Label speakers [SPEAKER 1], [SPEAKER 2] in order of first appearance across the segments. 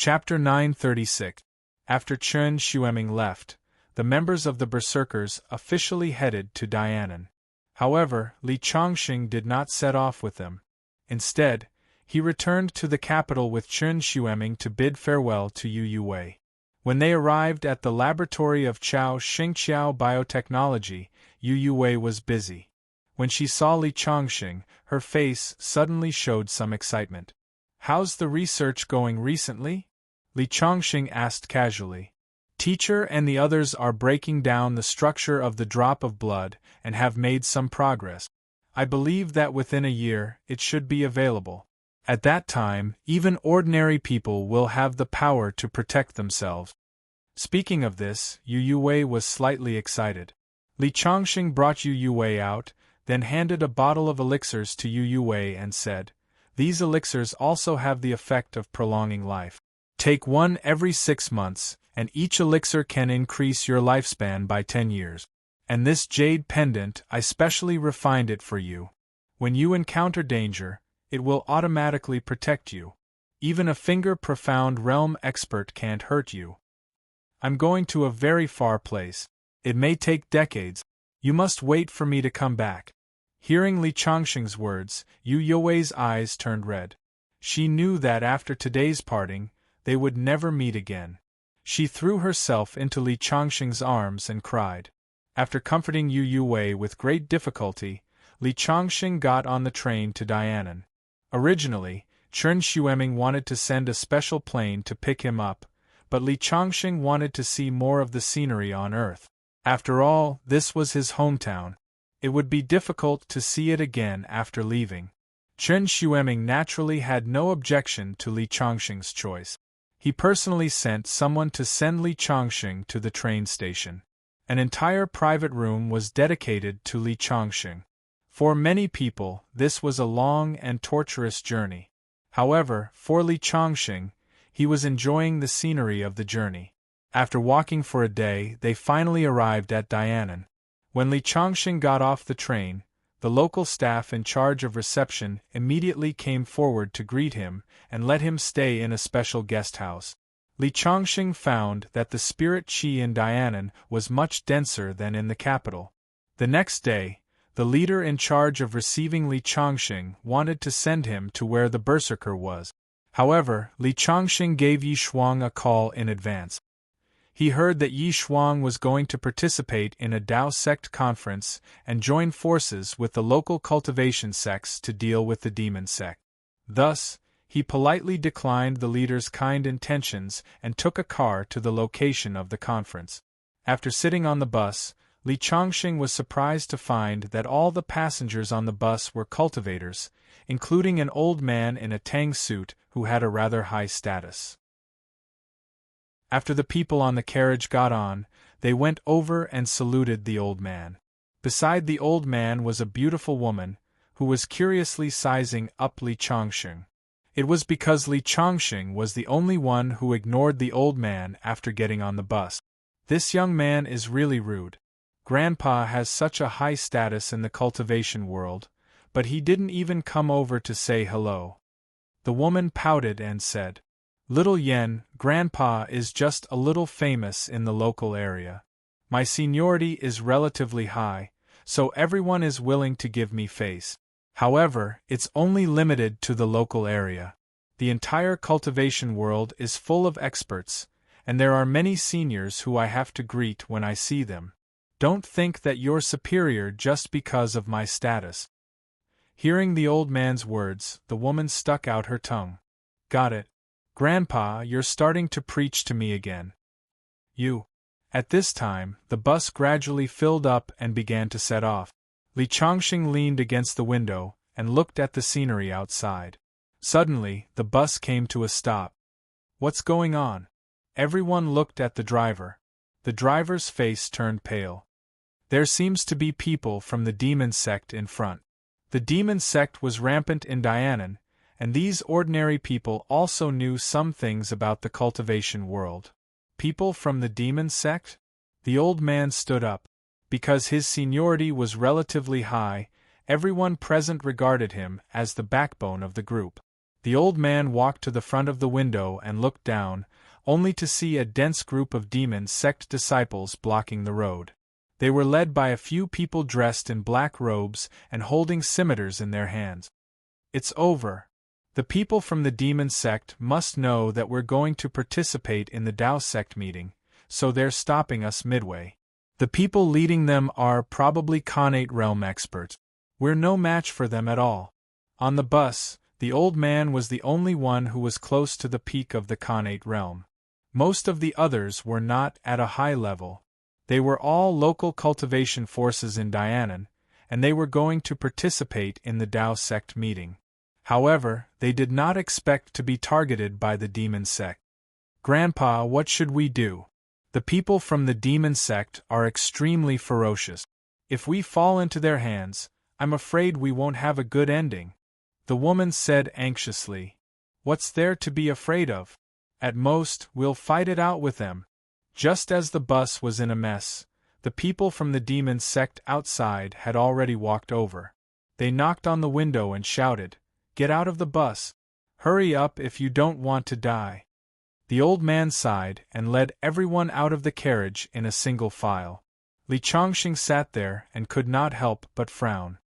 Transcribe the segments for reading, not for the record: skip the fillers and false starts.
[SPEAKER 1] Chapter 936. After Chen Xueming left, the members of the Berserkers officially headed to Dianan. However, Li Chongqing did not set off with them. Instead, he returned to the capital with Chen Xueming to bid farewell to Yu Wei. When they arrived at the laboratory of Chao Xingqiao Biotechnology, Yu Wei was busy. When she saw Li Chongqing, her face suddenly showed some excitement. "How's the research going recently?" Li Chongqing asked casually. "Teacher and the others are breaking down the structure of the drop of blood and have made some progress. I believe that within a year it should be available. At that time, even ordinary people will have the power to protect themselves." Speaking of this, Yu Wei was slightly excited. Li Chongqing brought Yu Wei out, then handed a bottle of elixirs to Yu Wei and said, "These elixirs also have the effect of prolonging life. Take one every 6 months, and each elixir can increase your lifespan by 10 years. And this jade pendant, I specially refined it for you. When you encounter danger, it will automatically protect you. Even a finger-profound realm expert can't hurt you. I'm going to a very far place. It may take decades. You must wait for me to come back." Hearing Li Chongqing's words, Yu Wei's eyes turned red. She knew that after today's parting, they would never meet again. She threw herself into Li Chongqing's arms and cried. After comforting Yu Wei with great difficulty, Li Chongqing got on the train to Dianan. Originally, Chen Xueming wanted to send a special plane to pick him up, but Li Chongqing wanted to see more of the scenery on Earth. After all, this was his hometown. It would be difficult to see it again after leaving. Chen Xueming naturally had no objection to Li Chongqing's choice. He personally sent someone to send Li Chongqing to the train station. An entire private room was dedicated to Li Chongqing. For many people, this was a long and torturous journey. However, for Li Chongqing, he was enjoying the scenery of the journey. After walking for a day, they finally arrived at Dianan. When Li Chongqing got off the train, the local staff in charge of reception immediately came forward to greet him and let him stay in a special guest house. Li Chongqing found that the spirit qi in Dianan was much denser than in the capital. The next day, the leader in charge of receiving Li Chongqing wanted to send him to where the berserker was. However, Li Chongqing gave Yi Shuang a call in advance. He heard that Yi Shuang was going to participate in a Dao sect conference and join forces with the local cultivation sects to deal with the demon sect. Thus, he politely declined the leader's kind intentions and took a car to the location of the conference. After sitting on the bus, Li Chongqing was surprised to find that all the passengers on the bus were cultivators, including an old man in a tang suit who had a rather high status. After the people on the carriage got on, they went over and saluted the old man. Beside the old man was a beautiful woman, who was curiously sizing up Li Chongqing. It was because Li Chongqing was the only one who ignored the old man after getting on the bus. "This young man is really rude. Grandpa has such a high status in the cultivation world, but he didn't even come over to say hello." The woman pouted and said, "Little Yen, Grandpa is just a little famous in the local area. My seniority is relatively high, so everyone is willing to give me face. However, it's only limited to the local area. The entire cultivation world is full of experts, and there are many seniors who I have to greet when I see them. Don't think that you're superior just because of my status." Hearing the old man's words, the woman stuck out her tongue. "Got it. Grandpa, you're starting to preach to me again. You." At this time, the bus gradually filled up and began to set off. Li Chongqing leaned against the window and looked at the scenery outside. Suddenly, the bus came to a stop. "What's going on?" Everyone looked at the driver. The driver's face turned pale. "There seems to be people from the demon sect in front." The demon sect was rampant in Dianan, and these ordinary people also knew some things about the cultivation world. People from the demon sect? The old man stood up. Because his seniority was relatively high, everyone present regarded him as the backbone of the group. The old man walked to the front of the window and looked down, only to see a dense group of demon sect disciples blocking the road. They were led by a few people dressed in black robes and holding scimitars in their hands. It's over. The people from the demon sect must know that we're going to participate in the Tao sect meeting, so they're stopping us midway. The people leading them are probably Khanate realm experts. We're no match for them at all. On the bus, the old man was the only one who was close to the peak of the Khanate realm. Most of the others were not at a high level. They were all local cultivation forces in Dianan, and they were going to participate in the Tao sect meeting. However, they did not expect to be targeted by the demon sect. "Grandpa, what should we do? The people from the demon sect are extremely ferocious. If we fall into their hands, I'm afraid we won't have a good ending," the woman said anxiously. "What's there to be afraid of? At most, we'll fight it out with them." Just as the bus was in a mess, the people from the demon sect outside had already walked over. They knocked on the window and shouted, "Get out of the bus! Hurry up if you don't want to die!" The old man sighed and led everyone out of the carriage in a single file. Li Chongqing sat there and could not help but frown.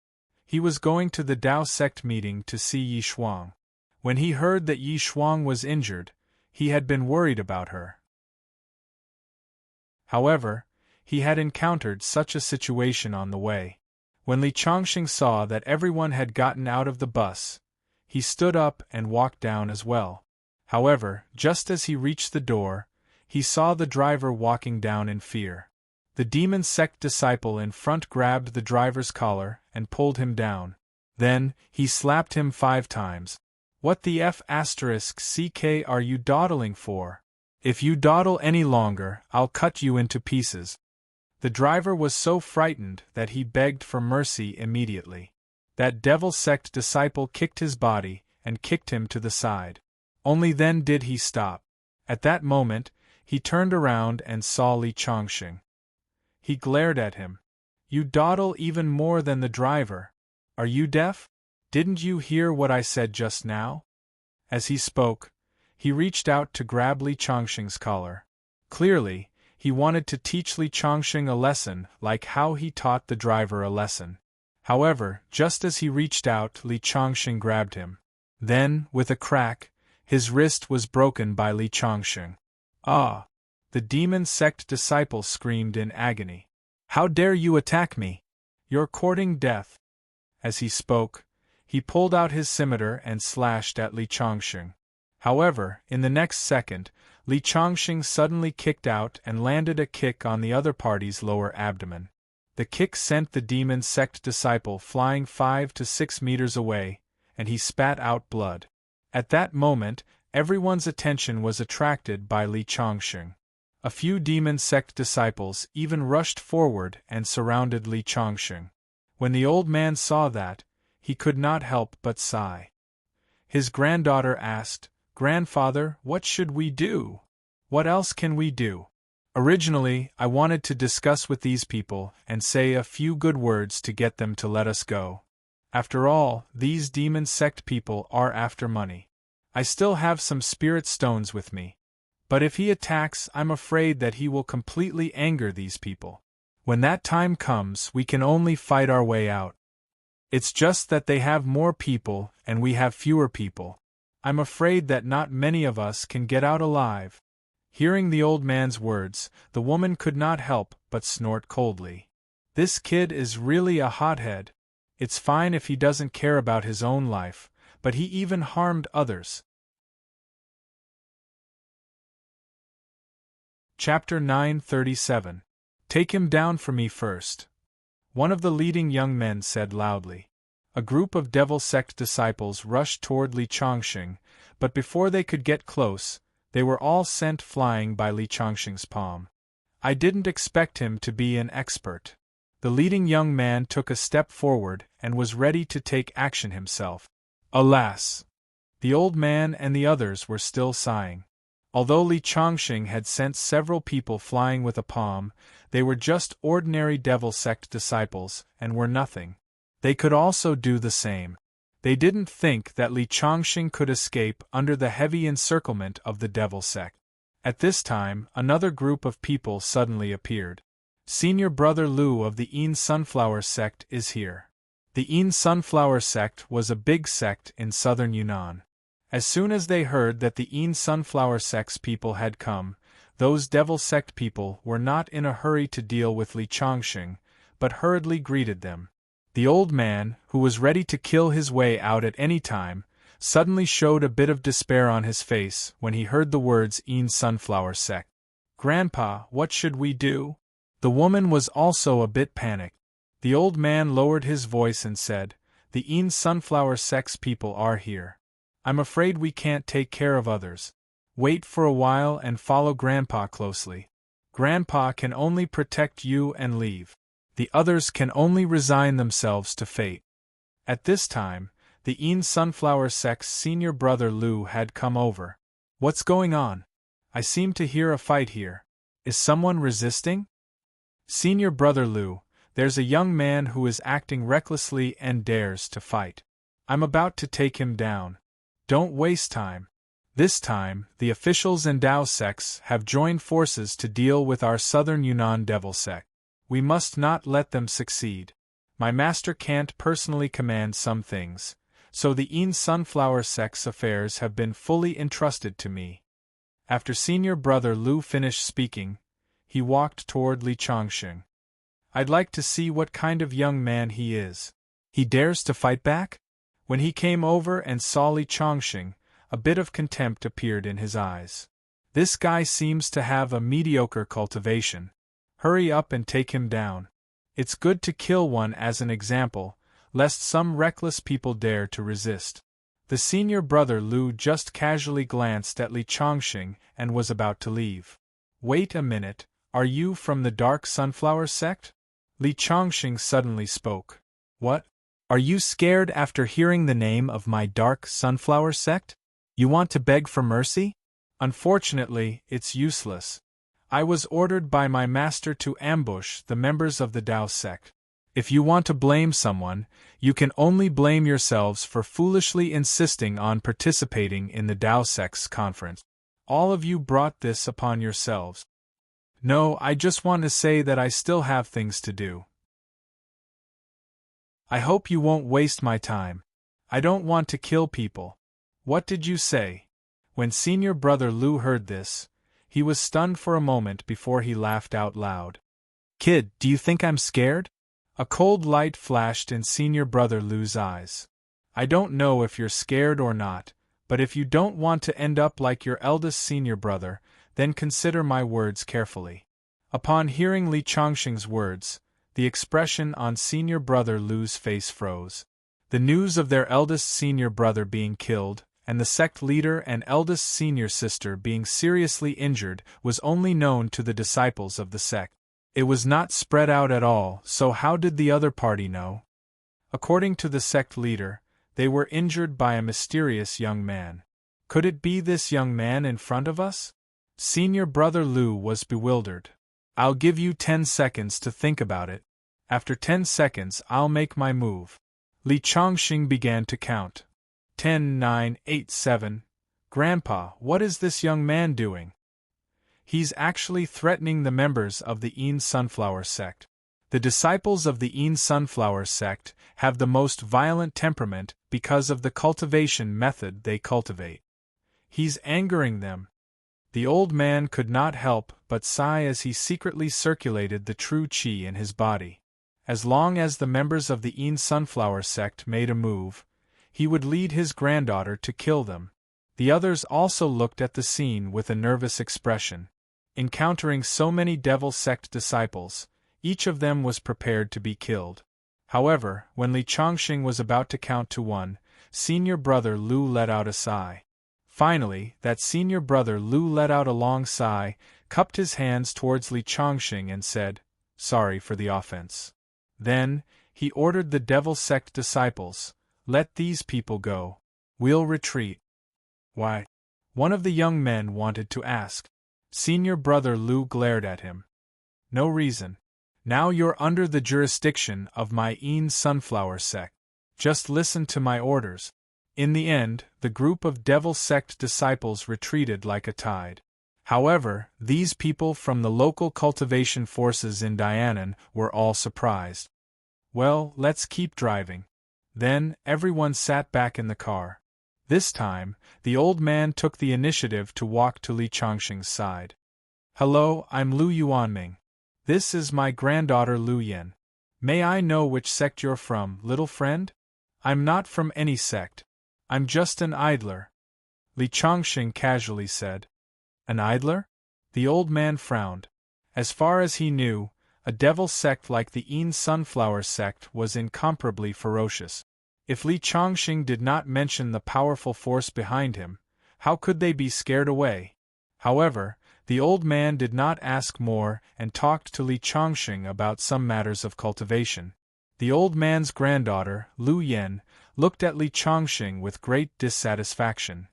[SPEAKER 1] He was going to the Tao sect meeting to see Yi Shuang. When he heard that Yi Shuang was injured, he had been worried about her. However, he had encountered such a situation on the way. When Li Chongqing saw that everyone had gotten out of the bus, he stood up and walked down as well. However, just as he reached the door, he saw the driver walking down in fear. The demon sect disciple in front grabbed the driver's collar and pulled him down. Then, he slapped him 5 times. "What the f***ck are you dawdling for? If you dawdle any longer, I'll cut you into pieces." The driver was so frightened that he begged for mercy immediately. That devil sect disciple kicked his body and kicked him to the side. Only then did he stop. At that moment, he turned around and saw Li Chongqing. He glared at him. "You dawdle even more than the driver. Are you deaf? Didn't you hear what I said just now?" As he spoke, he reached out to grab Li Chongqing's collar. Clearly, he wanted to teach Li Chongqing a lesson like how he taught the driver a lesson. However, just as he reached out, Li Chongqing grabbed him. Then, with a crack, his wrist was broken by Li Chongqing. "Ah!" The demon sect disciple screamed in agony. "How dare you attack me? You're courting death." As he spoke, he pulled out his scimitar and slashed at Li Chongqing. However, in the next second, Li Chongqing suddenly kicked out and landed a kick on the other party's lower abdomen. The kick sent the demon sect disciple flying 5 to 6 meters away, and he spat out blood. At that moment, everyone's attention was attracted by Li Chongqing. A few demon sect disciples even rushed forward and surrounded Li Chongqing. When the old man saw that, he could not help but sigh. His granddaughter asked, "Grandfather, what should we do? What else can we do? Originally, I wanted to discuss with these people and say a few good words to get them to let us go. After all, these demon sect people are after money. I still have some spirit stones with me. But if he attacks, I'm afraid that he will completely anger these people. When that time comes, we can only fight our way out. It's just that they have more people and we have fewer people. I'm afraid that not many of us can get out alive." Hearing the old man's words, the woman could not help but snort coldly. "This kid is really a hothead. It's fine if he doesn't care about his own life, but he even harmed others." Chapter 937. "Take him down for me first," one of the leading young men said loudly. A group of devil sect disciples rushed toward Li Chongqing, but before they could get close, they were all sent flying by Li Chongqing's palm. "I didn't expect him to be an expert." The leading young man took a step forward and was ready to take action himself. Alas! The old man and the others were still sighing. Although Li Chongqing had sent several people flying with a palm, they were just ordinary devil sect disciples and were nothing. They could also do the same. They didn't think that Li Chongqing could escape under the heavy encirclement of the devil sect. At this time, another group of people suddenly appeared. Senior Brother Lu of the Yin Sunflower sect is here. The Yin Sunflower sect was a big sect in southern Yunnan. As soon as they heard that the Yin Sunflower sect's people had come, those devil sect people were not in a hurry to deal with Li Chongqing, but hurriedly greeted them. The old man, who was ready to kill his way out at any time, suddenly showed a bit of despair on his face when he heard the words Yin Sunflower sect. "Grandpa, what should we do?" The woman was also a bit panicked. The old man lowered his voice and said, "The Yin Sunflower sect's people are here. I'm afraid we can't take care of others. Wait for a while and follow Grandpa closely. Grandpa can only protect you and leave. The others can only resign themselves to fate." At this time, the Yin Sunflower sect's senior brother Lu had come over. "What's going on? I seem to hear a fight here. Is someone resisting?" "Senior brother Lu, there's a young man who is acting recklessly and dares to fight. I'm about to take him down. Don't waste time." This time, the officials and Dao sects have joined forces to deal with our southern Yunnan devil sect. We must not let them succeed. My master can't personally command some things, so the Yin Sunflower sect's affairs have been fully entrusted to me. After senior brother Lu finished speaking, he walked toward Li Chongqing. "I'd like to see what kind of young man he is. He dares to fight back?" When he came over and saw Li Chongqing, a bit of contempt appeared in his eyes. "This guy seems to have a mediocre cultivation. Hurry up and take him down. It's good to kill one as an example, lest some reckless people dare to resist." The senior brother Lu just casually glanced at Li Chongqing and was about to leave. "Wait a minute, are you from the Dark Sunflower sect?" Li Chongqing suddenly spoke. "What? Are you scared after hearing the name of my Dark Sunflower sect? You want to beg for mercy? Unfortunately, it's useless. I was ordered by my master to ambush the members of the Dao sect. If you want to blame someone, you can only blame yourselves for foolishly insisting on participating in the Dao sect's conference. All of you brought this upon yourselves. No, I just want to say that I still have things to do. I hope you won't waste my time. I don't want to kill people." "What did you say?" When senior brother Lu heard this, he was stunned for a moment before he laughed out loud. "Kid, do you think I'm scared?" A cold light flashed in senior brother Lu's eyes. "I don't know if you're scared or not, but if you don't want to end up like your eldest senior brother, then consider my words carefully." Upon hearing Li Chongqing's words, the expression on senior brother Lu's face froze. The news of their eldest senior brother being killed, and the sect leader and eldest senior sister being seriously injured, was only known to the disciples of the sect. It was not spread out at all, so how did the other party know? According to the sect leader, they were injured by a mysterious young man. Could it be this young man in front of us? Senior brother Lu was bewildered. "I'll give you 10 seconds to think about it. After 10 seconds I'll make my move." Li Chongqing began to count. 10, 9, 8, 7. "Grandpa, what is this young man doing?" "He's actually threatening the members of the Yin Sunflower sect. The disciples of the Yin Sunflower sect have the most violent temperament because of the cultivation method they cultivate. He's angering them." The old man could not help but sigh as he secretly circulated the true qi in his body. As long as the members of the Yin Sunflower sect made a move, he would lead his granddaughter to kill them. The others also looked at the scene with a nervous expression. Encountering so many devil sect disciples, each of them was prepared to be killed. However, when Li Chongqing was about to count to 1, senior brother Lu let out a sigh. Finally, that senior brother Lu let out a long sigh, cupped his hands towards Li Chongqing and said, "Sorry for the offense." Then, he ordered the devil sect disciples, "Let these people go. We'll retreat." "Why?" one of the young men wanted to ask. Senior brother Lu glared at him. "No reason. Now you're under the jurisdiction of my Yin Sunflower sect. Just listen to my orders. In the end, the group of devil sect disciples retreated like a tide. However, these people from the local cultivation forces in Dianan were all surprised. Well, let's keep driving. Then, everyone sat back in the car. This time, the old man took the initiative to walk to Li Chongqing's side. Hello, I'm Lu Yuanming. This is my granddaughter Lu Yan. May I know which sect you're from, little friend? I'm not from any sect. I'm just an idler. Li Chongqing casually said. An idler? The old man frowned. As far as he knew, a devil sect like the Yin Sunflower sect was incomparably ferocious. If Li Chongqing did not mention the powerful force behind him, how could they be scared away? However, the old man did not ask more and talked to Li Chongqing about some matters of cultivation. The old man's granddaughter, Lu Yan, looked at Li Chongqing with great dissatisfaction.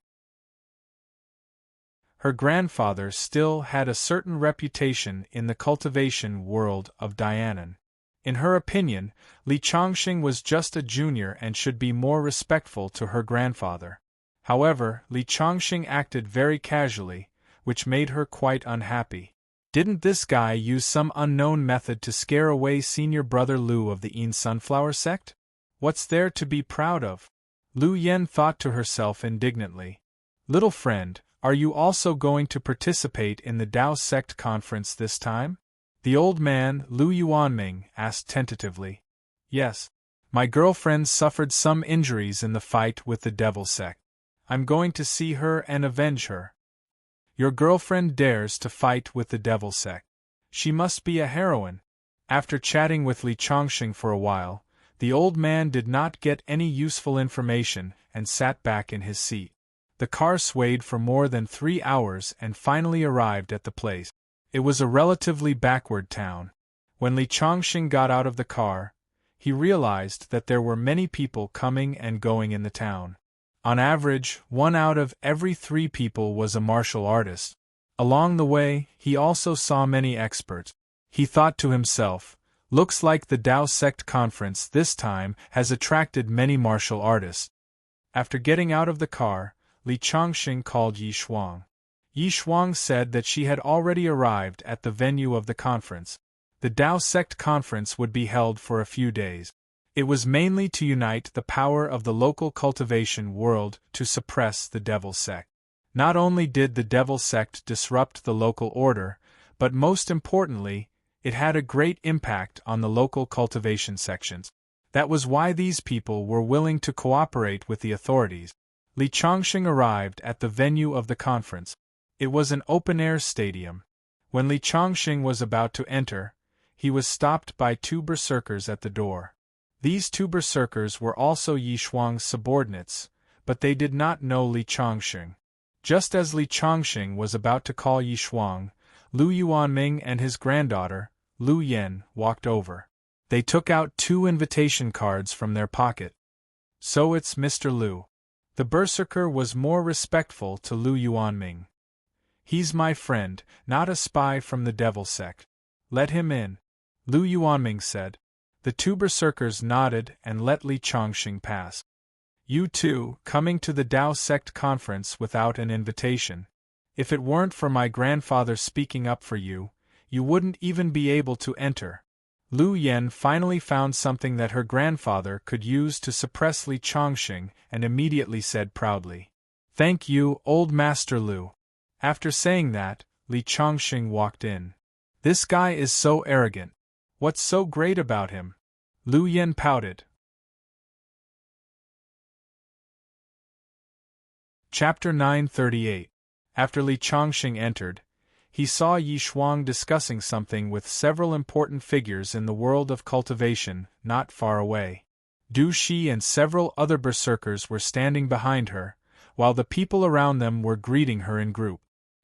[SPEAKER 1] Her grandfather still had a certain reputation in the cultivation world of Dianan. In her opinion, Li Chongqing was just a junior and should be more respectful to her grandfather. However, Li Chongqing acted very casually, which made her quite unhappy. Didn't this guy use some unknown method to scare away senior brother Lu of the Yin Sunflower sect? What's there to be proud of? Lu Yan thought to herself indignantly. Little friend, are you also going to participate in the Dao sect conference this time? The old man, Lu Yuanming, asked tentatively. Yes. My girlfriend suffered some injuries in the fight with the devil sect. I'm going to see her and avenge her. Your girlfriend dares to fight with the devil sect. She must be a heroine. After chatting with Li Chongqing for a while, the old man did not get any useful information and sat back in his seat. The car swayed for more than 3 hours and finally arrived at the place. It was a relatively backward town. When Li Chongqing got out of the car, he realized that there were many people coming and going in the town. On average, 1 out of every 3 people was a martial artist. Along the way, he also saw many experts. He thought to himself, looks like the Dao sect conference this time has attracted many martial artists. After getting out of the car, Li Chongqing called Yi Shuang. Yi Shuang said that she had already arrived at the venue of the conference. The Dao sect conference would be held for a few days. It was mainly to unite the power of the local cultivation world to suppress the devil sect. Not only did the devil sect disrupt the local order, but most importantly, it had a great impact on the local cultivation sections. That was why these people were willing to cooperate with the authorities. Li Chongqing arrived at the venue of the conference. It was an open-air stadium. When Li Chongqing was about to enter, he was stopped by 2 berserkers at the door. These 2 berserkers were also Yi Shuang's subordinates, but they did not know Li Chongqing. Just as Li Chongqing was about to call Yi Shuang, Lu Yuanming and his granddaughter, Lu Yan, walked over. They took out 2 invitation cards from their pocket. So it's Mr. Lu. The berserker was more respectful to Lu Yuanming. He's my friend, not a spy from the devil sect. Let him in, Lu Yuanming said. The 2 berserkers nodded and let Li Chongqing pass. You two, coming to the Dao sect conference without an invitation. If it weren't for my grandfather speaking up for you, you wouldn't even be able to enter. Lu Yan finally found something that her grandfather could use to suppress Li Chongqing and immediately said proudly, "Thank you, old Master Lu." After saying that, Li Chongqing walked in. This guy is so arrogant. What's so great about him? Lu Yan pouted. Chapter 938. After Li Chongqing entered, he saw Yi Shuang discussing something with several important figures in the world of cultivation, not far away. Du Shi and several other berserkers were standing behind her, while the people around them were greeting her in group.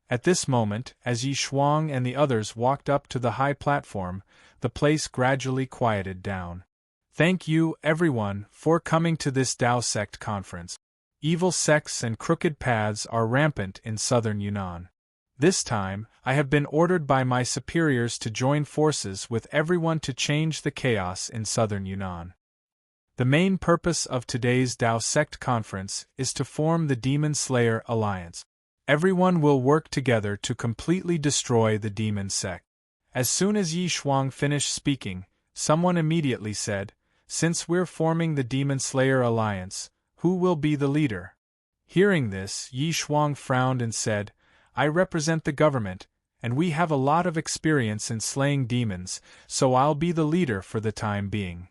[SPEAKER 1] At this moment, as Yi Shuang and the others walked up to the high platform, the place gradually quieted down. Thank you, everyone, for coming to this Dao sect conference. Evil sects and crooked paths are rampant in southern Yunnan. This time, I have been ordered by my superiors to join forces with everyone to change the chaos in southern Yunnan. The main purpose of today's Tao Sect conference is to form the Demon Slayer Alliance. Everyone will work together to completely destroy the Demon Sect. As soon as Yi Shuang finished speaking, someone immediately said, "Since we're forming the Demon Slayer Alliance, who will be the leader?" Hearing this, Yi Shuang frowned and said, "I represent the government, and we have a lot of experience in slaying demons, so I'll be the leader for the time being."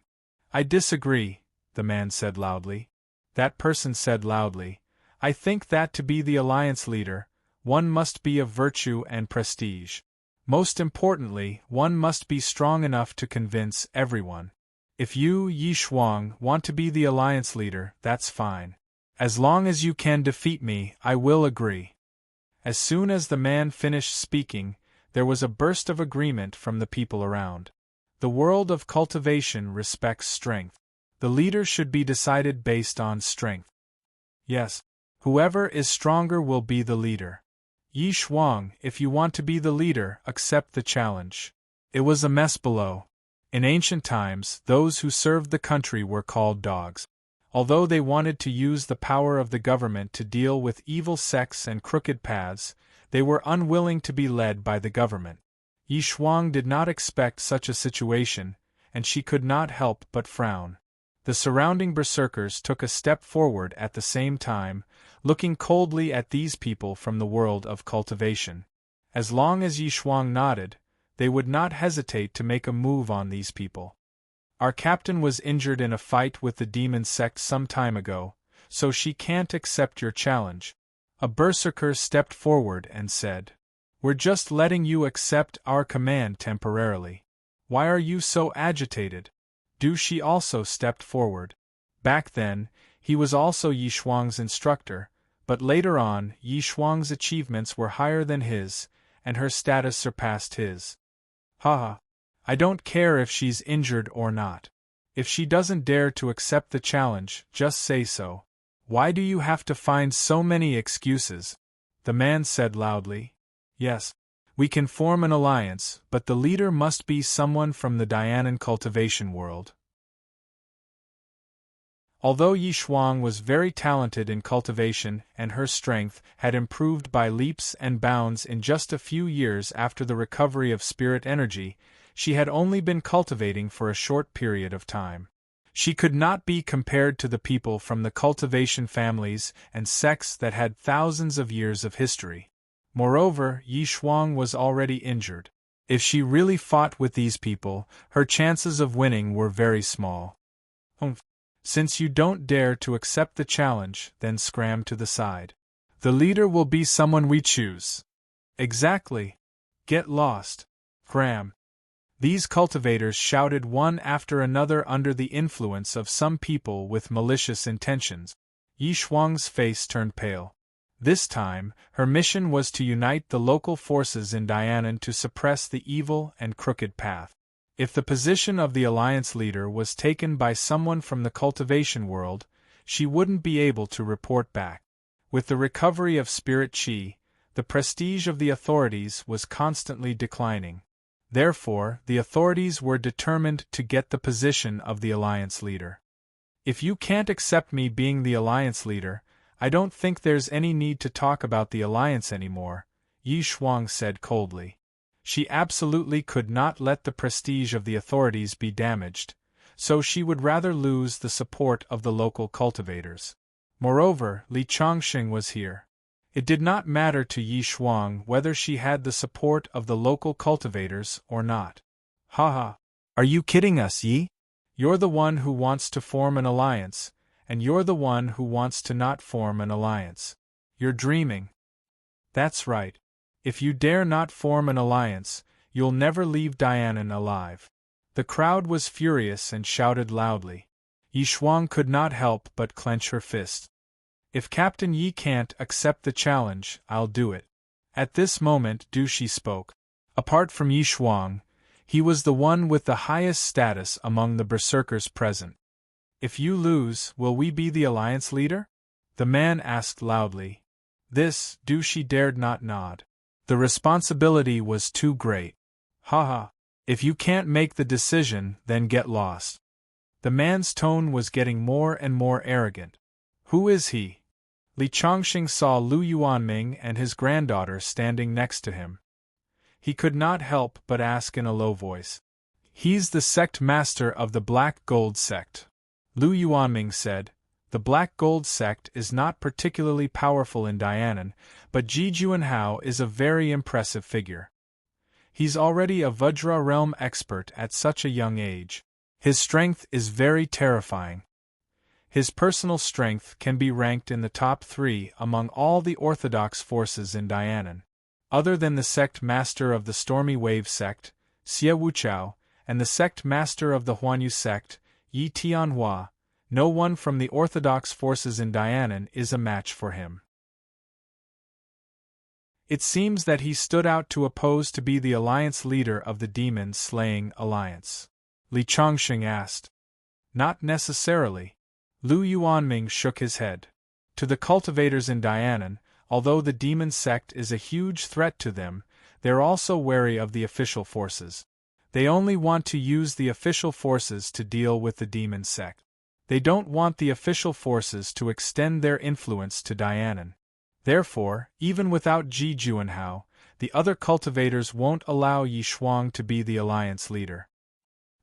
[SPEAKER 1] "I disagree," the man said loudly. That person said loudly, "I think that to be the alliance leader, one must be of virtue and prestige. Most importantly, one must be strong enough to convince everyone. If you, Yi Shuang, want to be the alliance leader, that's fine. As long as you can defeat me, I will agree." As soon as the man finished speaking, there was a burst of agreement from the people around. The world of cultivation respects strength. The leader should be decided based on strength. Yes, whoever is stronger will be the leader. Yi Shuang, if you want to be the leader, accept the challenge. It was a mess below. In ancient times, those who served the country were called dogs. Although they wanted to use the power of the government to deal with evil sects and crooked paths, they were unwilling to be led by the government. Yi Shuang did not expect such a situation, and she could not help but frown. The surrounding berserkers took a step forward at the same time, looking coldly at these people from the world of cultivation. As long as Yi Shuang nodded, they would not hesitate to make a move on these people. "Our captain was injured in a fight with the demon sect some time ago, so she can't accept your challenge." A berserker stepped forward and said, "We're just letting you accept our command temporarily. Why are you so agitated?" Du Shi also stepped forward. Back then, he was also Yi Shuang's instructor, but later on, Yi Shuang's achievements were higher than his, and her status surpassed his. "Haha. I don't care if she's injured or not. If she doesn't dare to accept the challenge, just say so. Why do you have to find so many excuses?" The man said loudly. "Yes, we can form an alliance, but the leader must be someone from the Dianan cultivation world." Although Yi Shuang was very talented in cultivation and her strength had improved by leaps and bounds in just a few years after the recovery of spirit energy, she had only been cultivating for a short period of time. She could not be compared to the people from the cultivation families and sects that had thousands of years of history. Moreover, Yi Shuang was already injured. If she really fought with these people, her chances of winning were very small. Since you don't dare to accept the challenge, then scram to the side. The leader will be someone we choose." "Exactly. Get lost. Cram." These cultivators shouted one after another under the influence of some people with malicious intentions. Yi Shuang's face turned pale. This time, her mission was to unite the local forces in Dianan to suppress the evil and crooked path. If the position of the alliance leader was taken by someone from the cultivation world, she wouldn't be able to report back. With the recovery of spirit chi, the prestige of the authorities was constantly declining. Therefore, the authorities were determined to get the position of the alliance leader. "If you can't accept me being the alliance leader, I don't think there's any need to talk about the alliance anymore," Yi Shuang said coldly. She absolutely could not let the prestige of the authorities be damaged, so she would rather lose the support of the local cultivators. Moreover, Li Chongqing was here. It did not matter to Yi Shuang whether she had the support of the local cultivators or not. "Haha. Are you kidding us, Yi? You're the one who wants to form an alliance, and you're the one who wants to not form an alliance. You're dreaming." "That's right. If you dare not form an alliance, you'll never leave Dianan alive." The crowd was furious and shouted loudly. Yi Shuang could not help but clench her fist. "If Captain Yi can't accept the challenge, I'll do it." At this moment Du Shi spoke. Apart from Yi Shuang, he was the one with the highest status among the berserkers present. "If you lose, will we be the alliance leader?" the man asked loudly. This, Du Shi dared not nod. The responsibility was too great. "Haha. If you can't make the decision, then get lost." The man's tone was getting more and more arrogant. Who is he? Li Chongqing saw Lu Yuanming and his granddaughter standing next to him. He could not help but ask in a low voice. He's the sect master of the Black Gold sect. Lu Yuanming said. The Black Gold sect is not particularly powerful in Dianan, but Ji Juanhao is a very impressive figure. He's already a Vajra realm expert at such a young age. His strength is very terrifying. His personal strength can be ranked in the top 3 among all the orthodox forces in Dianan. Other than the sect master of the Stormy Wave sect, Xie Wuchao, and the sect master of the Huanyu sect, Yi Tianhua, no one from the orthodox forces in Dianan is a match for him. It seems that he stood out to oppose to be the alliance leader of the demon-slaying alliance. Li Chongqing asked. Not necessarily. Lu Yuanming shook his head. To the cultivators in Dianan, although the demon sect is a huge threat to them, they're also wary of the official forces. They only want to use the official forces to deal with the demon sect. They don't want the official forces to extend their influence to Dianan. Therefore, even without Ji Juanhao, the other cultivators won't allow Yi Shuang to be the alliance leader.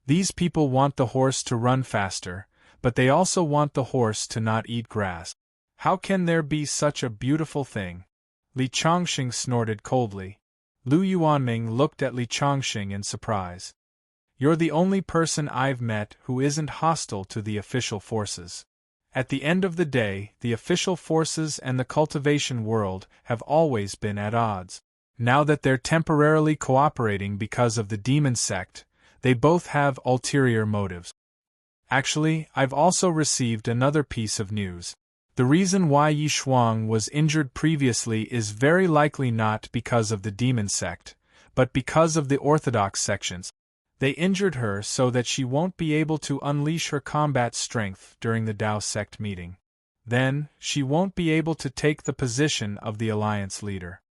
[SPEAKER 1] These people want the horse to run faster, but they also want the horse to not eat grass. How can there be such a beautiful thing? Li Chongqing snorted coldly. Lu Yuanming looked at Li Chongqing in surprise. You're the only person I've met who isn't hostile to the official forces. At the end of the day, the official forces and the cultivation world have always been at odds. Now that they're temporarily cooperating because of the demon sect, they both have ulterior motives. Actually, I've also received another piece of news. The reason why Yi Shuang was injured previously is very likely not because of the demon sect, but because of the orthodox sections. They injured her so that she won't be able to unleash her combat strength during the Dao sect meeting. Then, she won't be able to take the position of the alliance leader.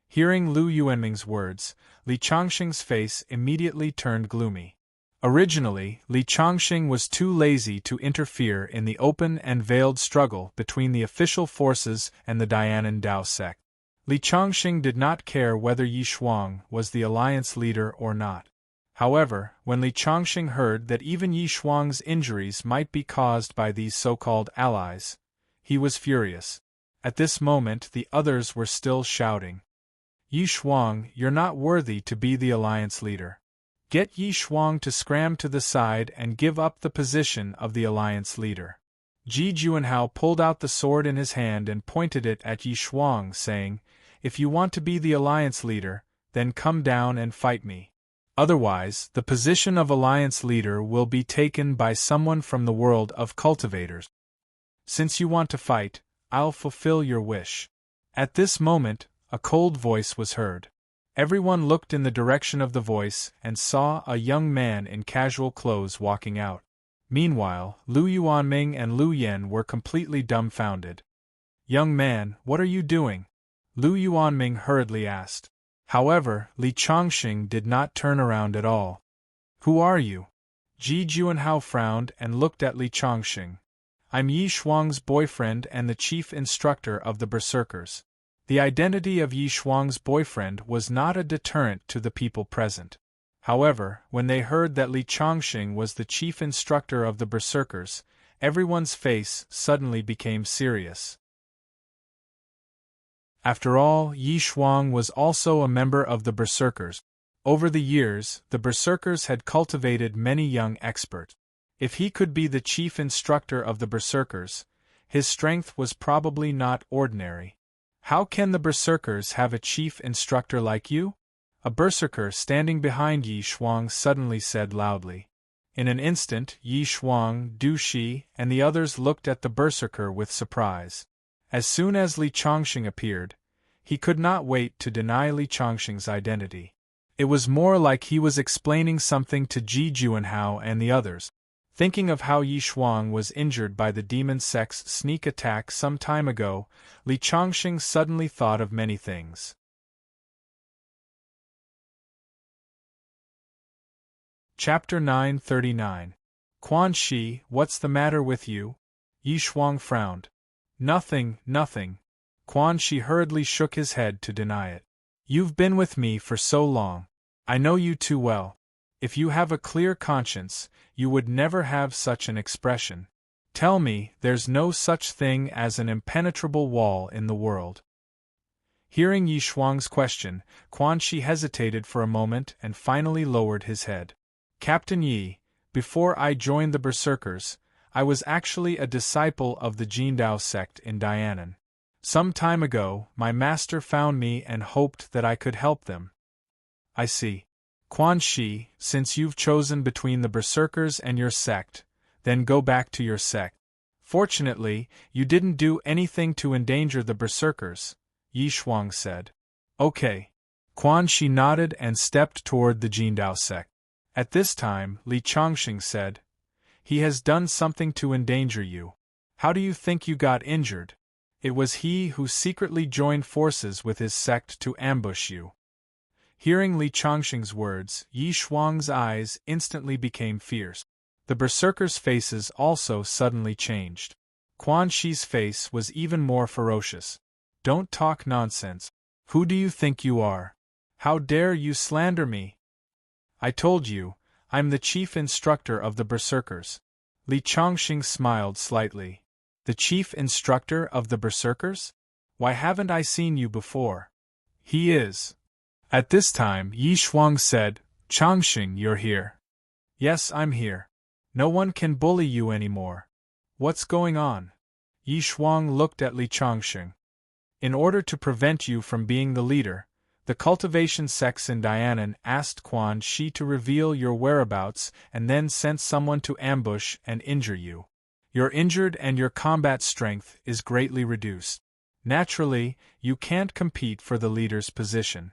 [SPEAKER 1] Hearing Lu Yuanming's words, Li Chongqing's face immediately turned gloomy. Originally, Li Chongqing was too lazy to interfere in the open and veiled struggle between the official forces and the Dianan Dao sect. Li Chongqing did not care whether Yi Shuang was the alliance leader or not. However, when Li Chongqing heard that even Yi Shuang's injuries might be caused by these so-called allies, he was furious. At this moment the others were still shouting. Yi Shuang, you're not worthy to be the alliance leader. Get Yi Shuang to scram to the side and give up the position of the alliance leader. Ji Juanhao pulled out the sword in his hand and pointed it at Yi Shuang, saying, If you want to be the alliance leader, then come down and fight me. Otherwise, the position of alliance leader will be taken by someone from the world of cultivators. Since you want to fight, I'll fulfill your wish. At this moment, a cold voice was heard. Everyone looked in the direction of the voice and saw a young man in casual clothes walking out. Meanwhile, Lu Yuanming and Lu Yen were completely dumbfounded. Young man, what are you doing? Lu Yuanming hurriedly asked. However, Li Chongqing did not turn around at all. Who are you? Ji Juanhao frowned and looked at Li Chongqing. I'm Yi Shuang's boyfriend and the chief instructor of the berserkers. The identity of Yi Shuang's boyfriend was not a deterrent to the people present. However, when they heard that Li Chongqing was the chief instructor of the berserkers, everyone's face suddenly became serious. After all, Yi Shuang was also a member of the berserkers. Over the years, the berserkers had cultivated many young experts. If he could be the chief instructor of the berserkers, his strength was probably not ordinary. How can the berserkers have a chief instructor like you? A berserker standing behind Yi Shuang suddenly said loudly. In an instant, Yi Shuang, Du Shi, and the others looked at the berserker with surprise. As soon as Li Chongqing appeared, he could not wait to deny Li Chongqing's identity. It was more like he was explaining something to Ji Juanhao and the others. Thinking of how Yi Shuang was injured by the demon sect's sneak attack some time ago, Li Chongqing suddenly thought of many things. Chapter 939. Quan Shi, what's the matter with you? Yi Shuang frowned. Nothing, nothing. Quan Shi hurriedly shook his head to deny it. You've been with me for so long. I know you too well. If you have a clear conscience, you would never have such an expression. Tell me, there's no such thing as an impenetrable wall in the world. Hearing Yi Shuang's question, Quan Shi hesitated for a moment and finally lowered his head. Captain Yi, before I joined the Berserkers, I was actually a disciple of the Jindao sect in Dianan. Some time ago, my master found me and hoped that I could help them. I see. Quan Shi, since you've chosen between the Berserkers and your sect, then go back to your sect. Fortunately, you didn't do anything to endanger the Berserkers, Yi Shuang said. Okay. Quan Shi nodded and stepped toward the Jindao sect. At this time, Li Chongqing said, He has done something to endanger you. How do you think you got injured? It was he who secretly joined forces with his sect to ambush you. Hearing Li Chongqing's words, Yi Shuang's eyes instantly became fierce. The berserkers' faces also suddenly changed. Quan Shi's face was even more ferocious. Don't talk nonsense. Who do you think you are? How dare you slander me? I told you, I'm the chief instructor of the berserkers. Li Chongqing smiled slightly. The chief instructor of the berserkers? Why haven't I seen you before? He is. At this time, Yi Shuang said, Chongqing, you're here. Yes, I'm here. No one can bully you anymore. What's going on? Yi Shuang looked at Li Chongqing. In order to prevent you from being the leader, the cultivation sects in Dianan asked Quan Shi to reveal your whereabouts and then sent someone to ambush and injure you. You're injured and your combat strength is greatly reduced. Naturally, you can't compete for the leader's position.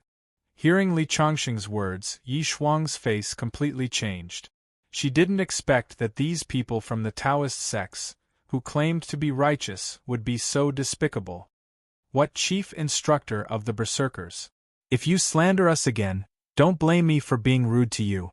[SPEAKER 1] Hearing Li Chongqing's words, Yi Shuang's face completely changed. She didn't expect that these people from the Taoist sects, who claimed to be righteous, would be so despicable. What chief instructor of the berserkers? If you slander us again, don't blame me for being rude to you.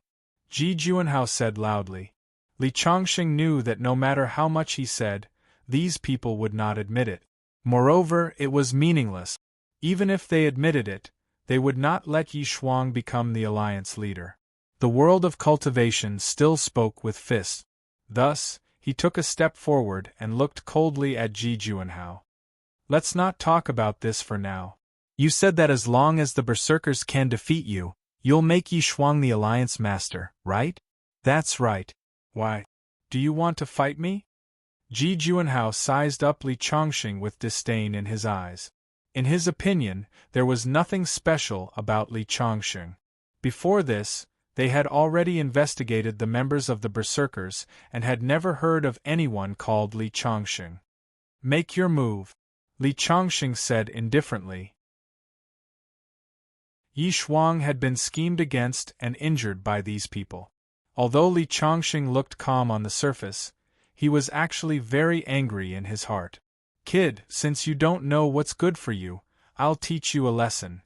[SPEAKER 1] Ji Juanhao said loudly. Li Chongqing knew that no matter how much he said, these people would not admit it. Moreover, it was meaningless. Even if they admitted it, they would not let Yi Shuang become the alliance leader. The world of cultivation still spoke with fists. Thus, he took a step forward and looked coldly at Ji Juanhao. Let's not talk about this for now. You said that as long as the berserkers can defeat you, you'll make Yi Shuang the alliance master, right? That's right. Why? Do you want to fight me? Ji Juanhao sized up Li Chongqing with disdain in his eyes. In his opinion, there was nothing special about Li Chongqing. Before this, they had already investigated the members of the berserkers and had never heard of anyone called Li Chongqing. Make your move, Li Chongqing said indifferently. Yi Shuang had been schemed against and injured by these people. Although Li Chongqing looked calm on the surface, he was actually very angry in his heart. Kid, since you don't know what's good for you, I'll teach you a lesson.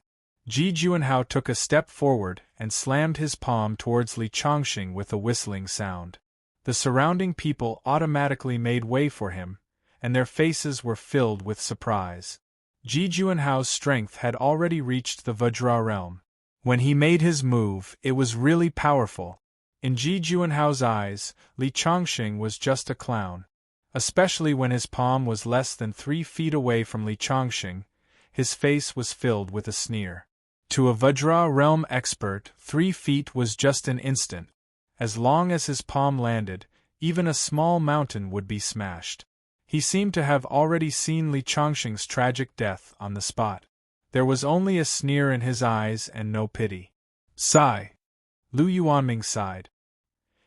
[SPEAKER 1] Ji Juanhao took a step forward and slammed his palm towards Li Chongqing with a whistling sound. The surrounding people automatically made way for him, and their faces were filled with surprise. Ji Juanhao's strength had already reached the Vajra realm. When he made his move, it was really powerful. In Ji Juanhao's eyes, Li Chongqing was just a clown. Especially when his palm was less than 3 feet away from Li Chongqing, his face was filled with a sneer. To a Vajra realm expert, 3 feet was just an instant. As long as his palm landed, even a small mountain would be smashed. He seemed to have already seen Li Chongqing's tragic death on the spot. There was only a sneer in his eyes and no pity. Sigh. Lu Yuanming sighed.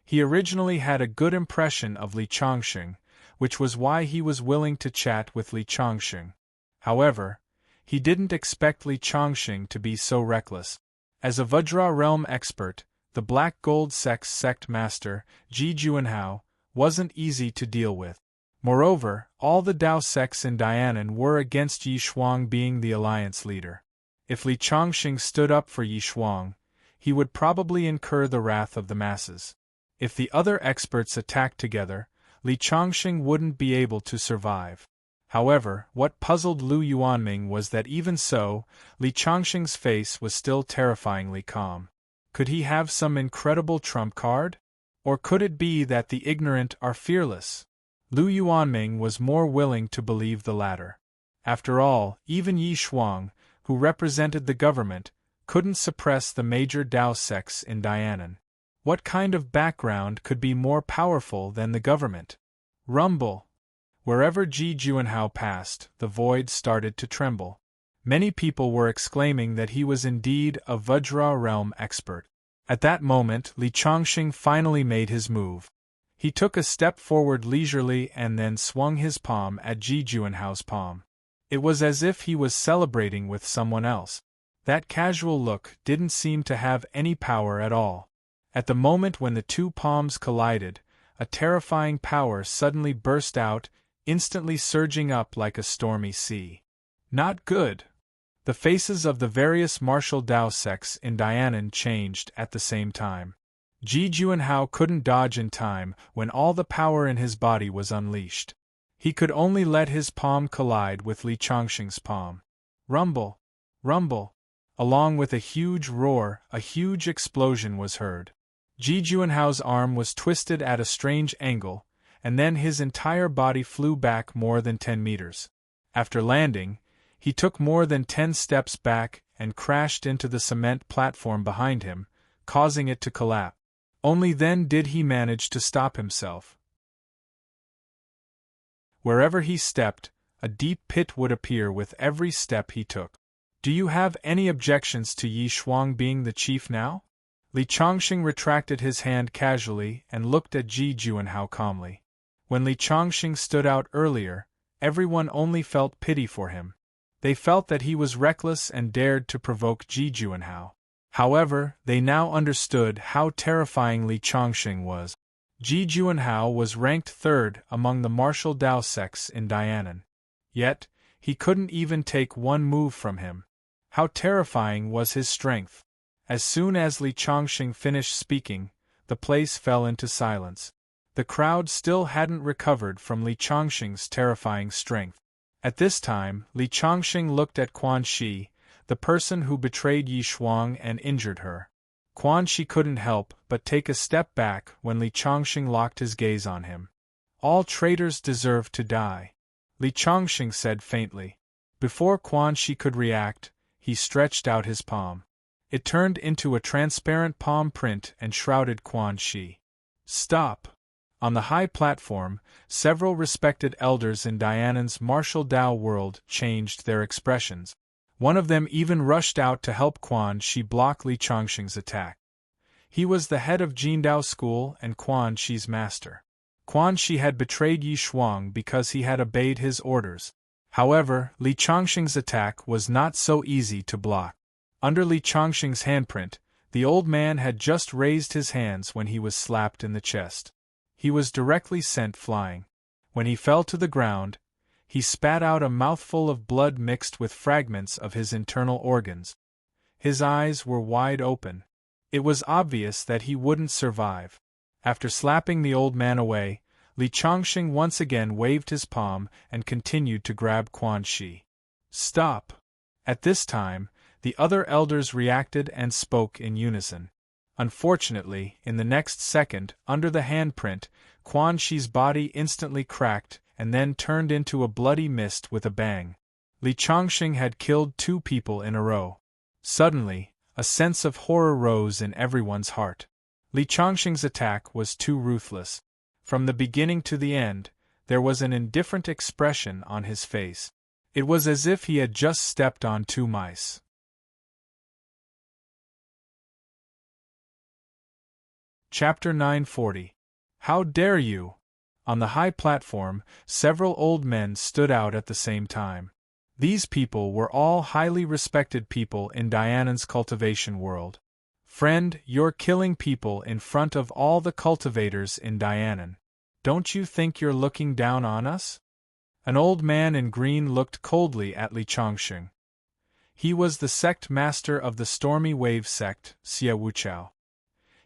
[SPEAKER 1] He originally had a good impression of Li Chongqing, which was why he was willing to chat with Li Chongqing. However, he didn't expect Li Chongqing to be so reckless. As a Vajra realm expert, the Black Gold sect master, Ji Juanhao, wasn't easy to deal with. Moreover, all the Dao sects in Dianan were against Yi Shuang being the alliance leader. If Li Chongqing stood up for Yi Shuang, he would probably incur the wrath of the masses. If the other experts attacked together, Li Chongqing wouldn't be able to survive. However, what puzzled Lu Yuanming was that even so, Li Chongqing's face was still terrifyingly calm. Could he have some incredible trump card? Or could it be that the ignorant are fearless? Lu Yuanming was more willing to believe the latter. After all, even Yi Shuang, who represented the government, couldn't suppress the major Dao sects in Dianan. What kind of background could be more powerful than the government? Rumble! Wherever Ji Juanhao passed, the void started to tremble. Many people were exclaiming that he was indeed a Vajra realm expert. At that moment, Li Chongqing finally made his move. He took a step forward leisurely and then swung his palm at Ji Juanhao's palm. It was as if he was celebrating with someone else. That casual look didn't seem to have any power at all. At the moment when the two palms collided, a terrifying power suddenly burst out, instantly surging up like a stormy sea. Not good. The faces of the various martial Dao sects in Dianan changed at the same time. Ji Juanhao couldn't dodge in time when all the power in his body was unleashed. He could only let his palm collide with Li Chongqing's palm. Rumble! Rumble! Along with a huge roar, a huge explosion was heard. Ji Juanhao's arm was twisted at a strange angle, and then his entire body flew back more than 10 meters. After landing, he took more than 10 steps back and crashed into the cement platform behind him, causing it to collapse. Only then did he manage to stop himself. Wherever he stepped, a deep pit would appear with every step he took. Do you have any objections to Yi Shuang being the chief now? Li Chongqing retracted his hand casually and looked at Ji Juanhao calmly. When Li Chongqing stood out earlier, everyone only felt pity for him. They felt that he was reckless and dared to provoke Ji Juanhao. However, they now understood how terrifying Li Chongqing was. Ji Juanhao was ranked third among the martial Dao sects in Dianan. Yet, he couldn't even take one move from him. How terrifying was his strength! As soon as Li Chongqing finished speaking, the place fell into silence. The crowd still hadn't recovered from Li Chongqing's terrifying strength. At this time, Li Chongqing looked at Quan Shi, the person who betrayed Yi Shuang and injured her. Quan Shi couldn't help but take a step back when Li Chongqing locked his gaze on him. All traitors deserve to die, Li Chongqing said faintly. Before Quan Shi could react, he stretched out his palm. It turned into a transparent palm print and shrouded Quan Shi. Stop! On the high platform, several respected elders in Dianan's martial Dao world changed their expressions. One of them even rushed out to help Quan Shi block Li Chongqing's attack. He was the head of Jindao School and Quan Shi's master. Quan Shi had betrayed Yi Shuang because he had obeyed his orders. However, Li Chongqing's attack was not so easy to block. Under Li Chongqing's handprint, the old man had just raised his hands when he was slapped in the chest. He was directly sent flying. When he fell to the ground, he spat out a mouthful of blood mixed with fragments of his internal organs. His eyes were wide open. It was obvious that he wouldn't survive. After slapping the old man away, Li Chongqing once again waved his palm and continued to grab Quan Shi. Stop! At this time, the other elders reacted and spoke in unison. Unfortunately, in the next second, under the handprint, Quan Shi's body instantly cracked and then turned into a bloody mist with a bang. Li Chongqing had killed 2 people in a row. Suddenly, a sense of horror rose in everyone's heart. Li Chongqing's attack was too ruthless. From the beginning to the end, there was an indifferent expression on his face. It was as if he had just stepped on 2 mice. Chapter 940. How dare you! On the high platform, several old men stood out at the same time. These people were all highly respected people in Dianan's cultivation world. Friend, you're killing people in front of all the cultivators in Dianan. Don't you think you're looking down on us? An old man in green looked coldly at Li Chongqing. He was the sect master of the Stormy Wave sect, Xia Wuchao.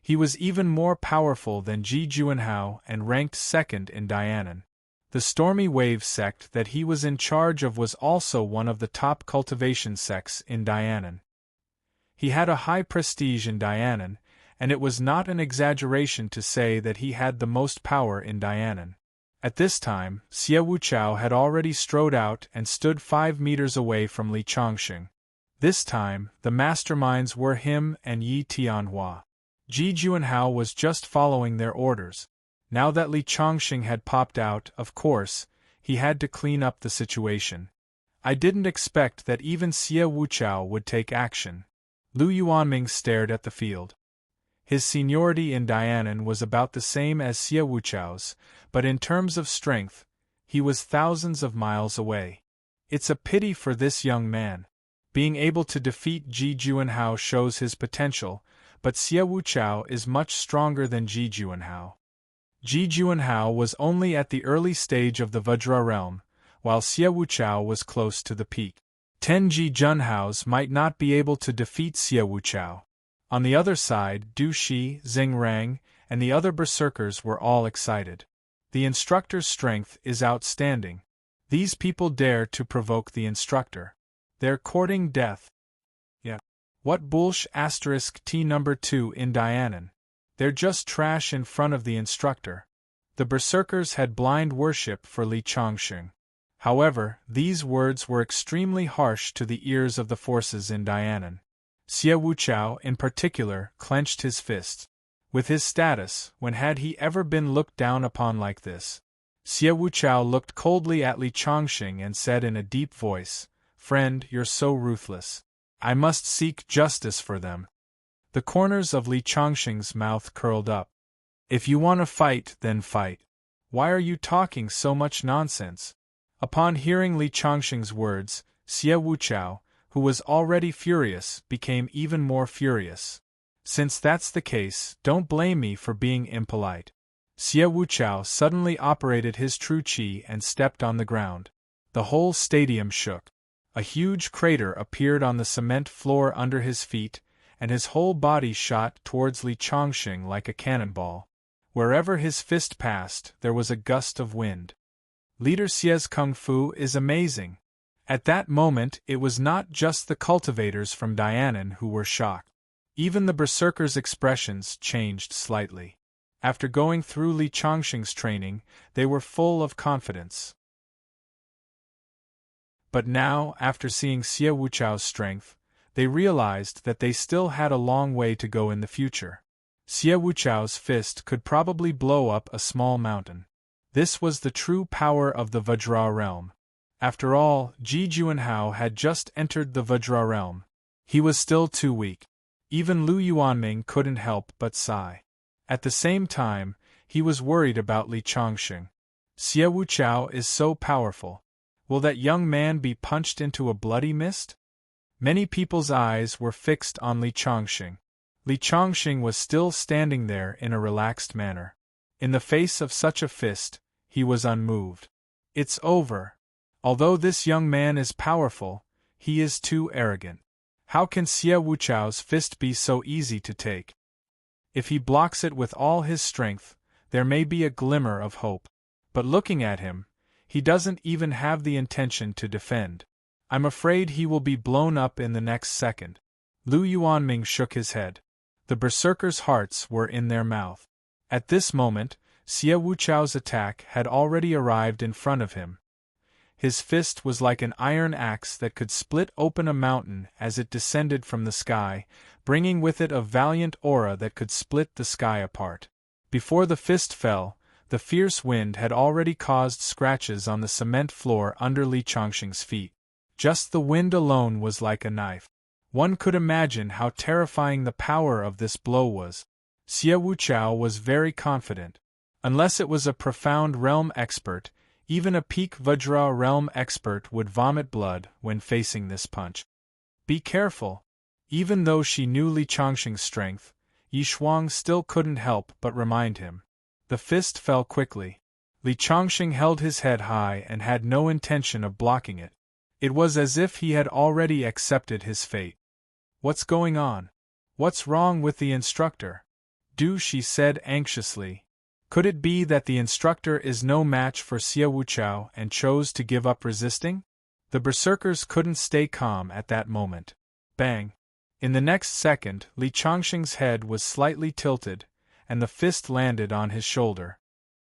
[SPEAKER 1] He was even more powerful than Ji Juanhao and ranked second in Dianan. The Stormy Wave sect that he was in charge of was also one of the top cultivation sects in Dianan. He had a high prestige in Dianan, and it was not an exaggeration to say that he had the most power in Dianan. At this time, Xie Wuchao had already strode out and stood 5 meters away from Li Chongqing. This time, the masterminds were him and Yi Tianhua. Ji Juanhao was just following their orders. Now that Li Chongqing had popped out, of course, he had to clean up the situation. I didn't expect that even Xie Wuchao would take action. Lu Yuanming stared at the field. His seniority in Dianan was about the same as Xie Wuchao's, but in terms of strength, he was thousands of miles away. It's a pity for this young man. Being able to defeat Ji Juanhao shows his potential, but Xie Wuchao is much stronger than Ji Juanhao. Ji Juanhao was only at the early stage of the Vajra realm, while Xie Wuchao was close to the peak. 10 Ji Junhaos might not be able to defeat Xie Wuchao. On the other side, Du Shi, Xing Rang, and the other berserkers were all excited. The instructor's strength is outstanding. These people dare to provoke the instructor. They're courting death. Yeah. What bullsh *T number 2 in Dianan? They're just trash in front of the instructor. The berserkers had blind worship for Li Chongqing. However, these words were extremely harsh to the ears of the forces in Dianan. Xie Wuchao, in particular, clenched his fists. With his status, when had he ever been looked down upon like this? Xie Wuchao looked coldly at Li Chongqing and said in a deep voice, "Friend, you're so ruthless. I must seek justice for them." The corners of Li Chongqing's mouth curled up. "If you want to fight, then fight. Why are you talking so much nonsense?" Upon hearing Li Chongqing's words, Xie Wuchao, who was already furious, became even more furious. "Since that's the case, don't blame me for being impolite." Xie Wuchao suddenly operated his true qi and stepped on the ground. The whole stadium shook. A huge crater appeared on the cement floor under his feet, and his whole body shot towards Li Chongqing like a cannonball. Wherever his fist passed, there was a gust of wind. Leader Xie's kung fu is amazing. At that moment, it was not just the cultivators from Dianan who were shocked. Even the berserkers' expressions changed slightly. After going through Li Chongqing's training, they were full of confidence. But now, after seeing Xie Wuchao's strength, they realized that they still had a long way to go in the future. Xie Wuchao's fist could probably blow up a small mountain. This was the true power of the Vajra realm. After all, Ji Juanhao had just entered the Vajra realm. He was still too weak. Even Lu Yuanming couldn't help but sigh. At the same time, he was worried about Li Chongqing. Xie Wuchao is so powerful. Will that young man be punched into a bloody mist? Many people's eyes were fixed on Li Chongqing. Li Chongqing was still standing there in a relaxed manner. In the face of such a fist, he was unmoved. It's over. Although this young man is powerful, he is too arrogant. How can Xie Wuchao's fist be so easy to take? If he blocks it with all his strength, there may be a glimmer of hope. But looking at him, he doesn't even have the intention to defend. I'm afraid he will be blown up in the next second. Lu Yuanming shook his head. The berserkers' hearts were in their mouth. At this moment, Xie Wuchao's attack had already arrived in front of him. His fist was like an iron axe that could split open a mountain as it descended from the sky, bringing with it a valiant aura that could split the sky apart. Before the fist fell, the fierce wind had already caused scratches on the cement floor under Li Chongqing's feet. Just the wind alone was like a knife. One could imagine how terrifying the power of this blow was. Xie Wuchao was very confident. Unless it was a profound realm expert, even a peak Vajra realm expert would vomit blood when facing this punch. Be careful. Even though she knew Li Chongqing's strength, Yi Shuang still couldn't help but remind him. The fist fell quickly. Li Chongqing held his head high and had no intention of blocking it. It was as if he had already accepted his fate. What's going on? What's wrong with the instructor? She said anxiously. Could it be that the instructor is no match for Xie Wuchao and chose to give up resisting? The berserkers couldn't stay calm at that moment. Bang! In the next second, Li Chongqing's head was slightly tilted, and the fist landed on his shoulder.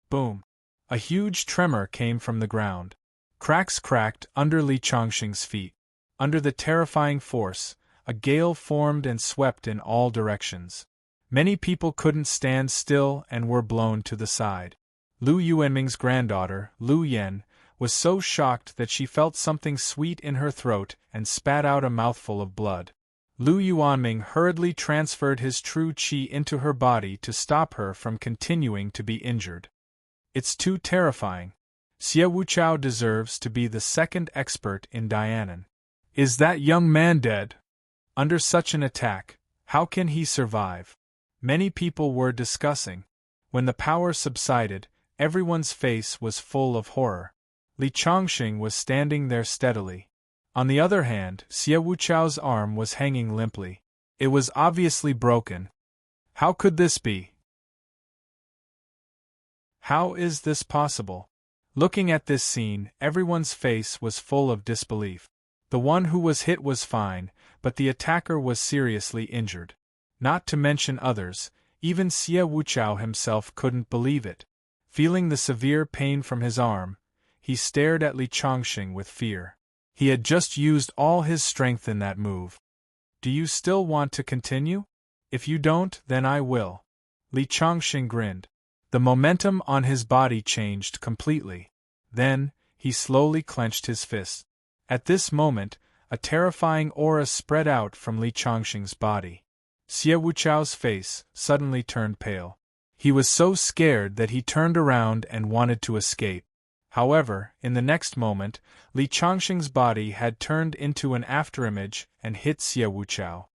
[SPEAKER 1] Boom! A huge tremor came from the ground. Cracks cracked under Li Chongqing's feet. Under the terrifying force, a gale formed and swept in all directions. Many people couldn't stand still and were blown to the side. Lu Yuanming's granddaughter, Lu Yan, was so shocked that she felt something sweet in her throat and spat out a mouthful of blood. Lu Yuanming hurriedly transferred his true qi into her body to stop her from continuing to be injured. It's too terrifying. Xie Wuchao deserves to be the second expert in Dianan. Is that young man dead? Under such an attack, how can he survive? Many people were discussing. When the power subsided, everyone's face was full of horror. Li Chongqing was standing there steadily. On the other hand, Xie Wuchao's arm was hanging limply. It was obviously broken. How could this be? How is this possible? Looking at this scene, everyone's face was full of disbelief. The one who was hit was fine, but the attacker was seriously injured. Not to mention others, even Xie Wuchao himself couldn't believe it. Feeling the severe pain from his arm, he stared at Li Chongqing with fear. He had just used all his strength in that move. Do you still want to continue? If you don't, then I will. Li Chongqing grinned. The momentum on his body changed completely. Then, he slowly clenched his fists. At this moment, a terrifying aura spread out from Li Chongqing's body. Xie Wuchao's face suddenly turned pale. He was so scared that he turned around and wanted to escape. However, in the next moment, Li Chongqing's body had turned into an afterimage and hit Xie Wuchao.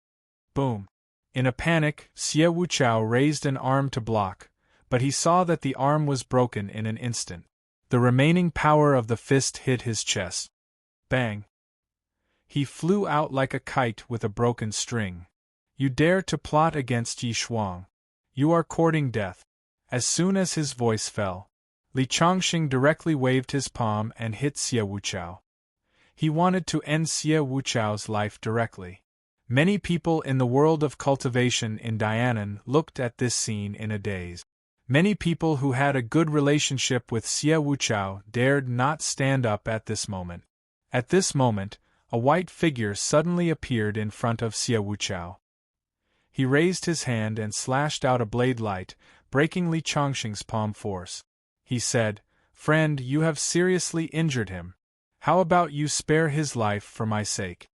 [SPEAKER 1] Boom! In a panic, Xie Wuchao raised an arm to block, but he saw that the arm was broken in an instant. The remaining power of the fist hit his chest. Bang! He flew out like a kite with a broken string. You dare to plot against Yi Shuang. You are courting death. As soon as his voice fell, Li Chongqing directly waved his palm and hit Xie Wuchao. He wanted to end Xie Wuchao's life directly. Many people in the world of cultivation in Dianan looked at this scene in a daze. Many people who had a good relationship with Xie Wuchao dared not stand up at this moment. At this moment, a white figure suddenly appeared in front of Xie Wuchao. He raised his hand and slashed out a blade light, breaking Li Chongqing's palm force. He said, "Friend, you have seriously injured him. How about you spare his life for my sake?"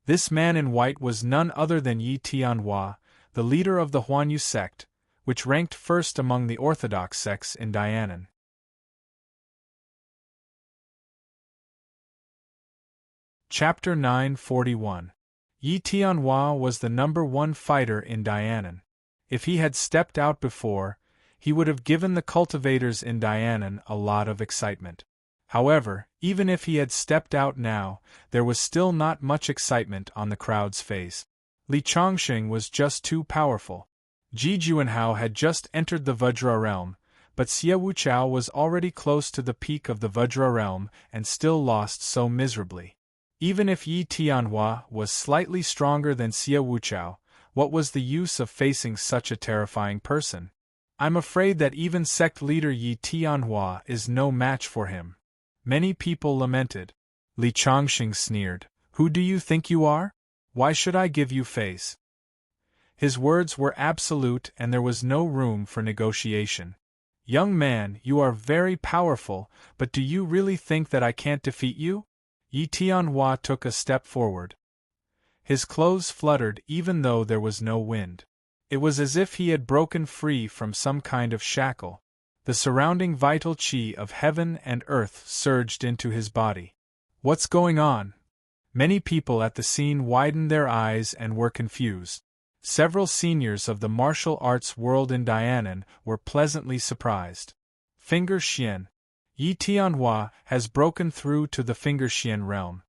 [SPEAKER 1] This man in white was none other than Yi Tianhua, the leader of the Huanyu sect, which ranked first among the orthodox sects in Dianan. Chapter 941. Yi Tianhua was the #1 fighter in Dianan. If he had stepped out before, he would have given the cultivators in Dianan a lot of excitement. However, even if he had stepped out now, there was still not much excitement on the crowd's face. Li Chongqing was just too powerful. Ji Juanhao had just entered the Vajra realm, but Xie Wuchao was already close to the peak of the Vajra realm and still lost so miserably. Even if Yi Tianhua was slightly stronger than Xie Wuchao, what was the use of facing such a terrifying person? I'm afraid that even sect leader Yi Tianhua is no match for him. Many people lamented. Li Chongqing sneered. Who do you think you are? Why should I give you face? His words were absolute and there was no room for negotiation. Young man, you are very powerful, but do you really think that I can't defeat you? Yi Tianhua took a step forward. His clothes fluttered even though there was no wind. It was as if he had broken free from some kind of shackle. The surrounding vital qi of heaven and earth surged into his body. What's going on? Many people at the scene widened their eyes and were confused. Several seniors of the martial arts world in Dianan were pleasantly surprised. Finger Xian. Yi Tianhua has broken through to the Finger Xian realm.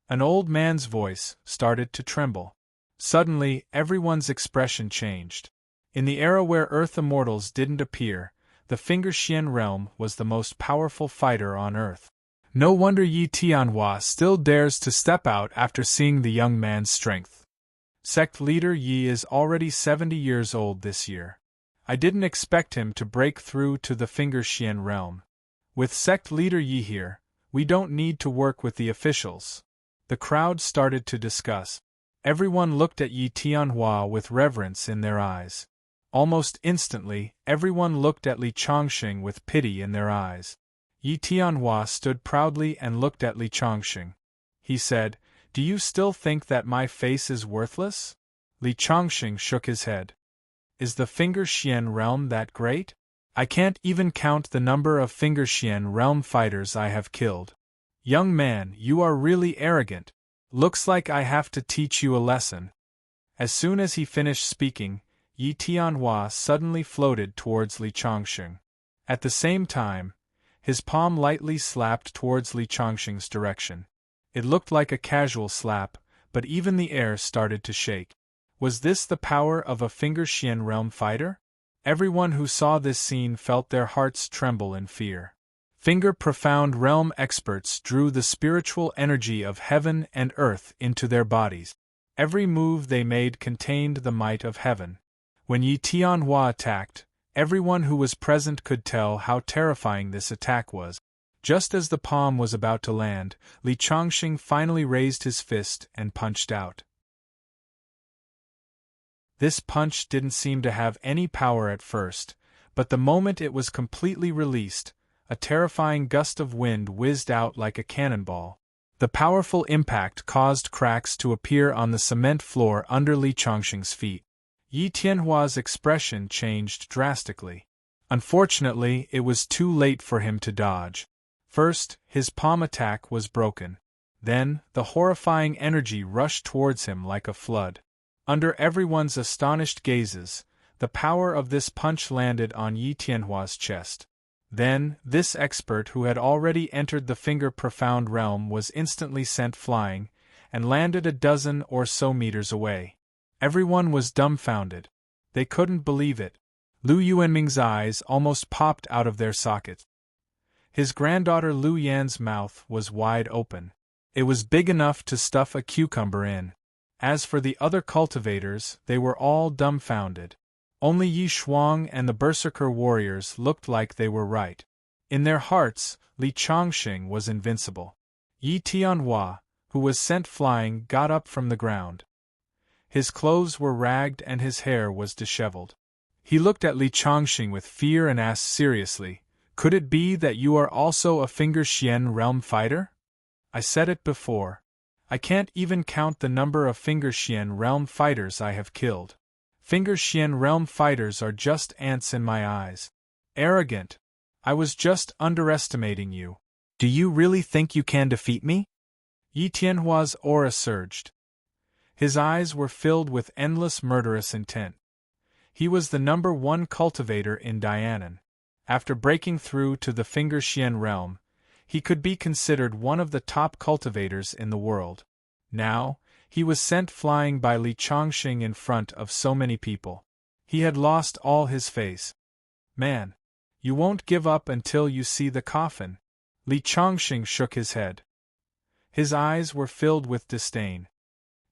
[SPEAKER 1] An old man's voice started to tremble. Suddenly, everyone's expression changed. In the era where Earth immortals didn't appear, the Finger Xian realm was the most powerful fighter on Earth. No wonder Yi Tianhua still dares to step out after seeing the young man's strength. Sect leader Yi is already 70 years old this year. I didn't expect him to break through to the Finger Xian realm. With sect leader Yi here, we don't need to work with the officials. The crowd started to discuss. Everyone looked at Yi Tianhua with reverence in their eyes. Almost instantly, everyone looked at Li Chongqing with pity in their eyes. Yi Tianhua stood proudly and looked at Li Chongqing. He said, "Do you still think that my face is worthless?" Li Chongqing shook his head. "Is the Finger Xian realm that great? I can't even count the number of Finger Xian realm fighters I have killed. Young man, you are really arrogant. Looks like I have to teach you a lesson." As soon as he finished speaking, Yi Tianhua suddenly floated towards Li Chongqing. At the same time, his palm lightly slapped towards Li Chongqing's direction. It looked like a casual slap, but even the air started to shake. Was this the power of a Finger Xian realm fighter? Everyone who saw this scene felt their hearts tremble in fear. Finger Profound realm experts drew the spiritual energy of heaven and earth into their bodies. Every move they made contained the might of heaven. When Yi Tianhua attacked, everyone who was present could tell how terrifying this attack was. Just as the palm was about to land, Li Chongqing finally raised his fist and punched out. This punch didn't seem to have any power at first, but the moment it was completely released, a terrifying gust of wind whizzed out like a cannonball. The powerful impact caused cracks to appear on the cement floor under Li Chongqing's feet. Yi Tianhua's expression changed drastically. Unfortunately, it was too late for him to dodge. First, his palm attack was broken. Then, the horrifying energy rushed towards him like a flood. Under everyone's astonished gazes, the power of this punch landed on Yi Tianhua's chest. Then, this expert who had already entered the Finger Profound realm was instantly sent flying, and landed a dozen or so meters away. Everyone was dumbfounded. They couldn't believe it. Lu Yuanming's eyes almost popped out of their sockets. His granddaughter Lu Yan's mouth was wide open. It was big enough to stuff a cucumber in. As for the other cultivators, they were all dumbfounded. Only Yi Shuang and the Berserker warriors looked like they were right. In their hearts, Li Chongqing was invincible. Yi Tianhua, who was sent flying, got up from the ground. His clothes were ragged and his hair was disheveled. He looked at Li Chongqing with fear and asked seriously, "Could it be that you are also a Finger Xian realm fighter?" "I said it before. I can't even count the number of Finger Xian realm fighters I have killed. Finger Xian realm fighters are just ants in my eyes. Arrogant. I was just underestimating you. Do you really think you can defeat me?" Yi Tianhua's aura surged. His eyes were filled with endless murderous intent. He was the number one cultivator in Dianan. After breaking through to the Finger Xian realm, he could be considered one of the top cultivators in the world. Now, he was sent flying by Li Chongqing in front of so many people. He had lost all his face. "Man, you won't give up until you see the coffin." Li Chongqing shook his head. His eyes were filled with disdain.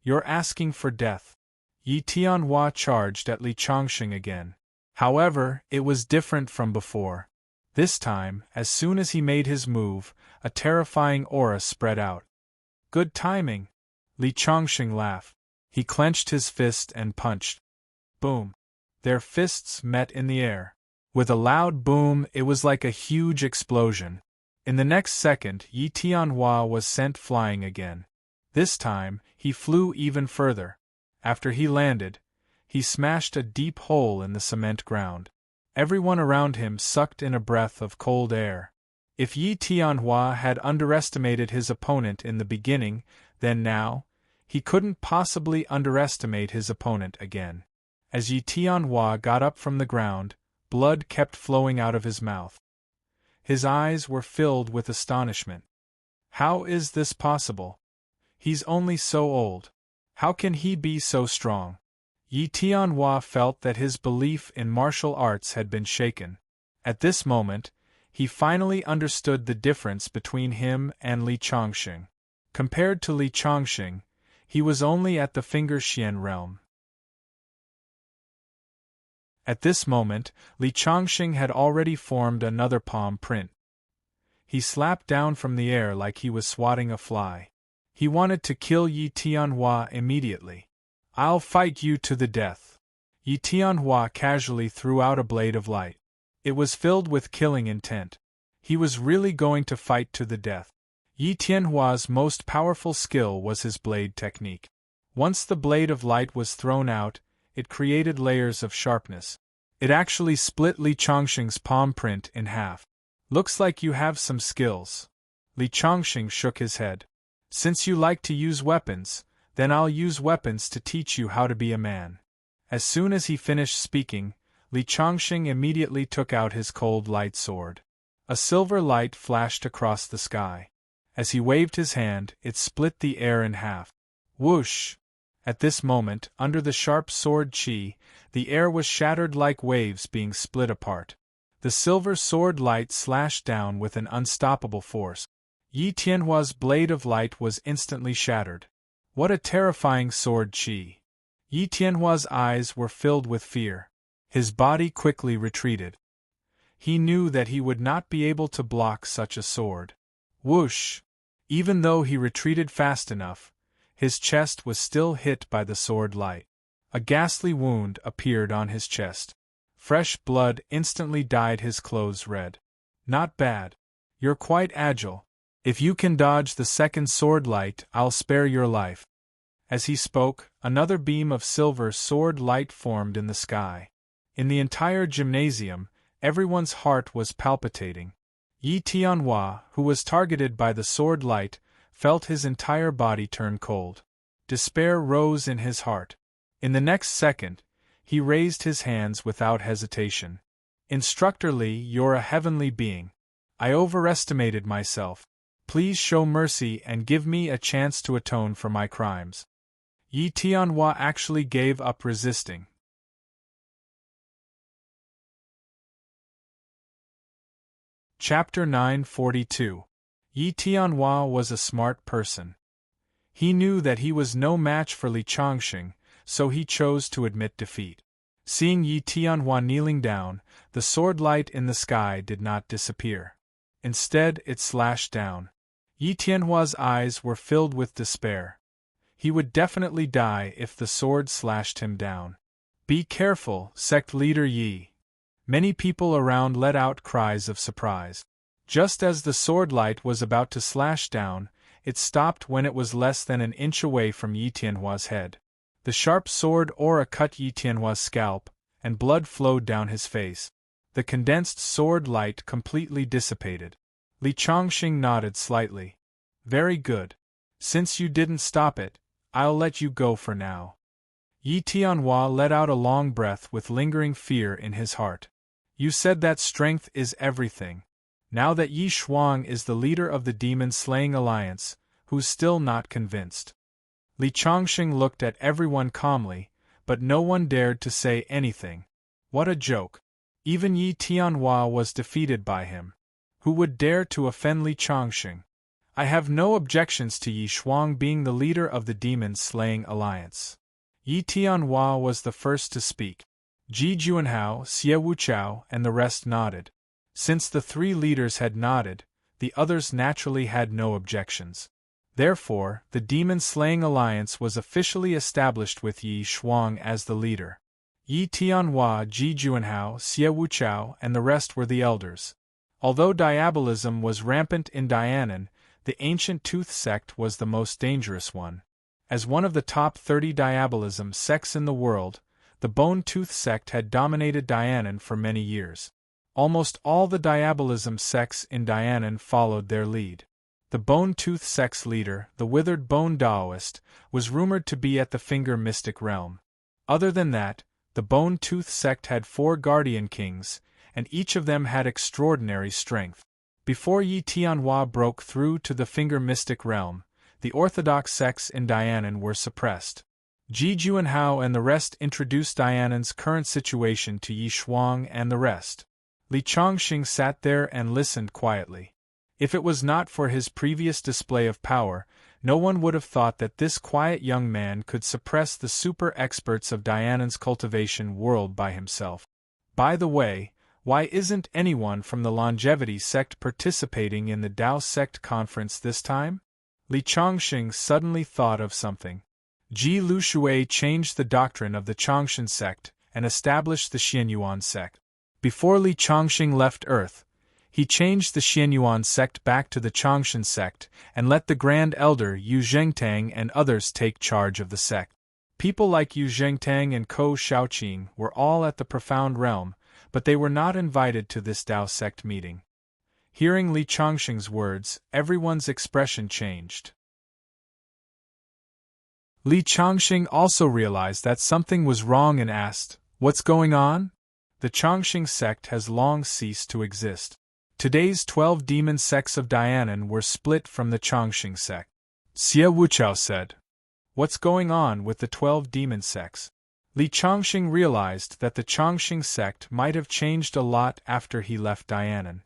[SPEAKER 1] "You're asking for death." Yi Tianhua charged at Li Chongqing again. However, it was different from before. This time, as soon as he made his move, a terrifying aura spread out. "Good timing." Li Chongqing laughed. He clenched his fist and punched. Boom. Their fists met in the air. With a loud boom, it was like a huge explosion. In the next second, Yi Tianhua was sent flying again. This time, he flew even further. After he landed, he smashed a deep hole in the cement ground. Everyone around him sucked in a breath of cold air. If Yi Tianhua had underestimated his opponent in the beginning, then now, he couldn't possibly underestimate his opponent again. As Yi Tianhua got up from the ground, blood kept flowing out of his mouth. His eyes were filled with astonishment. How is this possible? He's only so old. How can he be so strong? Yi Tianhua felt that his belief in martial arts had been shaken. At this moment, he finally understood the difference between him and Li Chongqing. Compared to Li Chongqing, he was only at the finger xian realm. At this moment, Li Chongqing had already formed another palm print. He slapped down from the air like he was swatting a fly. He wanted to kill Yi Tianhua immediately. "I'll fight you to the death." Yi Tianhua casually threw out a blade of light. It was filled with killing intent. He was really going to fight to the death. Yi Tianhua's most powerful skill was his blade technique. Once the blade of light was thrown out, it created layers of sharpness. It actually split Li Chongqing's palm print in half. "Looks like you have some skills." Li Chongqing shook his head. "Since you like to use weapons, then I'll use weapons to teach you how to be a man." As soon as he finished speaking, Li Chongqing immediately took out his cold light sword. A silver light flashed across the sky. As he waved his hand, it split the air in half. Whoosh! At this moment, under the sharp sword chi, the air was shattered like waves being split apart. The silver sword light slashed down with an unstoppable force. Yi Tianhua's blade of light was instantly shattered. What a terrifying sword chi! Yi Tianhua's eyes were filled with fear. His body quickly retreated. He knew that he would not be able to block such a sword. Whoosh! Even though he retreated fast enough, his chest was still hit by the sword light. A ghastly wound appeared on his chest. Fresh blood instantly dyed his clothes red. "Not bad. You're quite agile. If you can dodge the second sword light, I'll spare your life." As he spoke, another beam of silver sword light formed in the sky. In the entire gymnasium, everyone's heart was palpitating. Yi Tianhua, who was targeted by the sword light, felt his entire body turn cold. Despair rose in his heart. In the next second, he raised his hands without hesitation. "Instructor Li, you're a heavenly being. I overestimated myself. Please show mercy and give me a chance to atone for my crimes." Yi Tianhua actually gave up resisting. Chapter 942. Yi Tianhua was a smart person. He knew that he was no match for Li Chongqing, so he chose to admit defeat. Seeing Yi Tianhua kneeling down, the sword light in the sky did not disappear. Instead, it slashed down. Yi Tianhua's eyes were filled with despair. He would definitely die if the sword slashed him down. "Be careful, sect leader Yi." Many people around let out cries of surprise. Just as the sword light was about to slash down, it stopped when it was less than an inch away from Yi Tianhua's head. The sharp sword aura cut Yi Tianhua's scalp, and blood flowed down his face. The condensed sword light completely dissipated. Li Chongqing nodded slightly. "Very good. Since you didn't stop it, I'll let you go for now." Yi Tianhua let out a long breath with lingering fear in his heart. "You said that strength is everything. Now that Yi Shuang is the leader of the demon-slaying alliance, who's still not convinced?" Li Chongqing looked at everyone calmly, but no one dared to say anything. What a joke. Even Yi Tianhua was defeated by him. Who would dare to offend Li Chongqing? "I have no objections to Yi Shuang being the leader of the demon-slaying alliance." Yi Tianhua was the first to speak. Ji Juanhao, Xie Wuchao, and the rest nodded. Since the three leaders had nodded, the others naturally had no objections. Therefore, the demon-slaying alliance was officially established with Yi Shuang as the leader. Yi Tianhua, Ji Juanhao, Xie Wuchao, and the rest were the elders. Although diabolism was rampant in Dianan, the ancient Tooth sect was the most dangerous one. As one of the top 30 diabolism sects in the world, the Bone Tooth sect had dominated Dianan for many years. Almost all the diabolism sects in Dianan followed their lead. The Bone Tooth sect's leader, the Withered Bone Daoist, was rumored to be at the Finger Mystic Realm. Other than that, the Bone Tooth sect had 4 guardian kings, and each of them had extraordinary strength. Before Yi Tianhua broke through to the Finger Mystic Realm, the orthodox sects in Dianan were suppressed. Ji Juanhao and the rest introduced Dianan's current situation to Yi Shuang and the rest. Li Chongqing sat there and listened quietly. If it was not for his previous display of power, no one would have thought that this quiet young man could suppress the super experts of Dianan's cultivation world by himself. By the way, why isn't anyone from the longevity sect participating in the Dao sect conference this time? Li Chongqing suddenly thought of something. Ji Lushui changed the doctrine of the Chongshan sect and established the Xianyuan sect. Before Li Chongqing left Earth, he changed the Xianyuan sect back to the Chongshan sect and let the Grand Elder Yu Zhengtang and others take charge of the sect. People like Yu Zhengtang and Ko Shaoqing were all at the Profound Realm, but they were not invited to this Dao sect meeting. Hearing Li Chongqing's words, everyone's expression changed. Li Chongqing also realized that something was wrong and asked, "What's going on?" The Chongshan sect has long ceased to exist. Today's 12 demon sects of Dianan were split from the Chongshan sect. Xie Wuchao said, "What's going on with the 12 demon sects?" Li Chongqing realized that the Chongshan sect might have changed a lot after he left Dianan.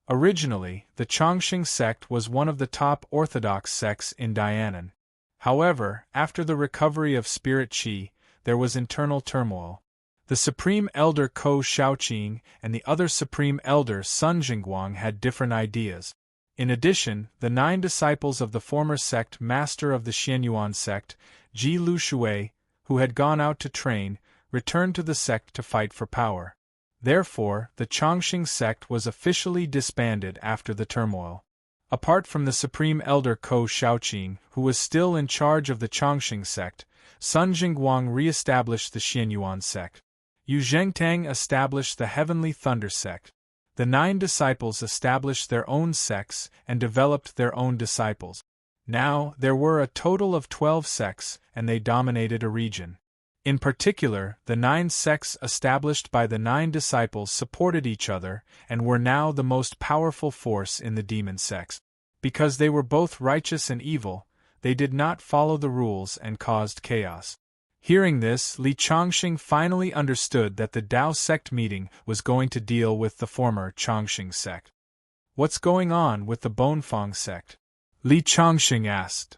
[SPEAKER 1] Originally, the Chongshan sect was one of the top orthodox sects in Dianan. However, after the recovery of spirit qi, there was internal turmoil. The Supreme Elder Ko Shaoqing and the other Supreme Elder Sun Jingguang had different ideas. In addition, the 9 disciples of the former sect master of the Xianyuan sect, Ji Lushui, who had gone out to train, returned to the sect to fight for power. Therefore, the Chongshan sect was officially disbanded after the turmoil. Apart from the Supreme Elder Ko Shaoqing, who was still in charge of the Chongshan sect, Sun Jingguang re-established the Xianyuan sect. Yu Zhengtang established the Heavenly Thunder sect. The 9 disciples established their own sects and developed their own disciples. Now, there were a total of 12 sects, and they dominated a region. In particular, the 9 sects established by the 9 disciples supported each other and were now the most powerful force in the demon sects. Because they were both righteous and evil, they did not follow the rules and caused chaos. Hearing this, Li Chongqing finally understood that the Dao sect meeting was going to deal with the former Chongshan sect. "What's going on with the Bonfang sect?" Li Chongqing asked.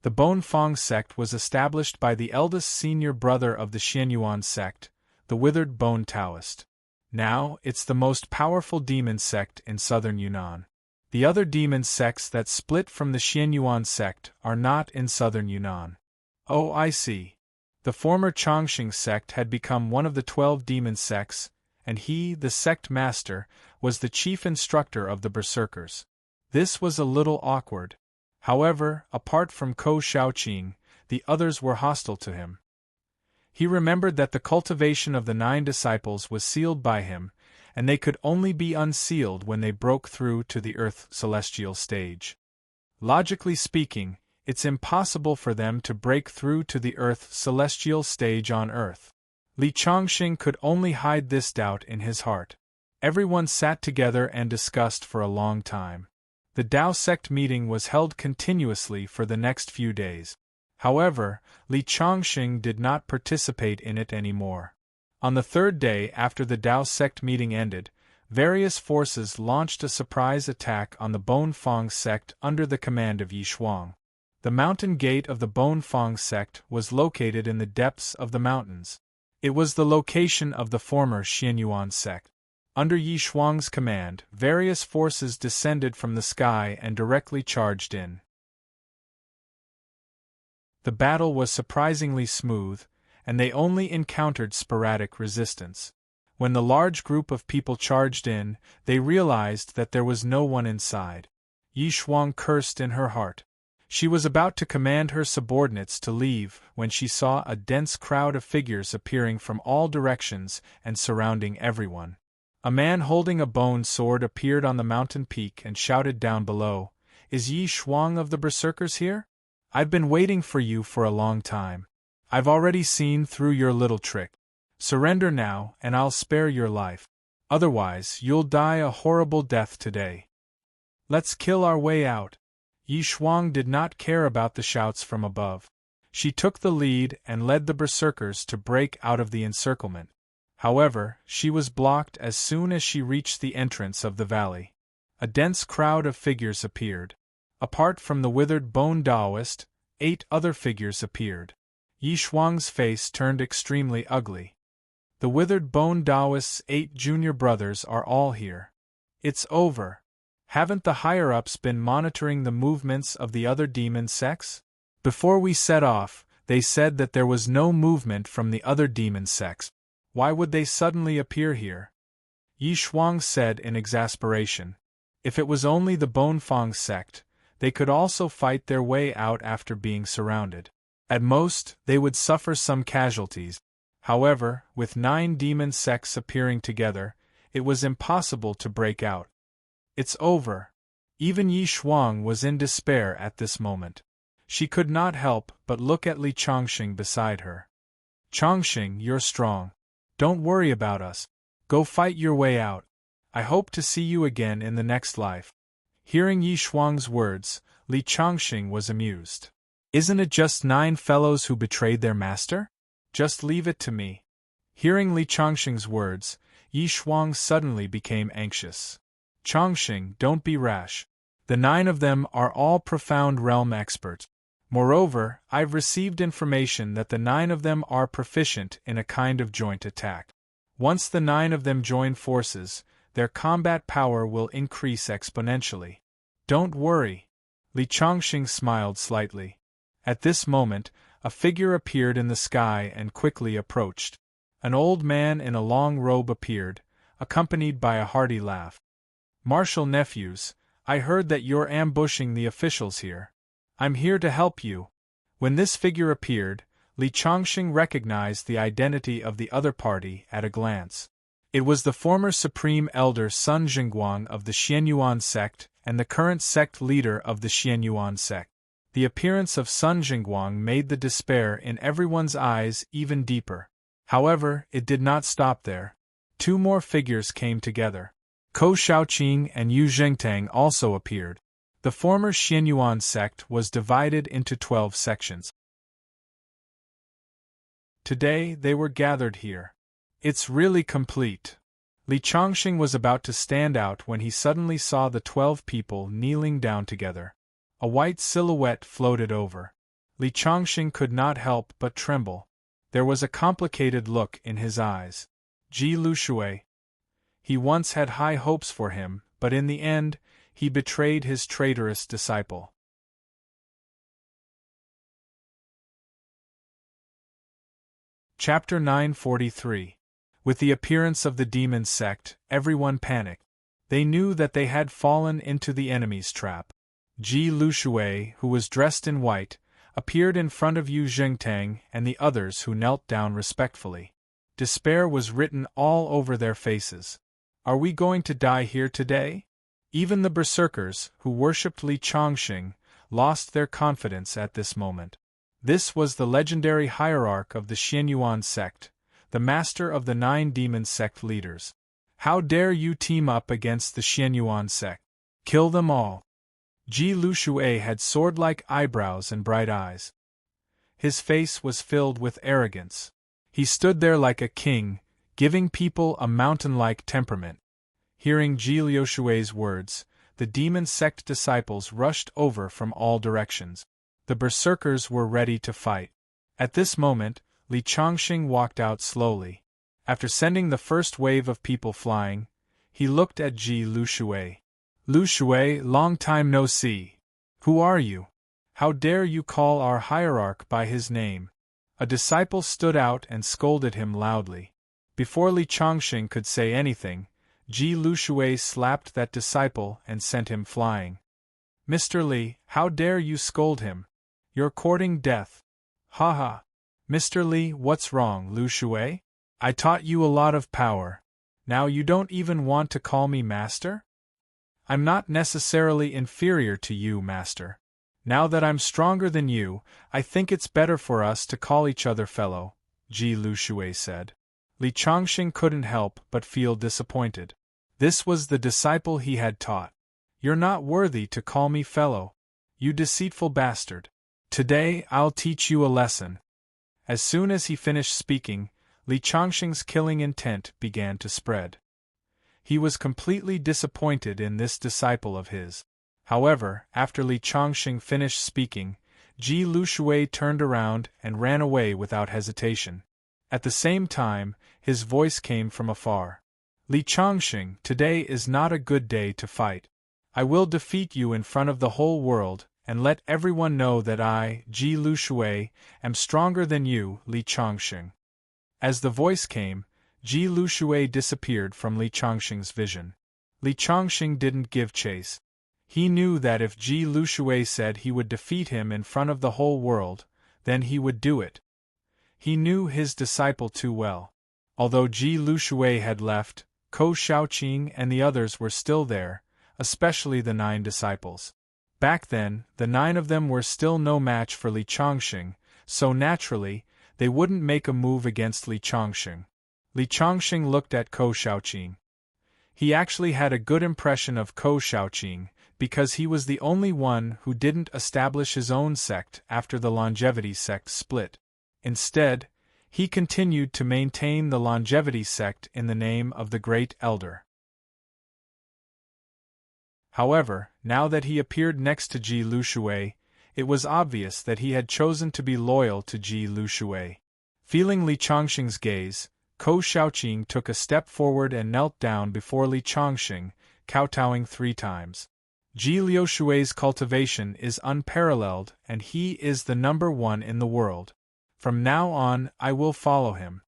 [SPEAKER 1] The Bonfang sect was established by the eldest senior brother of the Xianyuan sect, the Withered Bone Taoist. Now, it's the most powerful demon sect in southern Yunnan. The other demon sects that split from the Xianyuan sect are not in southern Yunnan. Oh, I see. The former Chongshan sect had become one of the 12 demon sects, and he, the sect master, was the chief instructor of the berserkers. This was a little awkward. However, apart from Ko Shaoqing, the others were hostile to him. He remembered that the cultivation of the 9 disciples was sealed by him, and they could only be unsealed when they broke through to the Earth celestial stage. Logically speaking, it's impossible for them to break through to the Earth celestial stage on Earth. Li Chongqing could only hide this doubt in his heart. Everyone sat together and discussed for a long time. The Dao sect meeting was held continuously for the next few days. However, Li Chongqing did not participate in it anymore. On the 3rd day after the Dao sect meeting ended, various forces launched a surprise attack on the Bonfang sect under the command of Yi Shuang. The mountain gate of the Bonfang sect was located in the depths of the mountains. It was the location of the former Xianyuan sect. Under Yi Shuang's command, various forces descended from the sky and directly charged in. The battle was surprisingly smooth, and they only encountered sporadic resistance. When the large group of people charged in, they realized that there was no one inside. Yi Shuang cursed in her heart. She was about to command her subordinates to leave when she saw a dense crowd of figures appearing from all directions and surrounding everyone. A man holding a bone sword appeared on the mountain peak and shouted down below, "Is Yi Shuang of the Berserkers here? I've been waiting for you for a long time. I've already seen through your little trick. Surrender now, and I'll spare your life. Otherwise, you'll die a horrible death today. Let's kill our way out." Yi Shuang did not care about the shouts from above. She took the lead and led the berserkers to break out of the encirclement. However, she was blocked as soon as she reached the entrance of the valley. A dense crowd of figures appeared. Apart from the withered bone Taoist, 8 other figures appeared. Yi Shuang's face turned extremely ugly. The withered bone Taoist's 8 junior brothers are all here. It's over. Haven't the higher-ups been monitoring the movements of the other demon sects? Before we set off, they said that there was no movement from the other demon sects. Why would they suddenly appear here? Yi Shuang said in exasperation. If it was only the Bonfang sect, they could also fight their way out after being surrounded. At most, they would suffer some casualties. However, with 9 demon sects appearing together, it was impossible to break out. It's over. Even Yi Shuang was in despair at this moment. She could not help but look at Li Chongqing beside her. Chongqing, you're strong. Don't worry about us. Go fight your way out. I hope to see you again in the next life. Hearing Yi Shuang's words, Li Chongqing was amused. Isn't it just 9 fellows who betrayed their master? Just leave it to me. Hearing Li Chongqing's words, Yi Shuang suddenly became anxious. Chongqing, don't be rash. The 9 of them are all profound realm experts. Moreover, I've received information that the 9 of them are proficient in a kind of joint attack. Once the 9 of them join forces, their combat power will increase exponentially. Don't worry. Li Chongqing smiled slightly. At this moment, a figure appeared in the sky and quickly approached. An old man in a long robe appeared, accompanied by a hearty laugh. Martial nephews, I heard that you're ambushing the officials here. I'm here to help you. When this figure appeared, Li Chongqing recognized the identity of the other party at a glance. It was the former Supreme Elder Sun Jingguang of the Xianyuan sect and the current sect leader of the Xianyuan sect. The appearance of Sun Jingguang made the despair in everyone's eyes even deeper. However, it did not stop there. 2 more figures came together. Ko Shaoqing and Yu Zhengtang also appeared. The former Xianyuan sect was divided into 12 sections. Today they were gathered here. It's really complete. Li Chongqing was about to stand out when he suddenly saw the 12 people kneeling down together. A white silhouette floated over. Li Chongqing could not help but tremble. There was a complicated look in his eyes. Ji Lushui. He once had high hopes for him, but in the end, he betrayed his traitorous disciple. Chapter 943. With the appearance of the demon sect, everyone panicked. They knew that they had fallen into the enemy's trap. Ji Lushui, who was dressed in white, appeared in front of Yu Zhengtang and the others who knelt down respectfully. Despair was written all over their faces. Are we going to die here today? Even the berserkers, who worshipped Li Chongqing, lost their confidence at this moment. This was the legendary hierarch of the Xianyuan sect, the master of the 9 demon sect leaders. How dare you team up against the Xianyuan sect? Kill them all. Ji Lushui had sword-like eyebrows and bright eyes. His face was filled with arrogance. He stood there like a king, giving people a mountain-like temperament. Hearing Ji Liushui's words, the demon sect disciples rushed over from all directions. The berserkers were ready to fight. At this moment, Li Chongqing walked out slowly. After sending the first wave of people flying, he looked at Ji Lushui. Lushui, long time no see. Who are you? How dare you call our hierarch by his name? A disciple stood out and scolded him loudly. Before Li Chongqing could say anything, Ji Lushui slapped that disciple and sent him flying. Mr. Li, how dare you scold him? You're courting death. Ha ha. Mr. Li, what's wrong, Lushui? I taught you a lot of power. Now you don't even want to call me master? I'm not necessarily inferior to you, master. Now that I'm stronger than you, I think it's better for us to call each other fellow, Ji Lushui said. Li Chongqing couldn't help but feel disappointed. This was the disciple he had taught. You're not worthy to call me fellow. You deceitful bastard. Today I'll teach you a lesson." As soon as he finished speaking, Li Changxing's killing intent began to spread. He was completely disappointed in this disciple of his. However, after Li Changxing finished speaking, Ji Lushui turned around and ran away without hesitation. At the same time, his voice came from afar. "Li Changxing, today is not a good day to fight. I will defeat you in front of the whole world, and let everyone know that I, Ji Lushui, am stronger than you, Li Changxing." As the voice came, Ji Lushui disappeared from Li Changxing's vision. Li Changxing didn't give chase. He knew that if Ji Lushui said he would defeat him in front of the whole world, then he would do it. He knew his disciple too well. Although Ji Lushui had left, Ko Shaoqing and the others were still there, especially the 9 disciples. Back then, the 9 of them were still no match for Li Changxing, so naturally, they wouldn't make a move against Li Changxing. Li Changxing looked at Ko Shaoqing. He actually had a good impression of Ko Shaoqing, because he was the only one who didn't establish his own sect after the longevity sect split. Instead, he continued to maintain the longevity sect in the name of the Great Elder. However, now that he appeared next to Ji Lushui, it was obvious that he had chosen to be loyal to Ji Lushui. Feeling Li Changxing's gaze, Ko Shaoqing took a step forward and knelt down before Li Changxing, kowtowing 3 times. Ji Liushui's cultivation is unparalleled and he is the number 1 in the world. From now on, I will follow him.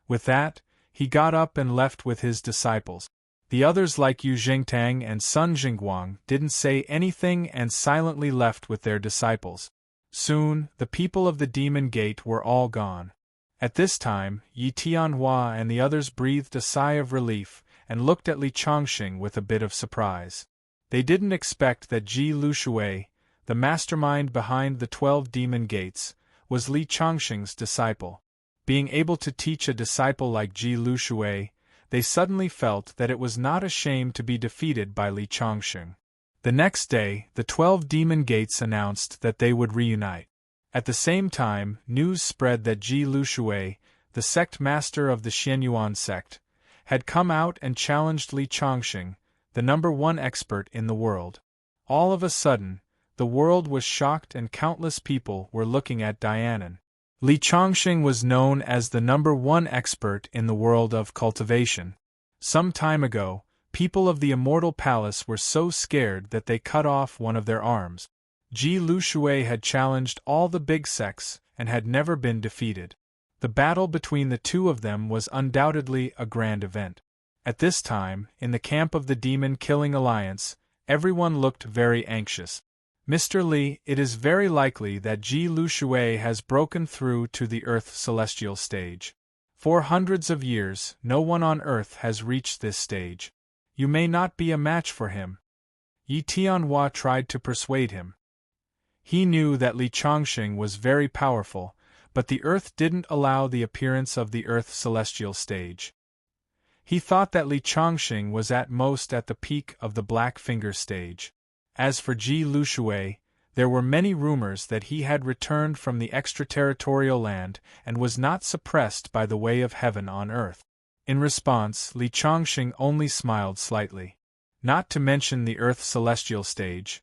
[SPEAKER 1] With that, he got up and left with his disciples. The others like Yu Jingtang and Sun Jingguang didn't say anything and silently left with their disciples. Soon, the people of the Demon Gate were all gone. At this time, Yi Tianhua and the others breathed a sigh of relief and looked at Li Changxing with a bit of surprise. They didn't expect that Ji Lushui, the mastermind behind the 12 Demon Gates, was Li Changxing's disciple. Being able to teach a disciple like Ji Lushui, they suddenly felt that it was not a shame to be defeated by Li Changxing. The next day, the 12 Demon Gates announced that they would reunite. At the same time, news spread that Ji Lushui, the sect master of the Xianyuan sect, had come out and challenged Li Changxing, the number 1 expert in the world. All of a sudden, the world was shocked and countless people were looking at Dianan. Li Changxing was known as the number 1 expert in the world of cultivation. Some time ago, people of the Immortal Palace were so scared that they cut off one of their arms. Ji Lushui had challenged all the big sects and had never been defeated. The battle between the 2 of them was undoubtedly a grand event. At this time, in the camp of the Demon Killing Alliance, everyone looked very anxious. "Mr. Li, it is very likely that Ji Lushui has broken through to the Earth celestial stage. For hundreds of years, no one on Earth has reached this stage. You may not be a match for him." Yi Tianhua tried to persuade him. He knew that Li Changxing was very powerful, but the Earth didn't allow the appearance of the Earth celestial stage. He thought that Li Changxing was at most at the peak of the Black Finger stage. As for Ji Lushui, there were many rumors that he had returned from the extraterritorial land and was not suppressed by the way of heaven on earth. In response, Li Changxing only smiled slightly. Not to mention the Earth celestial stage,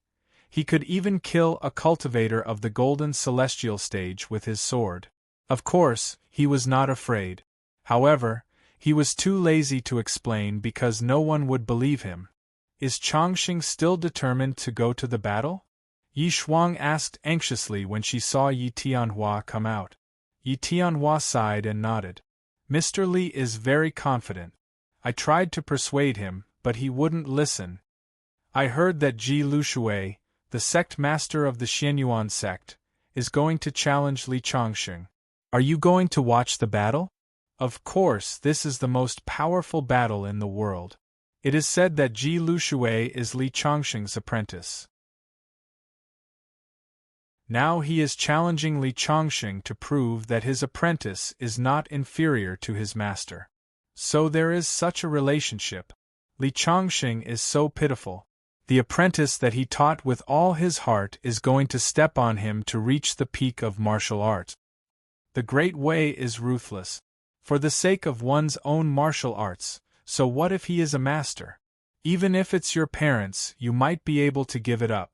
[SPEAKER 1] he could even kill a cultivator of the golden celestial stage with his sword. Of course, he was not afraid. However, he was too lazy to explain because no one would believe him. "Is Changxing still determined to go to the battle?" Yi Shuang asked anxiously when she saw Yi Tianhua come out. Yi Tianhua sighed and nodded. "Mr. Li is very confident. I tried to persuade him, but he wouldn't listen. I heard that Ji Lushui, the sect master of the Xianyuan sect, is going to challenge Li Changxing. Are you going to watch the battle?" "Of course, this is the most powerful battle in the world. It is said that Ji Lushui is Li Changxing's apprentice. Now he is challenging Li Changxing to prove that his apprentice is not inferior to his master. So there is such a relationship. Li Changxing is so pitiful. The apprentice that he taught with all his heart is going to step on him to reach the peak of martial art. The great way is ruthless. For the sake of one's own martial arts, so what if he is a master? Even if it's your parents, you might be able to give it up.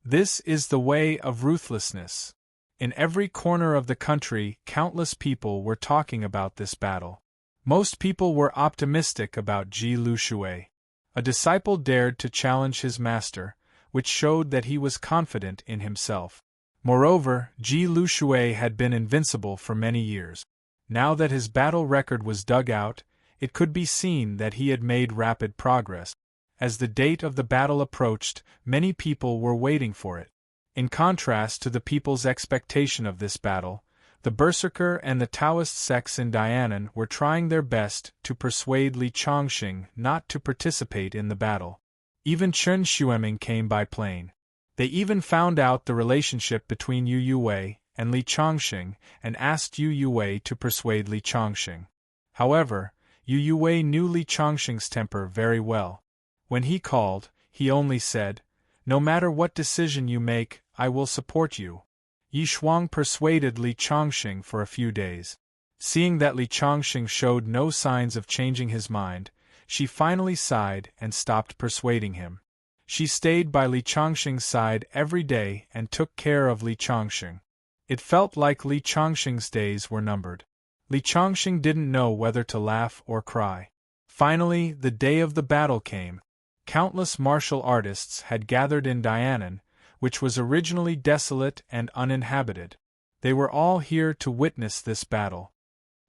[SPEAKER 1] This is the way of ruthlessness. In every corner of the country, countless people were talking about this battle. Most people were optimistic about Ji Lushui. A disciple dared to challenge his master, which showed that he was confident in himself. Moreover, Ji Lushui had been invincible for many years. Now that his battle record was dug out, it could be seen that he had made rapid progress. As the date of the battle approached, many people were waiting for it. In contrast to the people's expectation of this battle, the Berserker and the Taoist sects in Dianan were trying their best to persuade Li Chongqing not to participate in the battle. Even Chen Xueming came by plane. They even found out the relationship between Yu Yuwei and Li Chongqing and asked Yu Yuwei to persuade Li Chongqing. However, Yu Yuwei knew Li Chongqing's temper very well. When he called, he only said, "No matter what decision you make, I will support you." Yi Shuang persuaded Li Chongqing for a few days. Seeing that Li Chongqing showed no signs of changing his mind, she finally sighed and stopped persuading him. She stayed by Li Chongqing's side every day and took care of Li Chongqing. It felt like Li Chongqing's days were numbered. Li Chongqing didn't know whether to laugh or cry. Finally, the day of the battle came. Countless martial artists had gathered in Dianan, which was originally desolate and uninhabited. They were all here to witness this battle.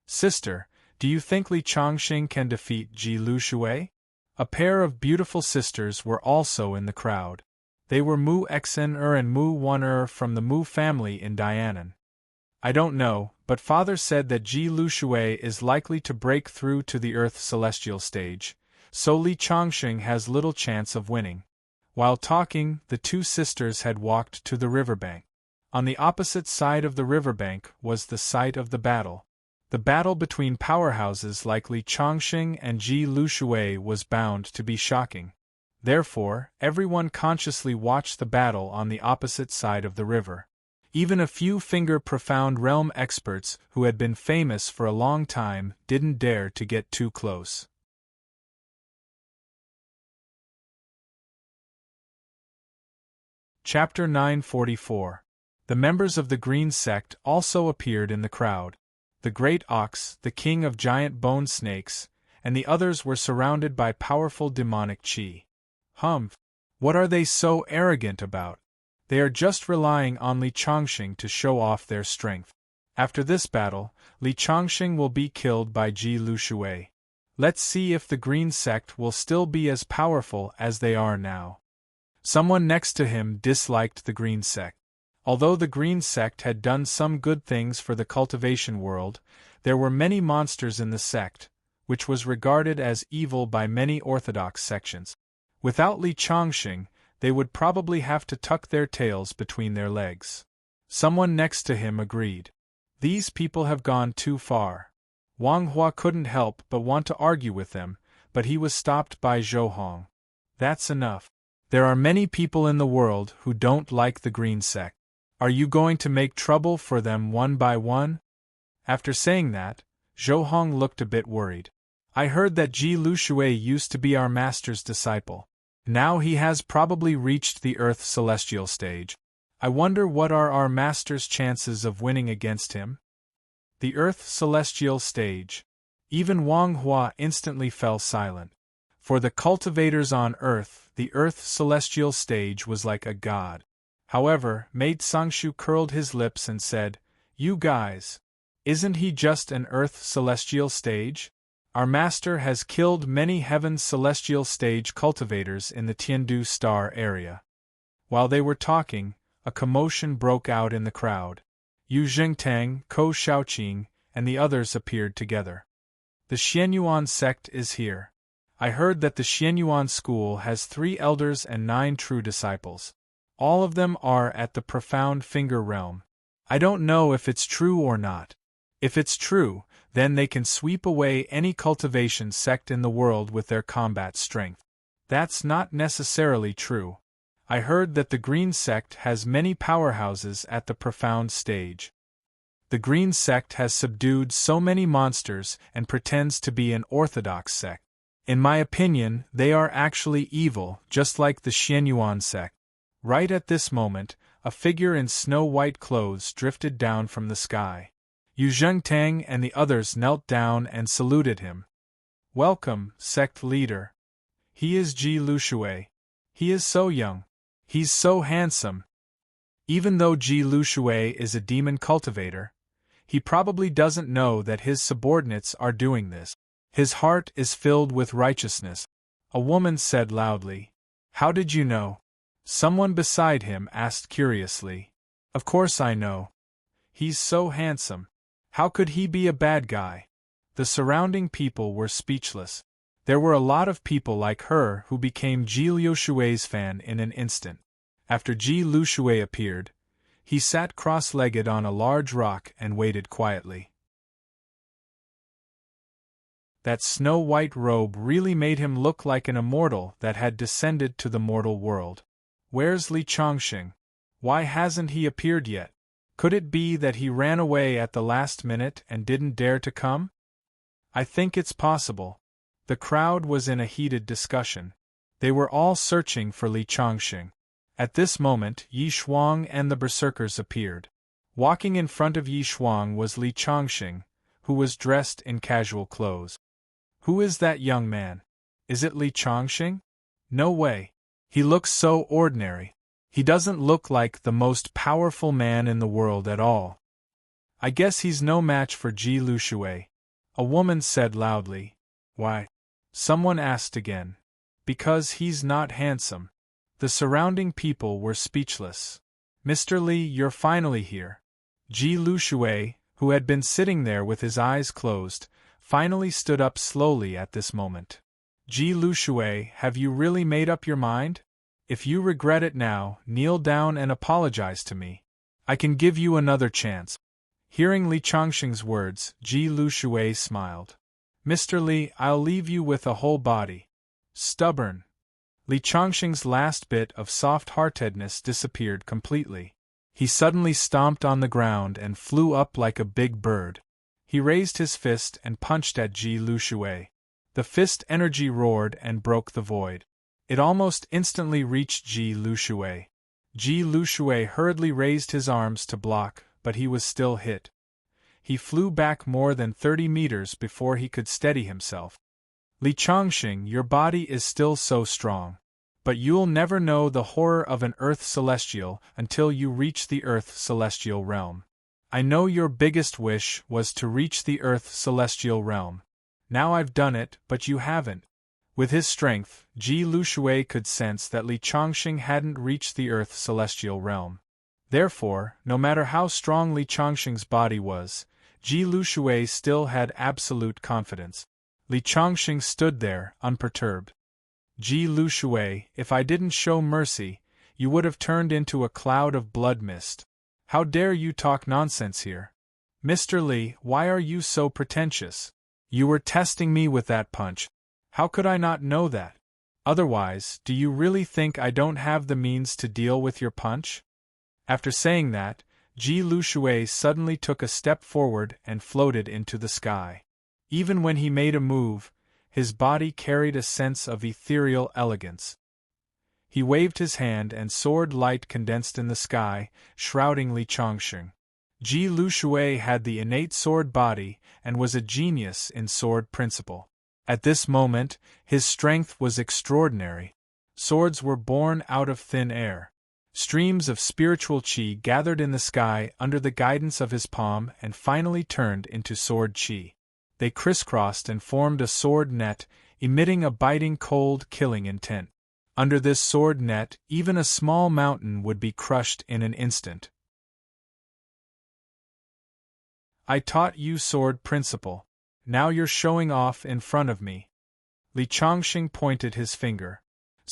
[SPEAKER 1] "Sister, do you think Li Chongqing can defeat Ji Lushui?" A pair of beautiful sisters were also in the crowd. They were Mu Xen and Mu Wan from the Mu family in Dianan. "I don't know, but father said that Ji Lushui is likely to break through to the Earth celestial stage, so Li Chongqing has little chance of winning." While talking, the two sisters had walked to the riverbank. On the opposite side of the riverbank was the site of the battle. The battle between powerhouses like Li Chongqing and Ji Lushui was bound to be shocking. Therefore, everyone consciously watched the battle on the opposite side of the river. Even a few finger-profound realm experts who had been famous for a long time didn't dare to get too close. Chapter 944. The members of the Green Sect also appeared in the crowd. The Great Ox, the king of giant bone snakes, and the others were surrounded by powerful demonic qi. What are they so arrogant about? They are just relying on Li Chongqing to show off their strength. After this battle, Li Chongqing will be killed by Ji Lushui. Let's see if the Green Sect will still be as powerful as they are now. Someone next to him disliked the Green Sect. Although the Green Sect had done some good things for the cultivation world, there were many monsters in the sect, which was regarded as evil by many orthodox sections. Without Li Chongqing, they would probably have to tuck their tails between their legs. Someone next to him agreed. These people have gone too far. Wang Hua couldn't help but want to argue with them, but he was stopped by Zhou Hong. That's enough. There are many people in the world who don't like the Green Sect. Are you going to make trouble for them one by one? After saying that, Zhou Hong looked a bit worried. I heard that Ji Lushui used to be our master's disciple. Now he has probably reached the Earth celestial stage. I wonder what are our master's chances of winning against him? The Earth celestial stage. Even Wang Hua instantly fell silent. For the cultivators on Earth, the Earth celestial stage was like a god. However, Mate Sangshu curled his lips and said, "You guys, isn't he just an Earth celestial stage? Our master has killed many Heaven's celestial stage cultivators in the Tiandu star area." While they were talking, a commotion broke out in the crowd. Yu Jingtang, Ko Shaoqing, and the others appeared together. The Xianyuan sect is here. I heard that the Xianyuan school has 3 elders and 9 true disciples. All of them are at the profound finger realm. I don't know if it's true or not. If it's true, then they can sweep away any cultivation sect in the world with their combat strength. That's not necessarily true. I heard that the Green Sect has many powerhouses at the profound stage. The Green Sect has subdued so many monsters and pretends to be an orthodox sect. In my opinion, they are actually evil, just like the Xianyuan sect. Right at this moment, a figure in snow-white clothes drifted down from the sky. Yu Zhengtang and the others knelt down and saluted him. Welcome, sect leader. He is Ji Lushui. He is so young. He's so handsome. Even though Ji Lushui is a demon cultivator, he probably doesn't know that his subordinates are doing this. His heart is filled with righteousness. A woman said loudly. How did you know? Someone beside him asked curiously. Of course I know. He's so handsome. How could he be a bad guy? The surrounding people were speechless. There were a lot of people like her who became Ji Lushui's fan in an instant. After Ji Lushui appeared, he sat cross-legged on a large rock and waited quietly. That snow-white robe really made him look like an immortal that had descended to the mortal world. Where's Li Chongqing? Why hasn't he appeared yet? Could it be that he ran away at the last minute and didn't dare to come? I think it's possible. The crowd was in a heated discussion. They were all searching for Li Chongqing. At this moment, Yi Shuang and the berserkers appeared. Walking in front of Yi Shuang was Li Chongqing, who was dressed in casual clothes. Who is that young man? Is it Li Chongqing? No way. He looks so ordinary. He doesn't look like the most powerful man in the world at all. I guess he's no match for Ji Lushui. A woman said loudly. Why? Someone asked again. Because he's not handsome. The surrounding people were speechless. Mr. Li, you're finally here. Ji Lushui, who had been sitting there with his eyes closed, finally stood up slowly at this moment. Ji Lushui, have you really made up your mind? If you regret it now, kneel down and apologize to me. I can give you another chance. Hearing Li Chongqing's words, Ji Lushui smiled. Mr. Li, I'll leave you with a whole body. Stubborn. Li Chongqing's last bit of soft-heartedness disappeared completely. He suddenly stomped on the ground and flew up like a big bird. He raised his fist and punched at Ji Lushui. The fist energy roared and broke the void. It almost instantly reached Ji Lushui. Ji Lushui hurriedly raised his arms to block, but he was still hit. He flew back more than 30 meters before he could steady himself. Li Chongqing, your body is still so strong. But you'll never know the horror of an Earth Celestial until you reach the Earth Celestial realm. I know your biggest wish was to reach the Earth Celestial realm. Now I've done it, but you haven't. With his strength, Ji Lushui could sense that Li Chongqing hadn't reached the Earth Celestial realm. Therefore, no matter how strong Li Chongqing's body was, Ji Lushui still had absolute confidence. Li Chongqing stood there, unperturbed. Ji Lushui, if I didn't show mercy, you would have turned into a cloud of blood mist. How dare you talk nonsense here? Mr. Li, why are you so pretentious? You were testing me with that punch. How could I not know that? Otherwise, do you really think I don't have the means to deal with your punch? After saying that, Ji Lushui suddenly took a step forward and floated into the sky. Even when he made a move, his body carried a sense of ethereal elegance. He waved his hand and sword light condensed in the sky, shrouding Li Chongqing. Ji Lushui had the innate sword body and was a genius in sword principle. At this moment, his strength was extraordinary. Swords were born out of thin air. Streams of spiritual qi gathered in the sky under the guidance of his palm and finally turned into sword qi. They crisscrossed and formed a sword net, emitting a biting cold killing intent. Under this sword net, even a small mountain would be crushed in an instant. I taught you sword principle. Now you're showing off in front of me. Li Chongqing pointed his finger.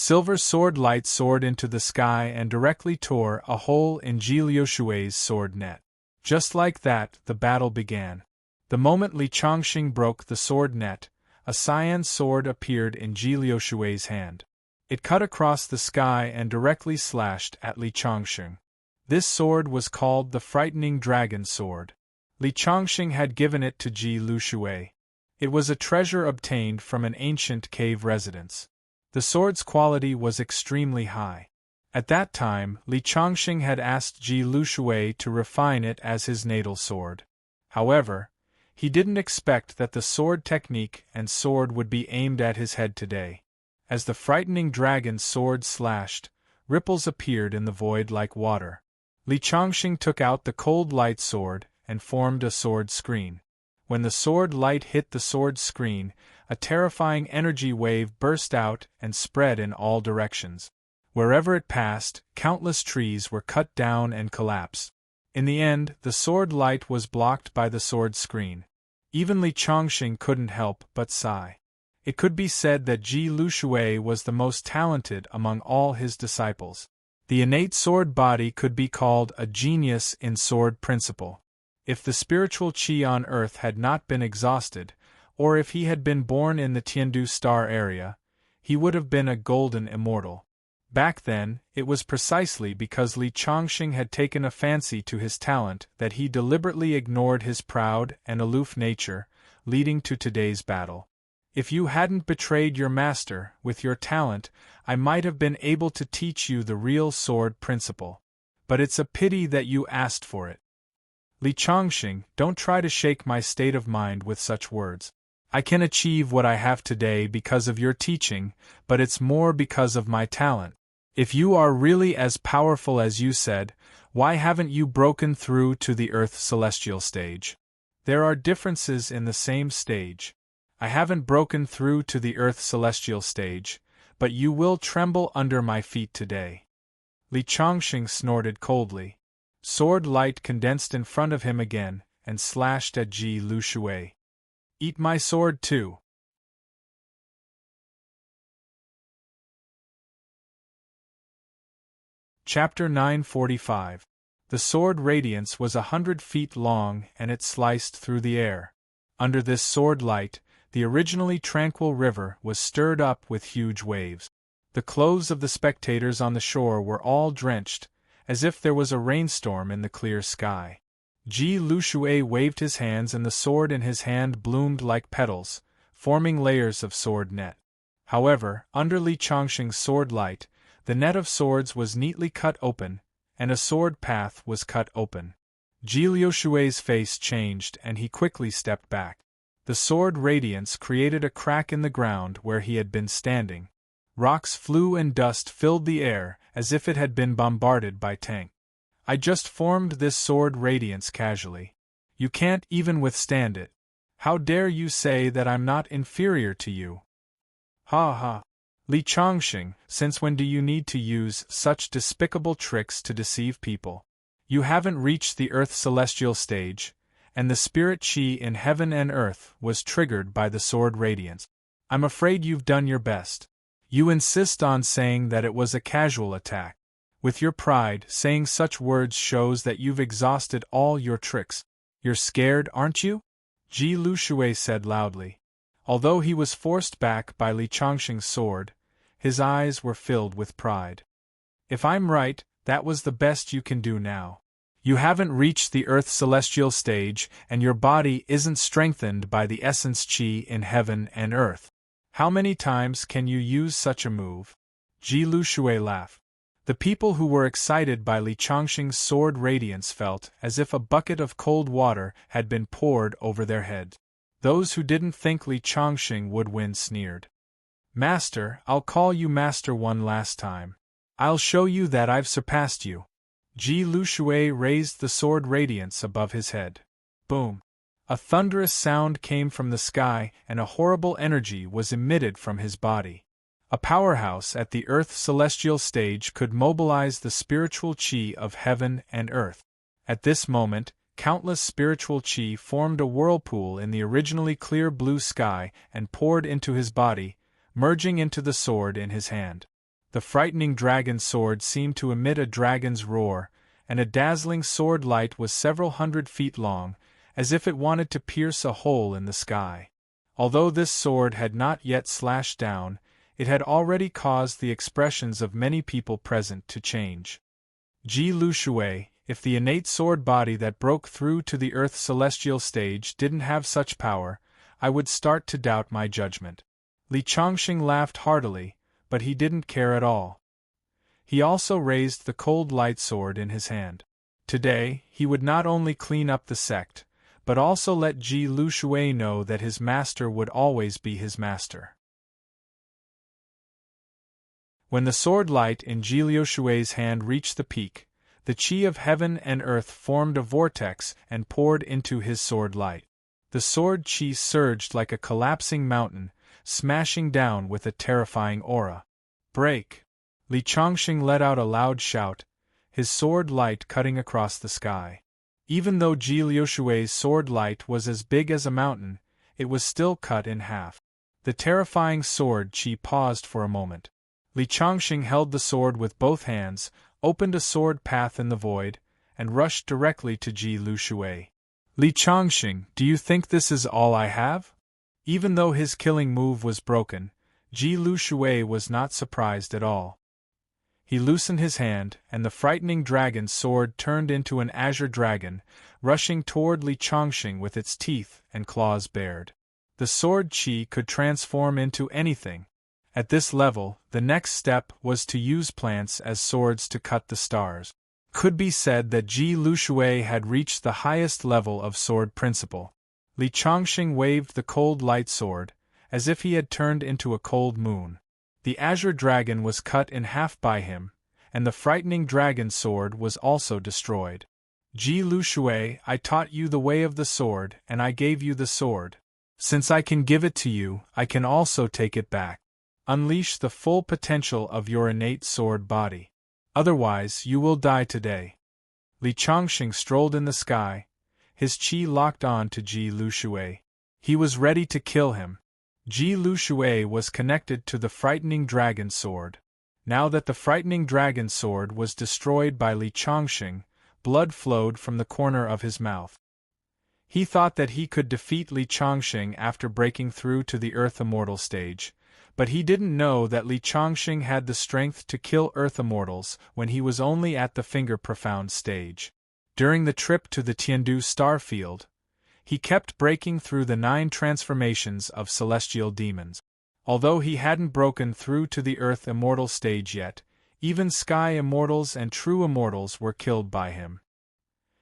[SPEAKER 1] Silver sword light soared into the sky and directly tore a hole in Ji Lushui's sword net. Just like that, the battle began. The moment Li Chongqing broke the sword net, a cyan sword appeared in Ji Lushui's hand. It cut across the sky and directly slashed at Li Changxing. This sword was called the Frightening Dragon Sword. Li Changxing had given it to Ji Lushui. It was a treasure obtained from an ancient cave residence. The sword's quality was extremely high. At that time, Li Changxing had asked Ji Lushui to refine it as his natal sword. However, he didn't expect that the sword technique and sword would be aimed at his head today. As the frightening dragon's sword slashed, ripples appeared in the void like water. Li Changxing took out the cold light sword and formed a sword screen. When the sword light hit the sword screen, a terrifying energy wave burst out and spread in all directions. Wherever it passed, countless trees were cut down and collapsed. In the end, the sword light was blocked by the sword screen. Even Li Changxing couldn't help but sigh. It could be said that Ji Lushui was the most talented among all his disciples. The innate sword body could be called a genius in sword principle. If the spiritual qi on earth had not been exhausted, or if he had been born in the Tiandu star area, he would have been a golden immortal. Back then, it was precisely because Li Changxing had taken a fancy to his talent that he deliberately ignored his proud and aloof nature, leading to today's battle. If you hadn't betrayed your master with your talent, I might have been able to teach you the real sword principle. But it's a pity that you asked for it. Li Changxing, don't try to shake my state of mind with such words. I can achieve what I have today because of your teaching, but it's more because of my talent. If you are really as powerful as you said, why haven't you broken through to the Earth's celestial stage? There are differences in the same stage. I haven't broken through to the Earth's celestial stage, but you will tremble under my feet today. Li Changxing snorted coldly. Sword light condensed in front of him again, and slashed at Ji Lushui. Eat my sword too. Chapter 945. The sword radiance was 100 feet long and it sliced through the air. Under this sword light, the originally tranquil river was stirred up with huge waves. The clothes of the spectators on the shore were all drenched, as if there was a rainstorm in the clear sky. Ji Lushui waved his hands and the sword in his hand bloomed like petals, forming layers of sword net. However, under Li Changxing's sword light, the net of swords was neatly cut open, and a sword path was cut open. Ji Lushui's face changed and he quickly stepped back. The sword radiance created a crack in the ground where he had been standing. Rocks flew and dust filled the air as if it had been bombarded by tank. I just formed this sword radiance casually. You can't even withstand it. How dare you say that I'm not inferior to you? Ha ha. Li Changxing, since when do you need to use such despicable tricks to deceive people? You haven't reached the Earth's celestial stage, and the spirit qi in heaven and earth was triggered by the sword radiance. I'm afraid you've done your best. You insist on saying that it was a casual attack. With your pride, saying such words shows that you've exhausted all your tricks. You're scared, aren't you? Ji Lushui said loudly. Although he was forced back by Li Changxing's sword, his eyes were filled with pride. If I'm right, that was the best you can do now. You haven't reached the Earth's celestial stage, and your body isn't strengthened by the essence qi in heaven and earth. How many times can you use such a move? Ji Lushui laughed. The people who were excited by Li Changxing's sword radiance felt as if a bucket of cold water had been poured over their heads. Those who didn't think Li Changxing would win sneered. Master, I'll call you Master one last time. I'll show you that I've surpassed you. Ji Lushui raised the sword radiance above his head. Boom! A thunderous sound came from the sky and a horrible energy was emitted from his body. A powerhouse at the Earth's celestial stage could mobilize the spiritual qi of heaven and earth. At this moment, countless spiritual qi formed a whirlpool in the originally clear blue sky and poured into his body, merging into the sword in his hand. The frightening dragon sword seemed to emit a dragon's roar, and a dazzling sword light was several 100 feet long, as if it wanted to pierce a hole in the sky. Although this sword had not yet slashed down, It had already caused the expressions of many people present to change. Ji Lu Shui, if the innate sword body that broke through to the Earth's celestial stage didn't have such power, I would start to doubt my judgment. Li Chongqing laughed heartily, but he didn't care at all. He also raised the cold light sword in his hand. Today, he would not only clean up the sect, but also let Ji Lu Shui know that his master would always be his master. When the sword light in Ji Lu Shui's hand reached the peak, the qi of heaven and earth formed a vortex and poured into his sword light. The sword qi surged like a collapsing mountain, smashing down with a terrifying aura. Break! Li Chongqing let out a loud shout, his sword light cutting across the sky. Even though Ji Lu Shui's sword light was as big as a mountain, it was still cut in half. The terrifying sword qi paused for a moment. Li Chongqing held the sword with both hands, opened a sword path in the void, and rushed directly to Ji Lu Shui. Li Chongqing, do you think this is all I have? Even though his killing move was broken, Ji Lu Shui was not surprised at all. He loosened his hand, and the frightening dragon's sword turned into an azure dragon, rushing toward Li Chongqing with its teeth and claws bared. The sword qi could transform into anything. At this level, the next step was to use plants as swords to cut the stars. Could be said that Ji Lu Shui had reached the highest level of sword principle. Li Chongqing waved the cold light sword, as if he had turned into a cold moon. The azure dragon was cut in half by him, and the frightening dragon sword was also destroyed. Ji Lu Shui, I taught you the way of the sword, and I gave you the sword. Since I can give it to you, I can also take it back. Unleash the full potential of your innate sword body. Otherwise, you will die today. Li Chongqing strolled in the sky, his qi locked on to Ji Lu Shui. He was ready to kill him. Ji Lu Shui was connected to the frightening dragon sword. Now that the frightening dragon sword was destroyed by Li Chongqing, blood flowed from the corner of his mouth. He thought that he could defeat Li Chongqing after breaking through to the Earth Immortal stage, but he didn't know that Li Chongqing had the strength to kill Earth Immortals when he was only at the Finger Profound stage. During the trip to the Tiandu star field, he kept breaking through the 9 transformations of celestial demons. Although he hadn't broken through to the Earth Immortal stage yet, even Sky Immortals and True Immortals were killed by him.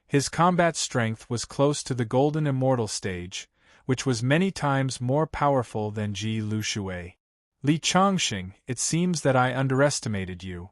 [SPEAKER 1] His combat strength was close to the Golden Immortal stage, which was many times more powerful than Ji Lu Shui. Li Chongqing, it seems that I underestimated you.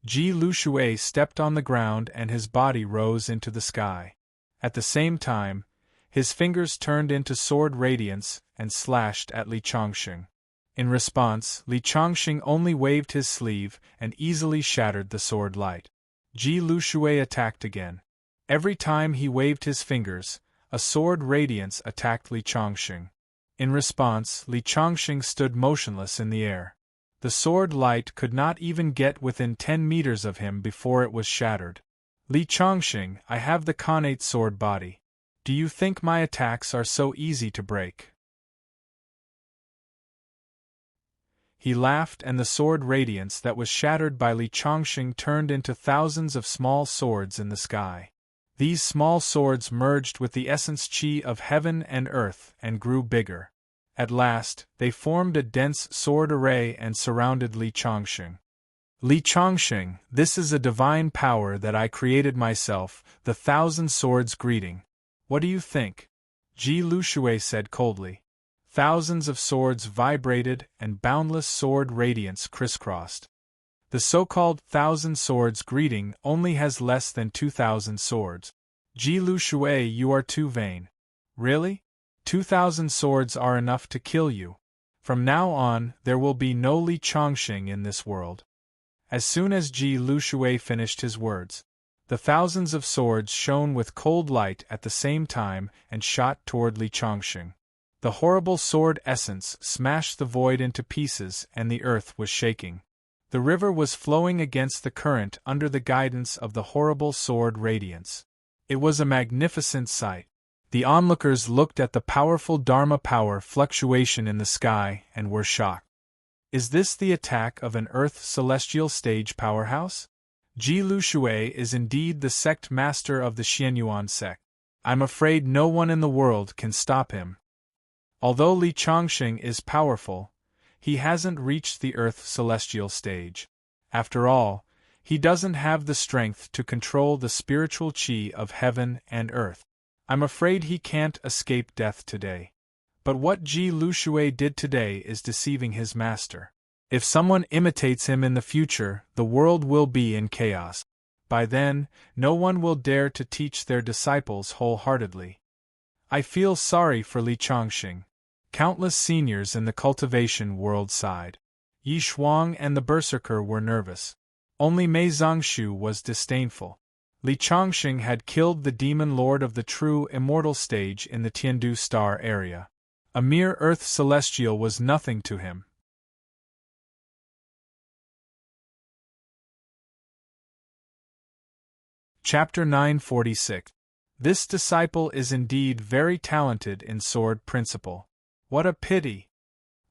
[SPEAKER 1] Ji Lu Shui stepped on the ground and his body rose into the sky. At the same time, his fingers turned into sword radiance and slashed at Li Chongqing. In response, Li Chongqing only waved his sleeve and easily shattered the sword light. Ji Lu Shui attacked again. Every time he waved his fingers, a sword radiance attacked Li Chongqing. In response, Li Chongqing stood motionless in the air. The sword light could not even get within 10 meters of him before it was shattered. Li Chongqing, I have the connate sword body. Do you think my attacks are so easy to break? He laughed, and the sword radiance that was shattered by Li Chongqing turned into thousands of small swords in the sky. These small swords merged with the essence qi of heaven and earth and grew bigger. At last, they formed a dense sword array and surrounded Li Chongqing. Li Chongqing, this is a divine power that I created myself, the thousand swords greeting. What do you think? Ji Lu Shui said coldly. Thousands of swords vibrated and boundless sword radiance crisscrossed. The so-called thousand swords greeting only has less than 2,000 swords. Ji Lu Shui, you are too vain. Really? 2,000 swords are enough to kill you. From now on, there will be no Li Chongqing in this world. As soon as Ji Lu Shui finished his words, the thousands of swords shone with cold light at the same time and shot toward Li Chongqing. The horrible sword essence smashed the void into pieces and the earth was shaking. The river was flowing against the current under the guidance of the horrible sword radiance. It was a magnificent sight. The onlookers looked at the powerful Dharma power fluctuation in the sky and were shocked. Is this the attack of an Earth celestial stage powerhouse? Ji Lushui is indeed the sect master of the Xianyuan sect. I'm afraid no one in the world can stop him. Although Li Chongqing is powerful, he hasn't reached the Earth celestial stage. After all, he doesn't have the strength to control the spiritual qi of heaven and earth. I'm afraid he can't escape death today. But what Ji Lushui did today is deceiving his master. If someone imitates him in the future, the world will be in chaos. By then, no one will dare to teach their disciples wholeheartedly. I feel sorry for Li Chongqing. Countless seniors in the cultivation world sighed. Yi Shuang and the Berserker were nervous. Only Mei Zhongshu was disdainful. Li Chongqing had killed the demon lord of the true immortal stage in the Tiandu star area. A mere earth celestial was nothing to him. Chapter 946. This disciple is indeed very talented in sword principle. What a pity!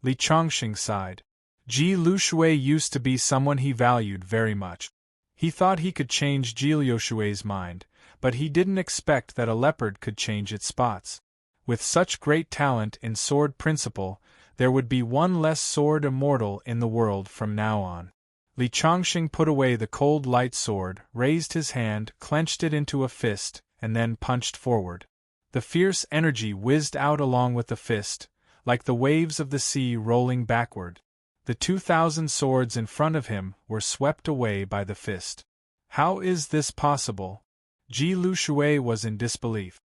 [SPEAKER 1] Li Chongqing sighed. Ji Lushui used to be someone he valued very much. He thought he could change Ji Liushui's mind, but he didn't expect that a leopard could change its spots. With such great talent in sword principle, there would be one less sword immortal in the world from now on. Li Chongqing put away the cold light sword, raised his hand, clenched it into a fist, and then punched forward. The fierce energy whizzed out along with the fist, like the waves of the sea rolling backward. The 2,000 swords in front of him were swept away by the fist. How is this possible? Ji Lushui was in disbelief.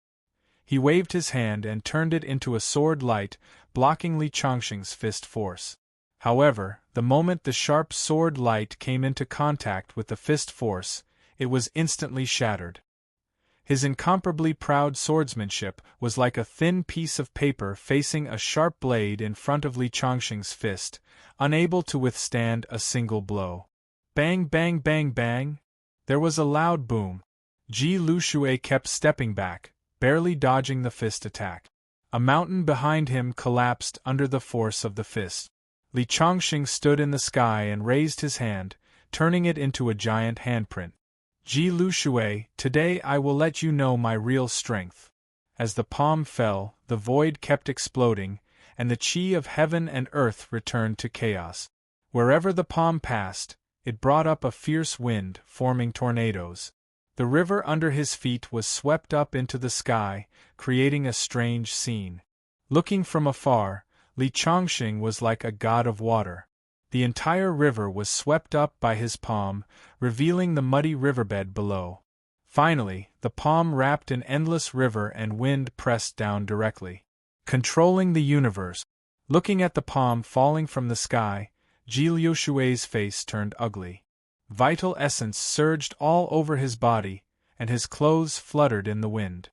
[SPEAKER 1] He waved his hand and turned it into a sword light, blocking Li Chongqing's fist force. However, the moment the sharp sword light came into contact with the fist force, it was instantly shattered. His incomparably proud swordsmanship was like a thin piece of paper facing a sharp blade in front of Li Chongqing's fist, unable to withstand a single blow. Bang, bang, bang, bang! There was a loud boom. Ji Lushui kept stepping back, barely dodging the fist attack. A mountain behind him collapsed under the force of the fist. Li Chongqing stood in the sky and raised his hand, turning it into a giant handprint. Ji Lushui, today I will let you know my real strength. As the palm fell, the void kept exploding, and the qi of heaven and earth returned to chaos. Wherever the palm passed, it brought up a fierce wind, forming tornadoes. The river under his feet was swept up into the sky, creating a strange scene. Looking from afar, Li Chongqing was like a god of water. The entire river was swept up by his palm, revealing the muddy riverbed below. Finally, the palm wrapped an endless river and wind pressed down directly, controlling the universe. Looking at the palm falling from the sky, Ji Liushui's face turned ugly. Vital essence surged all over his body, and his clothes fluttered in the wind.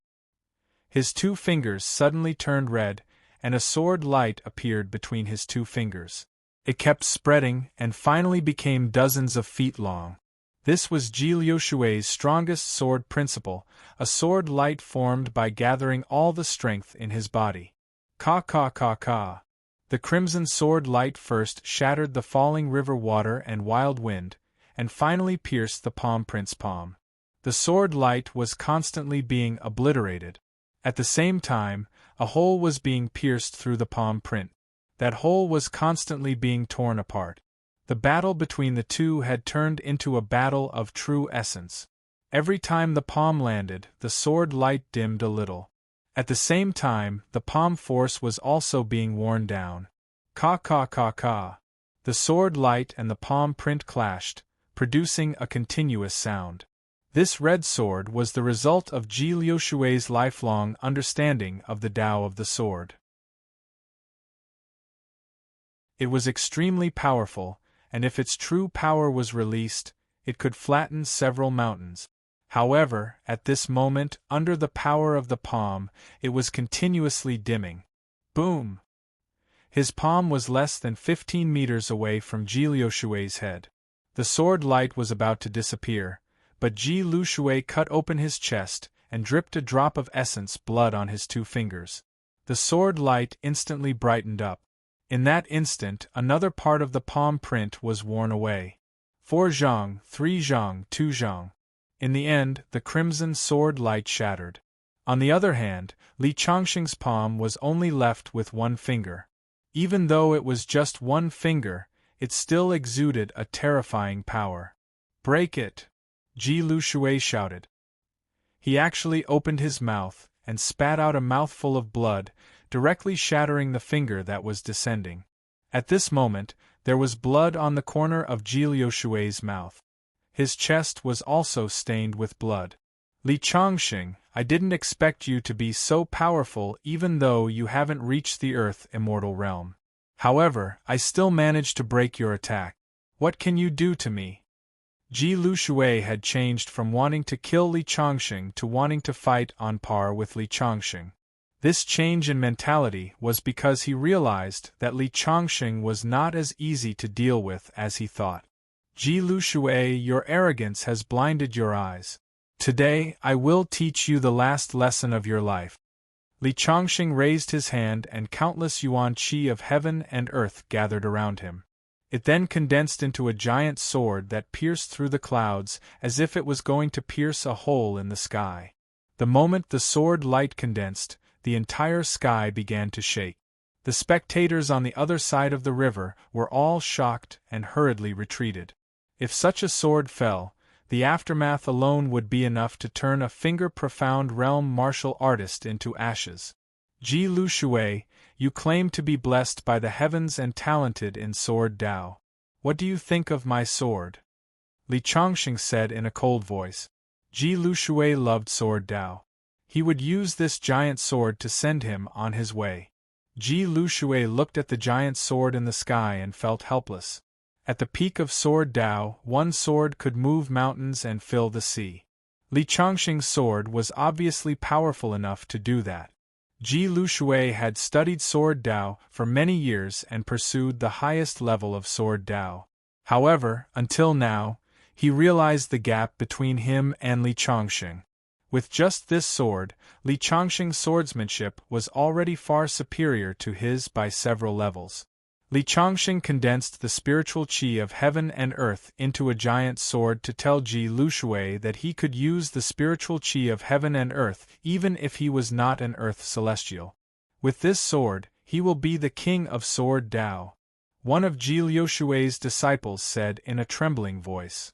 [SPEAKER 1] His 2 fingers suddenly turned red, and a sword light appeared between his 2 fingers. It kept spreading and finally became dozens of feet long. This was Ji Liushui's strongest sword principle, a sword light formed by gathering all the strength in his body. Ka ka ka ka. The crimson sword light first shattered the falling river water and wild wind, and finally pierced the palm print's palm. The sword light was constantly being obliterated. At the same time, a hole was being pierced through the palm print. That hole was constantly being torn apart. The battle between the two had turned into a battle of true essence. Every time the palm landed, the sword light dimmed a little. At the same time, the palm force was also being worn down. Ka ka ka ka. The sword light and the palm print clashed, producing a continuous sound. This red sword was the result of Ji Liushui's lifelong understanding of the Tao of the sword. It was extremely powerful, and if its true power was released, it could flatten several mountains. However, at this moment, under the power of the palm, it was continuously dimming. Boom! His palm was less than 15 meters away from Ji Liushui's head. The sword light was about to disappear, but Ji Lushui cut open his chest and dripped a drop of essence blood on his 2 fingers. The sword light instantly brightened up. In that instant, another part of the palm print was worn away. 4 zhang, 3 zhang, 2 zhang. In the end, the crimson sword light shattered. On the other hand, Li Changxing's palm was only left with one finger. Even though it was just one finger, it still exuded a terrifying power. "Break it!" Ji Lushui shouted. He actually opened his mouth and spat out a mouthful of blood, directly shattering the finger that was descending. At this moment, there was blood on the corner of Ji Liushui's mouth. His chest was also stained with blood. "Li Changxing, I didn't expect you to be so powerful even though you haven't reached the Earth Immortal Realm. However, I still managed to break your attack. What can you do to me?" Ji Lushui had changed from wanting to kill Li Changxing to wanting to fight on par with Li Changxing. This change in mentality was because he realized that Li Changxing was not as easy to deal with as he thought. "Ji Lushui, your arrogance has blinded your eyes. Today, I will teach you the last lesson of your life." Li Changxing raised his hand and countless yuan qi of heaven and earth gathered around him. It then condensed into a giant sword that pierced through the clouds as if it was going to pierce a hole in the sky. The moment the sword light condensed, the entire sky began to shake. The spectators on the other side of the river were all shocked and hurriedly retreated. If such a sword fell, the aftermath alone would be enough to turn a finger-profound realm martial artist into ashes. "Ji Lushui, you claim to be blessed by the heavens and talented in sword Dao. What do you think of my sword?" Li Changxing said in a cold voice. Ji Lushui loved sword Dao. He would use this giant sword to send him on his way. Ji Lushui looked at the giant sword in the sky and felt helpless. At the peak of sword Dao, one sword could move mountains and fill the sea. Li Changxing's sword was obviously powerful enough to do that. Ji Lushui had studied sword Dao for many years and pursued the highest level of sword Dao. However, until now, he realized the gap between him and Li Changxing. With just this sword, Li Changxing's swordsmanship was already far superior to his by several levels. Li Changxing condensed the spiritual qi of heaven and earth into a giant sword to tell Ji Lushui that he could use the spiritual qi of heaven and earth even if he was not an earth celestial. "With this sword, he will be the king of sword Dao," one of Ji Liushui's disciples said in a trembling voice.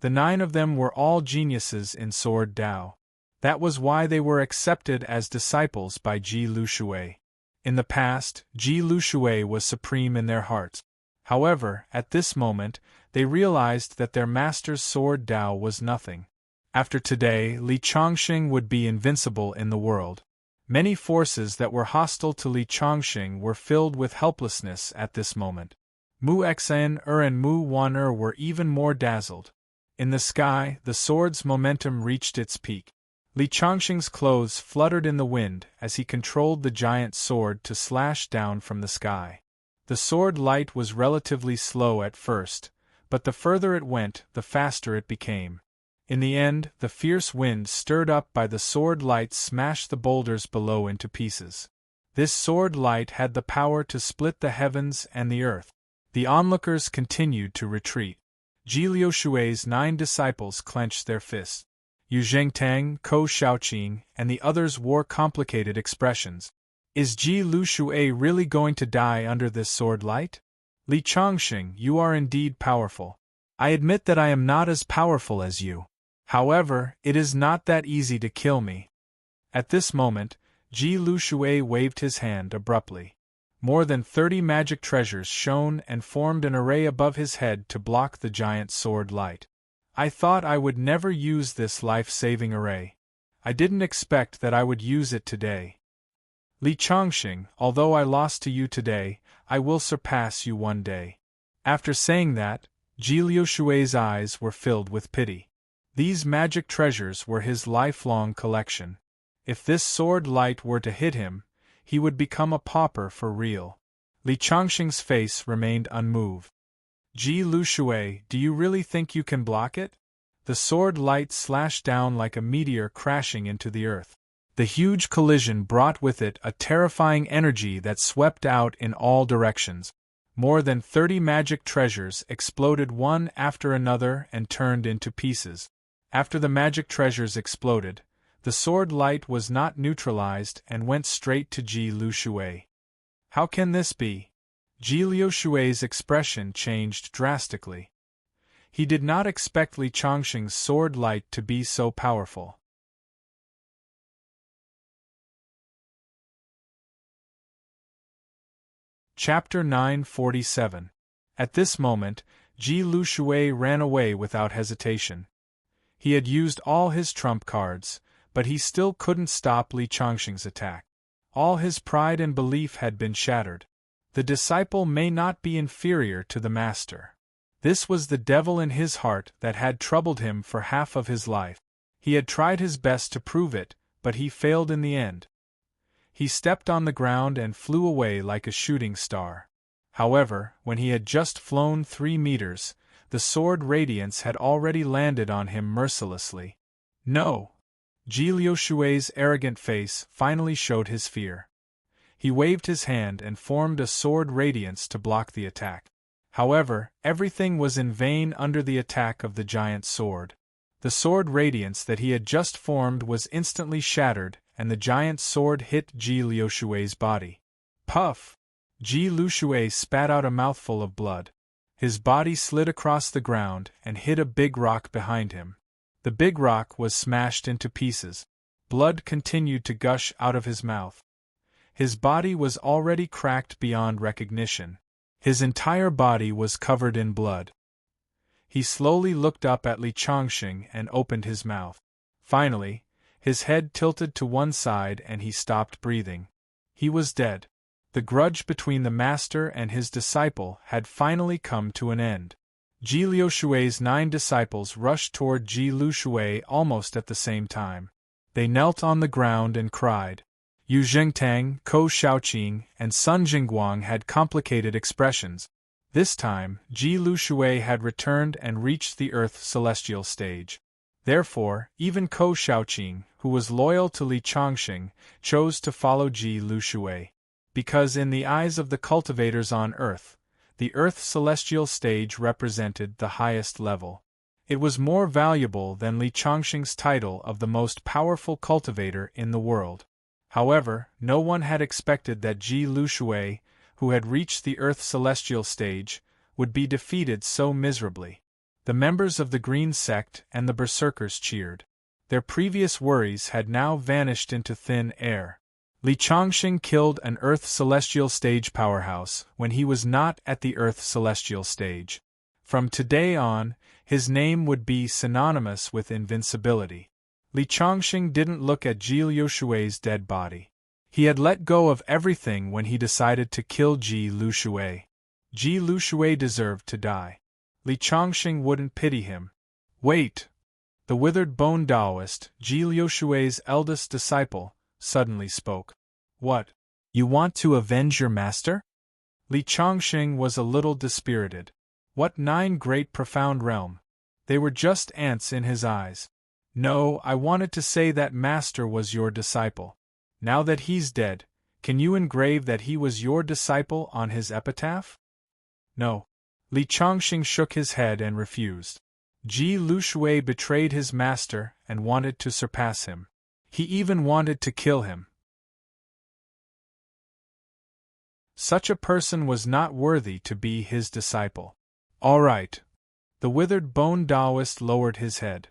[SPEAKER 1] The 9 of them were all geniuses in sword Dao. That was why they were accepted as disciples by Ji Lushui. In the past, Ji Lushui was supreme in their hearts. However, at this moment, they realized that their master's sword Dao was nothing. After today, Li Changxing would be invincible in the world. Many forces that were hostile to Li Changxing were filled with helplessness at this moment. Mu Xan and Mu Wan were even more dazzled. In the sky, the sword's momentum reached its peak. Li Changxing's clothes fluttered in the wind as he controlled the giant sword to slash down from the sky. The sword light was relatively slow at first, but the further it went, the faster it became. In the end, the fierce wind stirred up by the sword light smashed the boulders below into pieces. This sword light had the power to split the heavens and the earth. The onlookers continued to retreat. Ji Liushui's 9 disciples clenched their fists. Yu Zhengtang, Ko Shaoqing, and the others wore complicated expressions. "Is Ji Lushui really going to die under this sword light? Li Changxing, you are indeed powerful. I admit that I am not as powerful as you. However, it is not that easy to kill me." At this moment, Ji Lushui waved his hand abruptly. More than 30 magic treasures shone and formed an array above his head to block the giant sword light. "I thought I would never use this life-saving array. I didn't expect that I would use it today. Li Changxing, although I lost to you today, I will surpass you one day." After saying that, Ji Liushui's eyes were filled with pity. These magic treasures were his lifelong collection. If this sword light were to hit him, he would become a pauper for real. Li Changxing's face remained unmoved. "Ji Lushui, do you really think you can block it?" The sword light slashed down like a meteor crashing into the earth. The huge collision brought with it a terrifying energy that swept out in all directions. More than 30 magic treasures exploded one after another and turned into pieces. After the magic treasures exploded, the sword light was not neutralized and went straight to Ji Lushui. How can this be? Ji Liushui's expression changed drastically. He did not expect Li Chongqing's sword light to be so powerful. Chapter 947. At this moment, Ji Lushui ran away without hesitation. He had used all his trump cards, but he still couldn't stop Li Chongqing's attack. All his pride and belief had been shattered. The disciple may not be inferior to the master. This was the devil in his heart that had troubled him for half of his life. He had tried his best to prove it, but he failed in the end. He stepped on the ground and flew away like a shooting star. However, when he had just flown 3 meters, the sword radiance had already landed on him mercilessly. No! Ji Liushui's arrogant face finally showed his fear. He waved his hand and formed a sword radiance to block the attack. However, everything was in vain under the attack of the giant sword. The sword radiance that he had just formed was instantly shattered, and the giant sword hit Ji Liushui's body. Puff! Ji Liushui spat out a mouthful of blood. His body slid across the ground and hit a big rock behind him. The big rock was smashed into pieces. Blood continued to gush out of his mouth. His body was already cracked beyond recognition. His entire body was covered in blood. He slowly looked up at Li Chongqing and opened his mouth. Finally, his head tilted to one side and he stopped breathing. He was dead. The grudge between the master and his disciple had finally come to an end. Ji Liushui's 9 disciples rushed toward Ji Lushui almost at the same time. They knelt on the ground and cried. Yu Jingtang, Ko Shaoqing, and Sun Jingguang had complicated expressions. This time, Ji Lushui had returned and reached the Earth celestial stage. Therefore, even Ko Shaoqing, who was loyal to Li Chongqing, chose to follow Ji Lushui. Because in the eyes of the cultivators on Earth, the Earth celestial stage represented the highest level. It was more valuable than Li Chongqing's title of the most powerful cultivator in the world. However, no one had expected that Ji Lushui, who had reached the Earth celestial stage, would be defeated so miserably. The members of the Green Sect and the Berserkers cheered. Their previous worries had now vanished into thin air. Li Chongqing killed an Earth celestial stage powerhouse when he was not at the Earth celestial stage. From today on, his name would be synonymous with invincibility. Li Chongqing didn't look at Ji Liushui's dead body. He had let go of everything when he decided to kill Ji Lushui. Ji Lushui deserved to die. Li Chongqing wouldn't pity him. Wait! The withered bone Taoist, Ji Liushui's eldest disciple, suddenly spoke. What? You want to avenge your master? Li Chongqing was a little dispirited. What 9 great profound realm? They were just ants in his eyes. No, I wanted to say that master was your disciple. Now that he's dead, can you engrave that he was your disciple on his epitaph? No. Li Chongqing shook his head and refused. Ji Lushui betrayed his master and wanted to surpass him. He even wanted to kill him. Such a person was not worthy to be his disciple. All right. The withered bone Taoist lowered his head.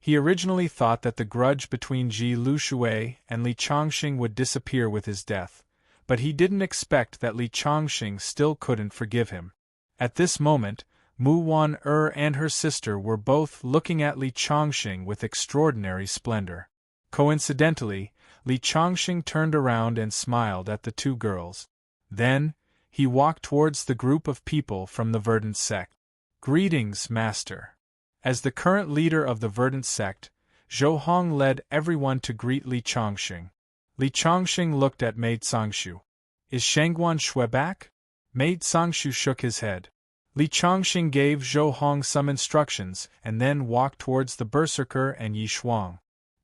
[SPEAKER 1] He originally thought that the grudge between Ji Lushui and Li Chongqing would disappear with his death, but he didn't expect that Li Chongqing still couldn't forgive him. At this moment, Mu Wan-er and her sister were both looking at Li Chongqing with extraordinary splendor. Coincidentally, Li Chongqing turned around and smiled at the 2 girls. Then, he walked towards the group of people from the Verdant sect. Greetings, Master. As the current leader of the Verdant sect, Zhou Hong led everyone to greet Li Chongqing. Li Chongqing looked at Maid Songshu. Is Shangguan Shui back? Maid Songshu shook his head. Li Chongqing gave Zhou Hong some instructions and then walked towards the Berserker and Yi Shuang.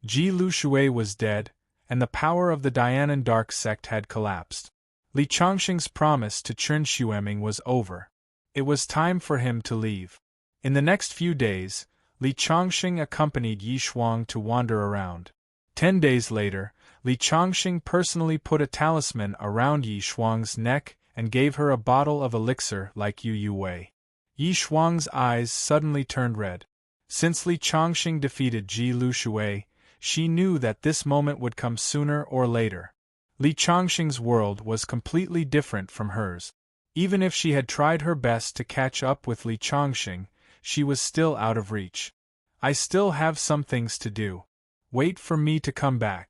[SPEAKER 1] Ji Lushui was dead, and the power of the Dianan dark sect had collapsed. Li Chongqing's promise to Chen Xueming was over. It was time for him to leave. In the next few days, Li Chongqing accompanied Yi Shuang to wander around. 10 days later, Li Chongqing personally put a talisman around Yi Shuang's neck and gave her a bottle of elixir like Yu Wei. Yi Shuang's eyes suddenly turned red. Since Li Chongqing defeated Ji Lu Shui, she knew that this moment would come sooner or later. Li Chongqing's world was completely different from hers. Even if she had tried her best to catch up with Li Chongqing, she was still out of reach. I still have some things to do. Wait for me to come back.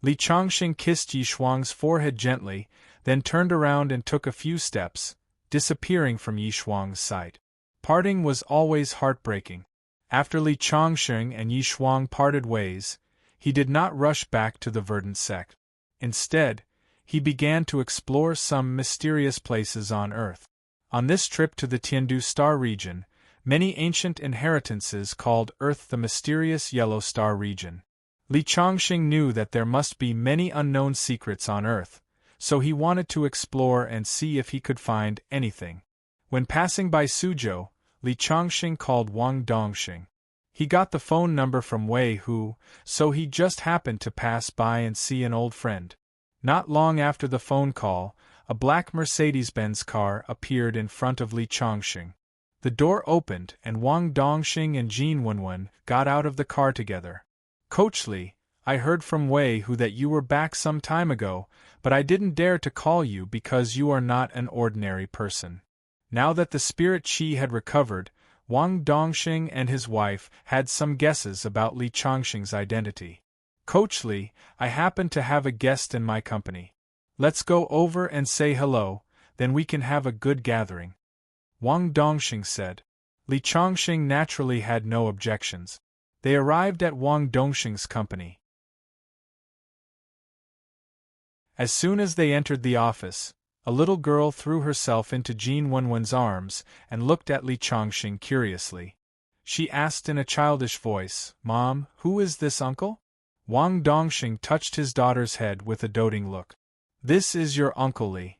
[SPEAKER 1] Li Chongqing kissed Yi Shuang's forehead gently, then turned around and took a few steps, disappearing from Yi Shuang's sight. Parting was always heartbreaking. After Li Chongqing and Yi Shuang parted ways, he did not rush back to the verdant sect. Instead, he began to explore some mysterious places on Earth. On this trip to the Tiandu star region, many ancient inheritances called Earth the mysterious Yellow Star region. Li Chongqing knew that there must be many unknown secrets on Earth, so he wanted to explore and see if he could find anything. When passing by Suzhou, Li Chongqing called Wang Dongxing. He got the phone number from Wei Hu, so he just happened to pass by and see an old friend. Not long after the phone call, a black Mercedes-Benz car appeared in front of Li Chongqing. The door opened and Wang Dongxing and Jin Wenwen got out of the car together. "Coach Li, I heard from Wei Hu that you were back some time ago, but I didn't dare to call you because you are not an ordinary person." Now that the spirit qi had recovered, Wang Dongxing and his wife had some guesses about Li Chongqing's identity. "Coach Li, I happen to have a guest in my company. Let's go over and say hello, then we can have a good gathering," Wang Dongxing said. Li Chongqing naturally had no objections. They arrived at Wang Dongxing's company. As soon as they entered the office, a little girl threw herself into Jin Wenwen's arms and looked at Li Chongqing curiously. She asked in a childish voice, "Mom, who is this uncle?" Wang Dongxing touched his daughter's head with a doting look. "This is your Uncle Li."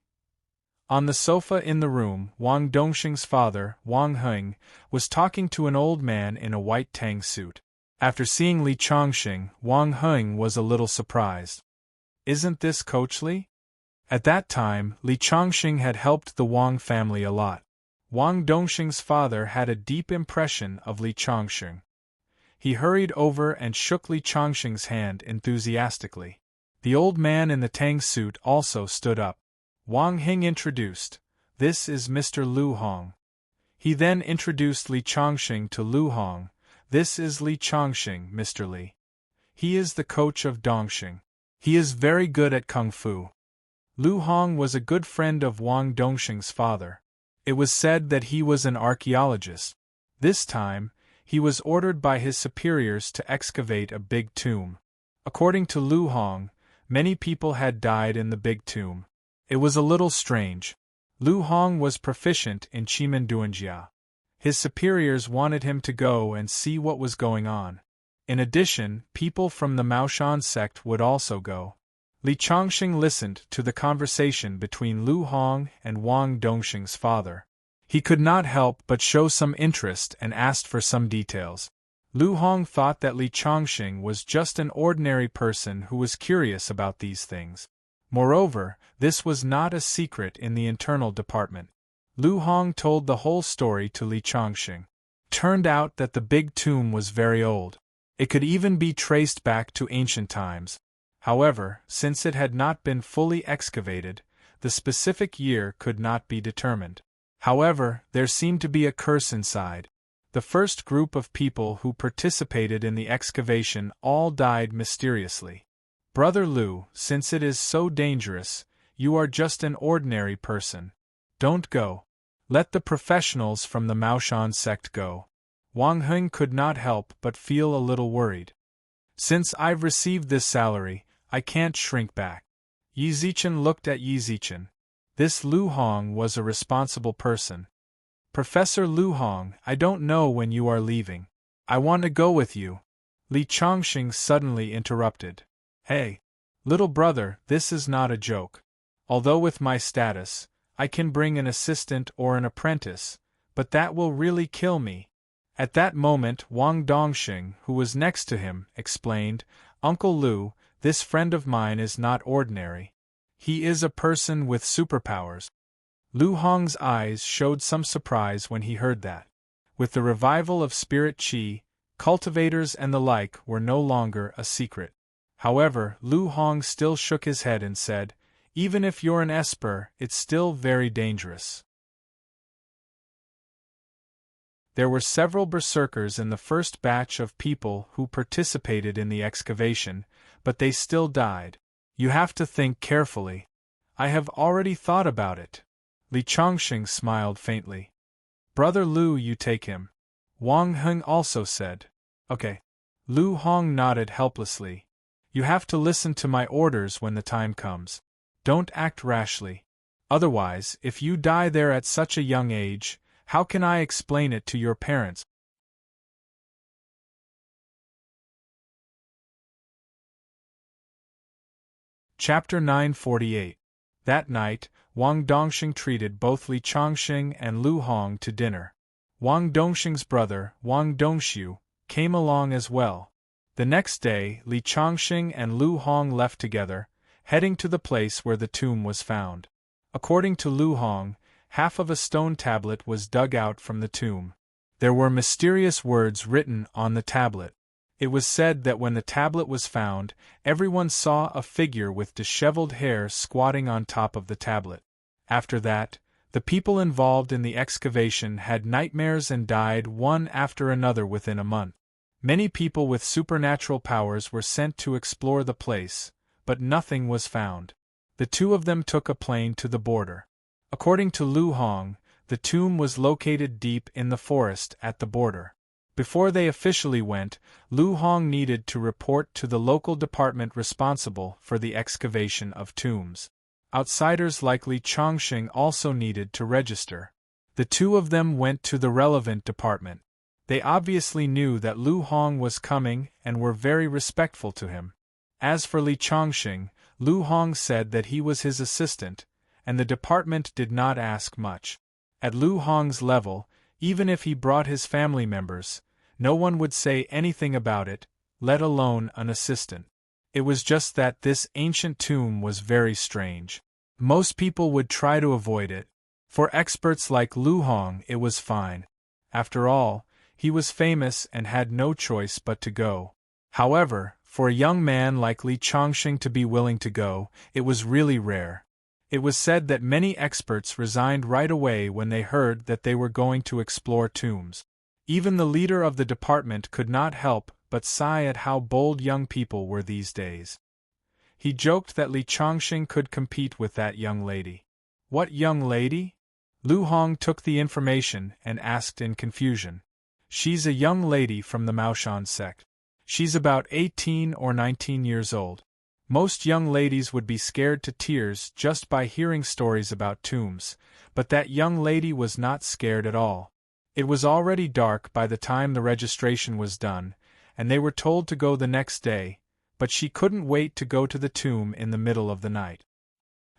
[SPEAKER 1] On the sofa in the room, Wang Dongxing's father, Wang Heng, was talking to an old man in a white tang suit. After seeing Li Chongqing, Wang Heng was a little surprised. "Isn't this Coach Li?" At that time, Li Chongqing had helped the Wang family a lot. Wang Dongxing's father had a deep impression of Li Chongqing. He hurried over and shook Li Chongqing's hand enthusiastically. The old man in the tang suit also stood up. Wang Heng introduced, "This is Mr. Lu Hong." He then introduced Li Chongqing to Lu Hong. "This is Li Chongqing, Mr. Li. He is the coach of Dongxing. He is very good at Kung Fu." Lu Hong was a good friend of Wang Dongxing's father. It was said that he was an archaeologist. This time, he was ordered by his superiors to excavate a big tomb. According to Lu Hong, many people had died in the big tomb. It was a little strange. Lu Hong was proficient in Chimenduanjia. His superiors wanted him to go and see what was going on. In addition, people from the Maoshan sect would also go. Li Chongqing listened to the conversation between Lu Hong and Wang Dongxing's father. He could not help but show some interest and asked for some details. Lu Hong thought that Li Chongqing was just an ordinary person who was curious about these things. Moreover, this was not a secret in the internal department. Lu Hong told the whole story to Li Chongqing. Turned out that the big tomb was very old. It could even be traced back to ancient times. However, since it had not been fully excavated, the specific year could not be determined. However, there seemed to be a curse inside. The first group of people who participated in the excavation all died mysteriously. "Brother Lu, since it is so dangerous, you are just an ordinary person. Don't go. Let the professionals from the Maoshan sect go." Wang Heng could not help but feel a little worried. "Since I've received this salary, I can't shrink back." Yi Zichen looked at Yi Zichen. This Lu Hong was a responsible person. "Professor Lu Hong, I don't know when you are leaving. I want to go with you." Li Chongqing suddenly interrupted. "Hey! Little brother, this is not a joke. Although with my status, I can bring an assistant or an apprentice, but that will really kill me. At that moment Wang Dongxing, who was next to him, explained, Uncle Lu, this friend of mine is not ordinary. He is a person with superpowers. Lu Hong's eyes showed some surprise when he heard that. With the revival of spirit qi, cultivators and the like were no longer a secret. However, Lu Hong still shook his head and said, even if you're an esper, it's still very dangerous. There were several berserkers in the first batch of people who participated in the excavation, but they still died. You have to think carefully. I have already thought about it. Li Chongqing smiled faintly. Brother Lu, you take him. Wang Heng also said. Okay. Lu Hong nodded helplessly. You have to listen to my orders when the time comes. Don't act rashly. Otherwise, if you die there at such a young age, how can I explain it to your parents? Chapter 948. That night, Wang Dongxing treated both Li Chongqing and Lu Hong to dinner. Wang Dongxing's brother, Wang Dongxiu, came along as well. The next day, Li Chongqing and Lu Hong left together, heading to the place where the tomb was found. According to Lu Hong, half of a stone tablet was dug out from the tomb. There were mysterious words written on the tablet. It was said that when the tablet was found, everyone saw a figure with disheveled hair squatting on top of the tablet. After that, the people involved in the excavation had nightmares and died one after another within a month. Many people with supernatural powers were sent to explore the place, but nothing was found. The two of them took a plane to the border. According to Lu Hong, the tomb was located deep in the forest at the border. Before they officially went, Lu Hong needed to report to the local department responsible for the excavation of tombs. Outsiders like Li Chongqing also needed to register. The two of them went to the relevant department. They obviously knew that Lu Hong was coming and were very respectful to him. As for Li Chongqing, Lu Hong said that he was his assistant, and the department did not ask much. At Lu Hong's level, even if he brought his family members, no one would say anything about it, let alone an assistant. It was just that this ancient tomb was very strange. Most people would try to avoid it. For experts like Lu Hong, it was fine. After all, he was famous and had no choice but to go. However, for a young man like Li Chongqing to be willing to go, it was really rare. It was said that many experts resigned right away when they heard that they were going to explore tombs. Even the leader of the department could not help but sigh at how bold young people were these days. He joked that Li Chongqing could compete with that young lady. What young lady? Lu Hong took the information and asked in confusion. She's a young lady from the Maoshan sect. She's about 18 or 19 years old. Most young ladies would be scared to tears just by hearing stories about tombs, but that young lady was not scared at all. It was already dark by the time the registration was done, and they were told to go the next day, but she couldn't wait to go to the tomb in the middle of the night.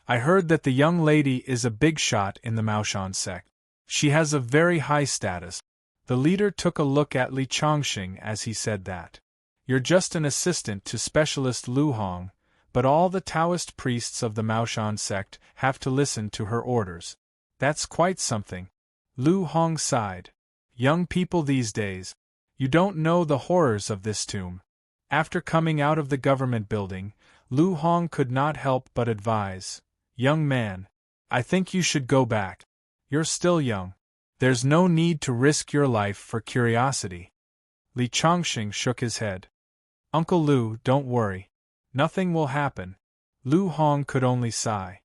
[SPEAKER 1] I heard that the young lady is a big shot in the Maoshan sect. She has a very high status. The leader took a look at Li Chongqing as he said that. You're just an assistant to specialist Lu Hong, but all the Taoist priests of the Maoshan sect have to listen to her orders. That's quite something. Lu Hong sighed. Young people these days. You don't know the horrors of this tomb. After coming out of the government building, Lu Hong could not help but advise. Young man, I think you should go back. You're still young. There's no need to risk your life for curiosity. Li Chongqing shook his head. Uncle Lu, don't worry. Nothing will happen. Lu Hong could only sigh.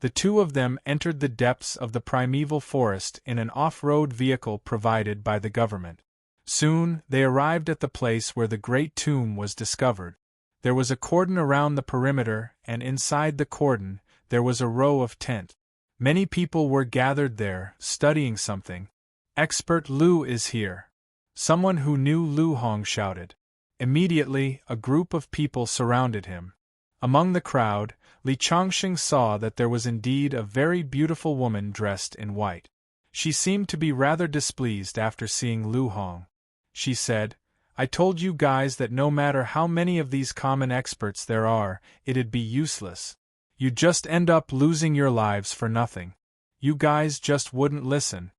[SPEAKER 1] The two of them entered the depths of the primeval forest in an off-road vehicle provided by the government. Soon, they arrived at the place where the great tomb was discovered. There was a cordon around the perimeter, and inside the cordon, there was a row of tents. Many people were gathered there, studying something. Expert Lu is here. Someone who knew Lu Hong shouted. Immediately, a group of people surrounded him. Among the crowd, Li Changxing saw that there was indeed a very beautiful woman dressed in white. She seemed to be rather displeased after seeing Lu Hong. She said, "I told you guys that no matter how many of these common experts there are, it'd be useless. You'd just end up losing your lives for nothing. You guys just wouldn't listen."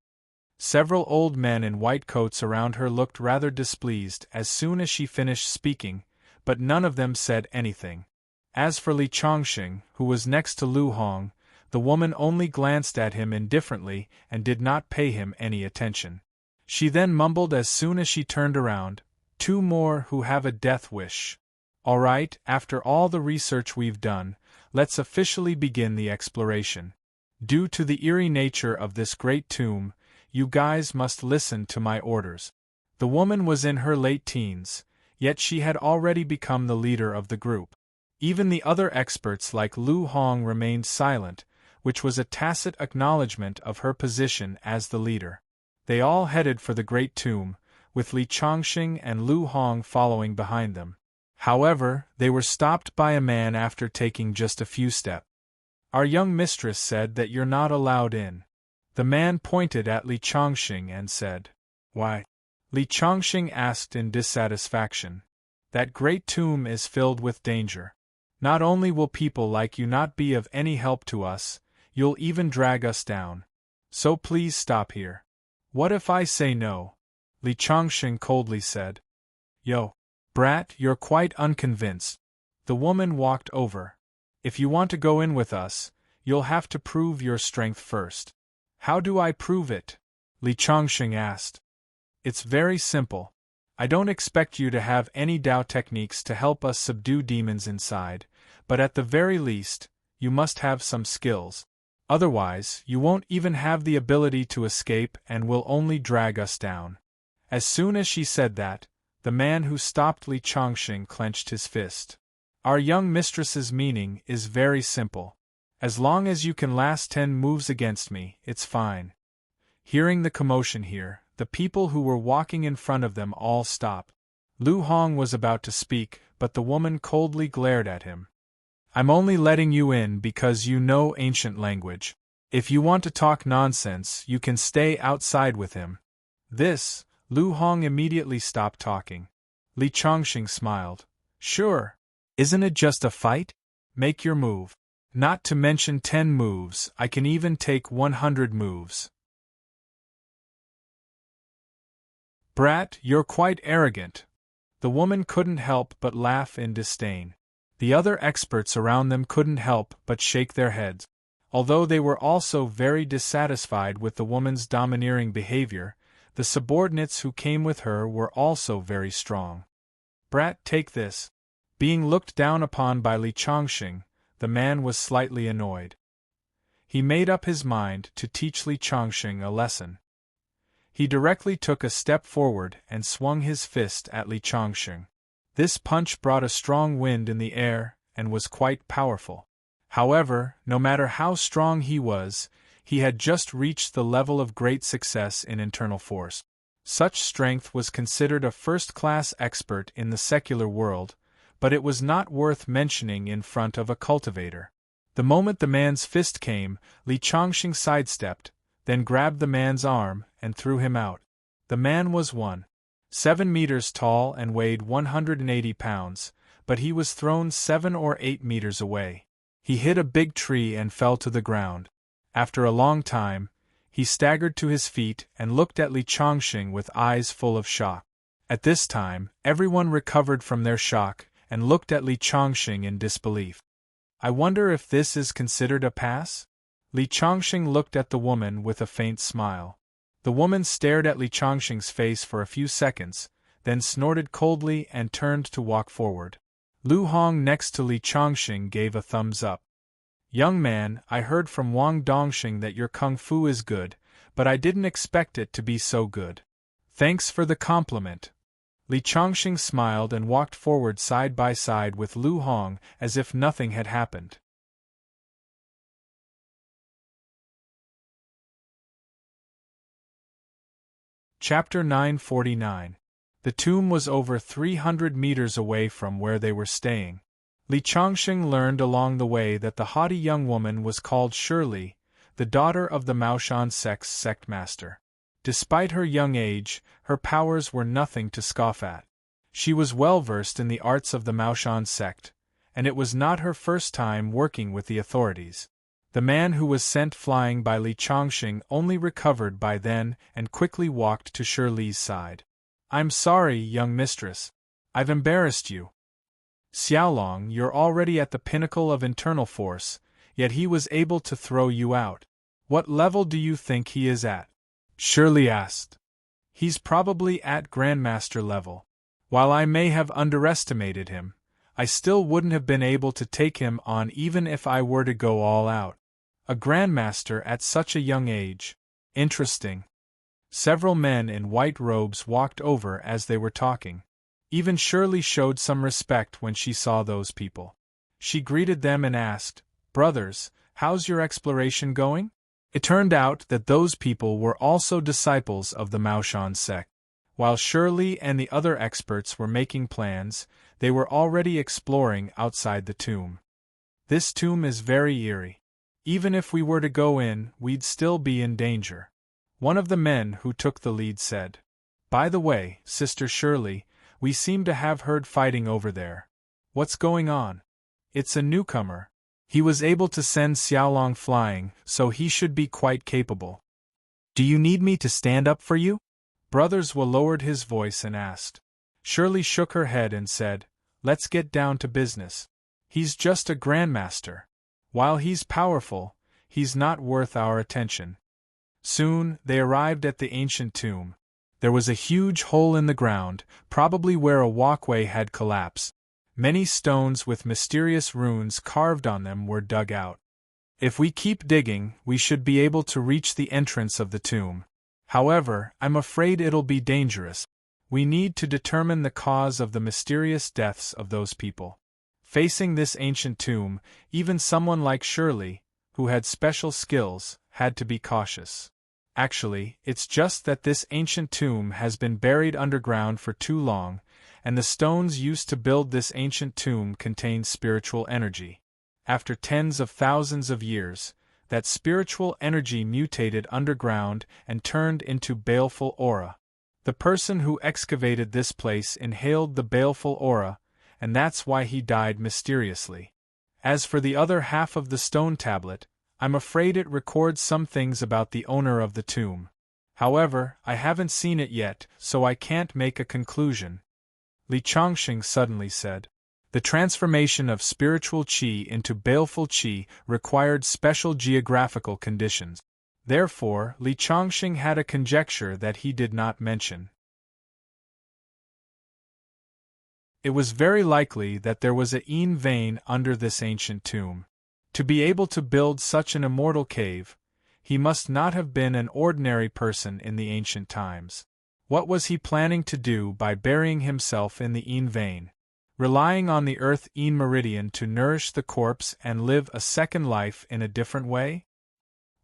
[SPEAKER 1] Several old men in white coats around her looked rather displeased as soon as she finished speaking, but none of them said anything. As for Li Changxing, who was next to Lu Hong, the woman only glanced at him indifferently and did not pay him any attention. She then mumbled as soon as she turned around, "Two more who have a death wish. All right, after all the research we've done, let's officially begin the exploration. Due to the eerie nature of this great tomb, you guys must listen to my orders." The woman was in her late teens, yet she had already become the leader of the group. Even the other experts like Lu Hong remained silent, which was a tacit acknowledgement of her position as the leader. They all headed for the great tomb, with Li Changxing and Lu Hong following behind them. However, they were stopped by a man after taking just a few steps. "Our young mistress said that you're not allowed in." The man pointed at Li Changxing and said, "Why?" Li Changxing asked in dissatisfaction. "That great tomb is filled with danger. Not only will people like you not be of any help to us, you'll even drag us down. So please stop here." "What if I say no?" Li Changxing coldly said. "Yo, brat, you're quite unconvinced." The woman walked over. "If you want to go in with us, you'll have to prove your strength first." "How do I prove it?" Li Changxing asked. "It's very simple. I don't expect you to have any Dao techniques to help us subdue demons inside, but at the very least, you must have some skills. Otherwise, you won't even have the ability to escape and will only drag us down." As soon as she said that, the man who stopped Li Changxing clenched his fist. "Our young mistress's meaning is very simple. As long as you can last 10 moves against me, it's fine." Hearing the commotion here, the people who were walking in front of them all stopped. Lu Hong was about to speak, but the woman coldly glared at him. "I'm only letting you in because you know ancient language. If you want to talk nonsense, you can stay outside with him." This, Lu Hong immediately stopped talking. Li Changxing smiled. "Sure. Isn't it just a fight? Make your move. Not to mention 10 moves, I can even take 100 moves." "Brat, you're quite arrogant." The woman couldn't help but laugh in disdain. The other experts around them couldn't help but shake their heads. Although they were also very dissatisfied with the woman's domineering behavior, the subordinates who came with her were also very strong. "Brat, take this." Being looked down upon by Li Changxing, the man was slightly annoyed. He made up his mind to teach Li Changxing a lesson. He directly took a step forward and swung his fist at Li Changxing. This punch brought a strong wind in the air and was quite powerful. However, no matter how strong he was, he had just reached the level of great success in internal force. Such strength was considered a first-class expert in the secular world, but it was not worth mentioning in front of a cultivator. The moment the man's fist came, Li Changxing sidestepped, then grabbed the man's arm and threw him out. The man was 1.7 meters tall and weighed 180 pounds, but he was thrown 7 or 8 meters away. He hit a big tree and fell to the ground. After a long time, he staggered to his feet and looked at Li Changxing with eyes full of shock. At this time, everyone recovered from their shock and looked at Li Changxing in disbelief. "I wonder if this is considered a pass?" Li Changxing looked at the woman with a faint smile. The woman stared at Li Changxing's face for a few seconds, then snorted coldly and turned to walk forward. Lu Hong next to Li Changxing gave a thumbs up. "Young man, I heard from Wang Dongxing that your kung fu is good, but I didn't expect it to be so good." "Thanks for the compliment." Li Changxing smiled and walked forward side by side with Lu Hong as if nothing had happened. Chapter 949. The tomb was over 300 meters away from where they were staying. Li Chongxing learned along the way that the haughty young woman was called Shirley, the daughter of the Maoshan sect's sectmaster. Despite her young age, her powers were nothing to scoff at. She was well versed in the arts of the Maoshan sect, and it was not her first time working with the authorities. The man who was sent flying by Li Chongxing only recovered by then and quickly walked to Shirley's side. "I'm sorry, young mistress. I've embarrassed you. Xiaolong, you're already at the pinnacle of internal force, yet he was able to throw you out. What level do you think he is at?" Shirley asked. "He's probably at Grandmaster level. While I may have underestimated him, I still wouldn't have been able to take him on even if I were to go all out. A Grandmaster at such a young age. Interesting." Several men in white robes walked over as they were talking. Even Shirley showed some respect when she saw those people. She greeted them and asked, "Brothers, how's your exploration going?" It turned out that those people were also disciples of the Maoshan sect. While Shirley and the other experts were making plans, they were already exploring outside the tomb. "This tomb is very eerie. Even if we were to go in, we'd still be in danger," one of the men who took the lead said. "By the way, Sister Shirley, we seem to have heard fighting over there. What's going on?" "It's a newcomer. He was able to send Xiaolong flying, so he should be quite capable." "Do you need me to stand up for you?" Brothers Wu lowered his voice and asked. Shirley shook her head and said, "Let's get down to business. He's just a grandmaster. While he's powerful, he's not worth our attention." Soon, they arrived at the ancient tomb. There was a huge hole in the ground, probably where a walkway had collapsed. Many stones with mysterious runes carved on them were dug out. "If we keep digging, we should be able to reach the entrance of the tomb. However, I'm afraid it'll be dangerous. We need to determine the cause of the mysterious deaths of those people." Facing this ancient tomb, even someone like Shirley, who had special skills, had to be cautious. Actually, it's just that this ancient tomb has been buried underground for too long, and the stones used to build this ancient tomb contain spiritual energy. After tens of thousands of years, that spiritual energy mutated underground and turned into baleful aura. The person who excavated this place inhaled the baleful aura, and that's why he died mysteriously. As for the other half of the stone tablet, I'm afraid it records some things about the owner of the tomb. However, I haven't seen it yet, so I can't make a conclusion. Li Chongxing suddenly said. The transformation of spiritual qi into baleful qi required special geographical conditions. Therefore, Li Chongxing had a conjecture that he did not mention. It was very likely that there was a yin vein under this ancient tomb. To be able to build such an immortal cave, he must not have been an ordinary person in the ancient times. What was he planning to do by burying himself in the yin vein? Relying on the earth yin meridian to nourish the corpse and live a second life in a different way?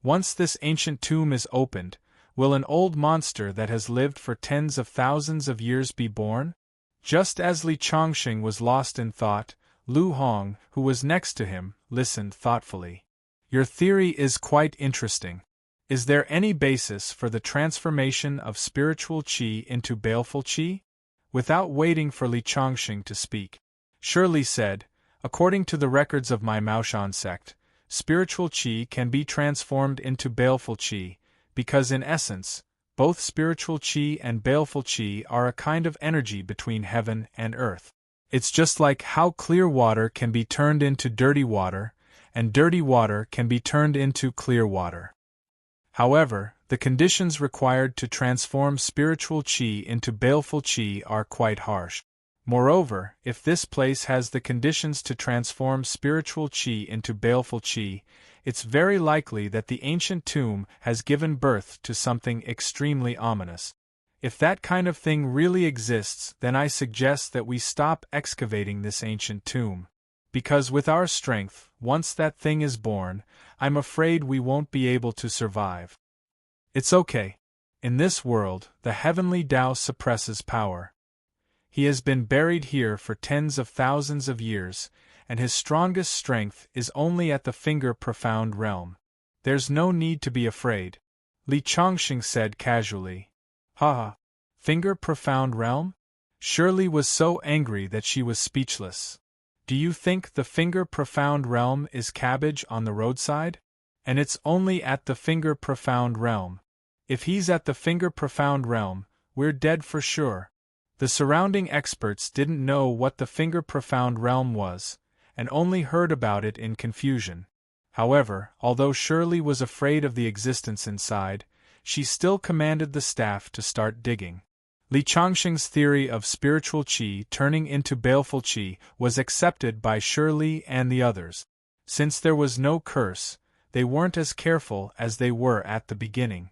[SPEAKER 1] Once this ancient tomb is opened, will an old monster that has lived for tens of thousands of years be born? Just as Li Chongxing was lost in thought, Lu Hong, who was next to him, listened thoughtfully. Your theory is quite interesting. Is there any basis for the transformation of spiritual qi into baleful qi? Without waiting for Li Chongxing to speak, Shirley said, according to the records of my Maoshan sect, spiritual qi can be transformed into baleful qi, because in essence, both spiritual qi and baleful qi are a kind of energy between heaven and earth. It's just like how clear water can be turned into dirty water, and dirty water can be turned into clear water. However, the conditions required to transform spiritual qi into baleful qi are quite harsh. Moreover, if this place has the conditions to transform spiritual qi into baleful qi, it's very likely that the ancient tomb has given birth to something extremely ominous. If that kind of thing really exists, then I suggest that we stop excavating this ancient tomb. Because with our strength, once that thing is born, I'm afraid we won't be able to survive. It's okay. In this world, the heavenly Tao suppresses power. He has been buried here for tens of thousands of years, and his strongest strength is only at the finger-profound realm. There's no need to be afraid, Li Chongqing said casually. Ha! Finger-profound realm? Shirley was so angry that she was speechless. Do you think the finger-profound realm is cabbage on the roadside? And it's only at the finger-profound realm. If he's at the finger-profound realm, we're dead for sure. The surrounding experts didn't know what the finger-profound realm was, and only heard about it in confusion. However, although Shirley was afraid of the existence inside, she still commanded the staff to start digging. Li Chongqing's theory of spiritual qi turning into baleful qi was accepted by Shirley and the others. Since there was no curse, they weren't as careful as they were at the beginning.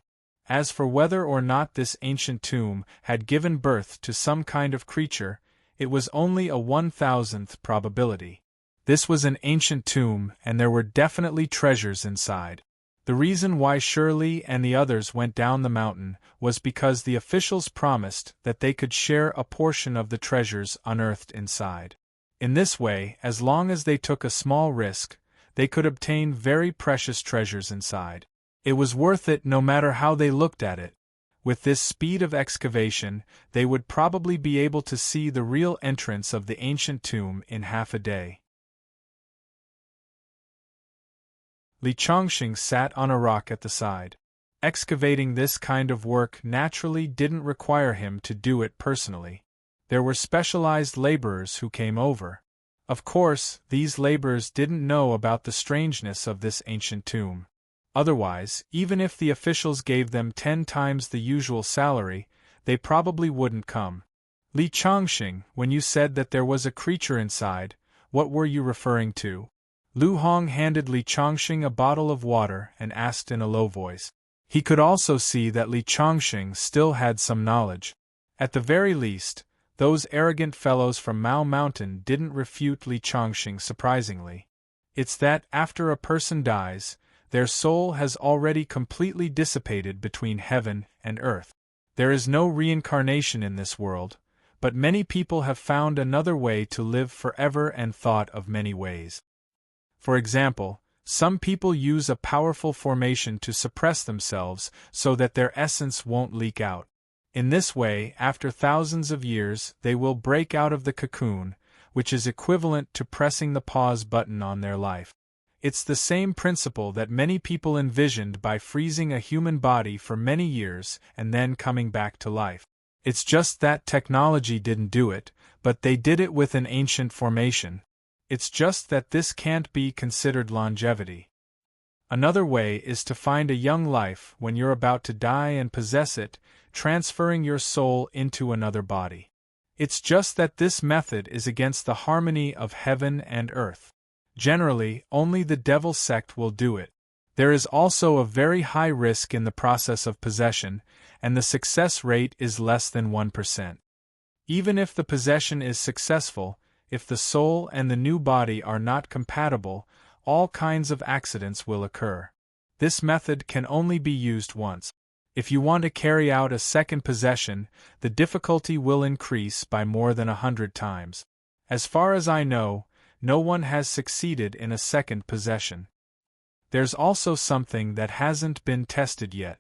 [SPEAKER 1] As for whether or not this ancient tomb had given birth to some kind of creature, it was only a 1,000th probability. This was an ancient tomb, and there were definitely treasures inside. The reason why Shirley and the others went down the mountain was because the officials promised that they could share a portion of the treasures unearthed inside. In this way, as long as they took a small risk, they could obtain very precious treasures inside. It was worth it no matter how they looked at it. With this speed of excavation, they would probably be able to see the real entrance of the ancient tomb in half a day. Li Chongqing sat on a rock at the side. Excavating this kind of work naturally didn't require him to do it personally. There were specialized laborers who came over. Of course, these laborers didn't know about the strangeness of this ancient tomb. Otherwise, even if the officials gave them 10 times the usual salary, they probably wouldn't come. Li Chongqing, when you said that there was a creature inside, what were you referring to? Lu Hong handed Li Chongqing a bottle of water and asked in a low voice. He could also see that Li Chongqing still had some knowledge. At the very least, those arrogant fellows from Mao Mountain didn't refute Li Chongqing surprisingly. It's that after a person dies, their soul has already completely dissipated between heaven and earth. There is no reincarnation in this world, but many people have found another way to live forever and thought of many ways. For example, some people use a powerful formation to suppress themselves so that their essence won't leak out. In this way, after thousands of years, they will break out of the cocoon, which is equivalent to pressing the pause button on their life. It's the same principle that many people envisioned by freezing a human body for many years and then coming back to life. It's just that technology didn't do it, but they did it with an ancient formation. It's just that this can't be considered longevity. Another way is to find a young life when you're about to die and possess it, transferring your soul into another body. It's just that this method is against the harmony of heaven and earth. Generally, only the devil sect will do it. There is also a very high risk in the process of possession, and the success rate is less than 1%. Even if the possession is successful, if the soul and the new body are not compatible, all kinds of accidents will occur. This method can only be used once. If you want to carry out a second possession, the difficulty will increase by more than 100 times. As far as I know, no one has succeeded in a second possession. There's also something that hasn't been tested yet.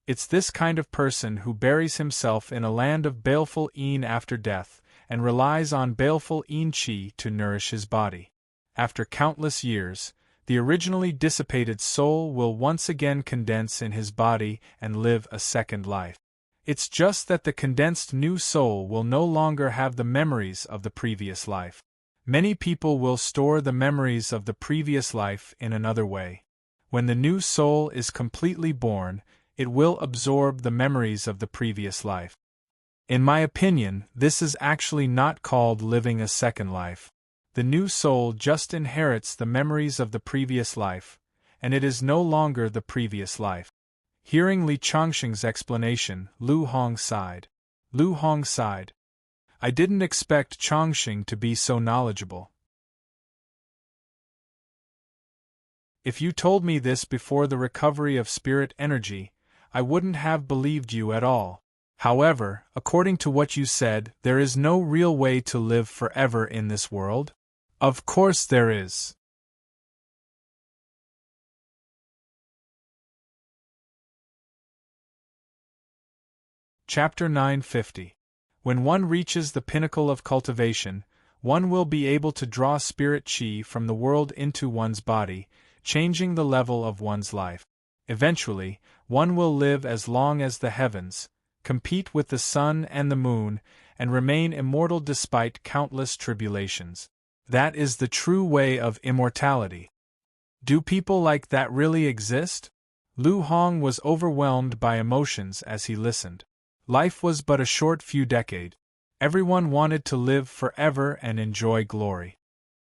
[SPEAKER 1] It's this kind of person who buries himself in a land of baleful yin after death, and relies on baleful yin qi to nourish his body. After countless years, the originally dissipated soul will once again condense in his body and live a second life. It's just that the condensed new soul will no longer have the memories of the previous life. Many people will store the memories of the previous life in another way. When the new soul is completely born, it will absorb the memories of the previous life. In my opinion, this is actually not called living a second life. The new soul just inherits the memories of the previous life, and it is no longer the previous life. Hearing Li Chongqing's explanation, Lu Hong sighed. I didn't expect Chongqing to be so knowledgeable. If you told me this before the recovery of spirit energy, I wouldn't have believed you at all. However, according to what you said, there is no real way to live forever in this world? Of course there is. Chapter 950. When one reaches the pinnacle of cultivation, one will be able to draw spirit chi from the world into one's body, changing the level of one's life. Eventually, one will live as long as the heavens, compete with the sun and the moon, and remain immortal despite countless tribulations. That is the true way of immortality. Do people like that really exist? Lu Hong was overwhelmed by emotions as he listened. Life was but a short few decades. Everyone wanted to live forever and enjoy glory.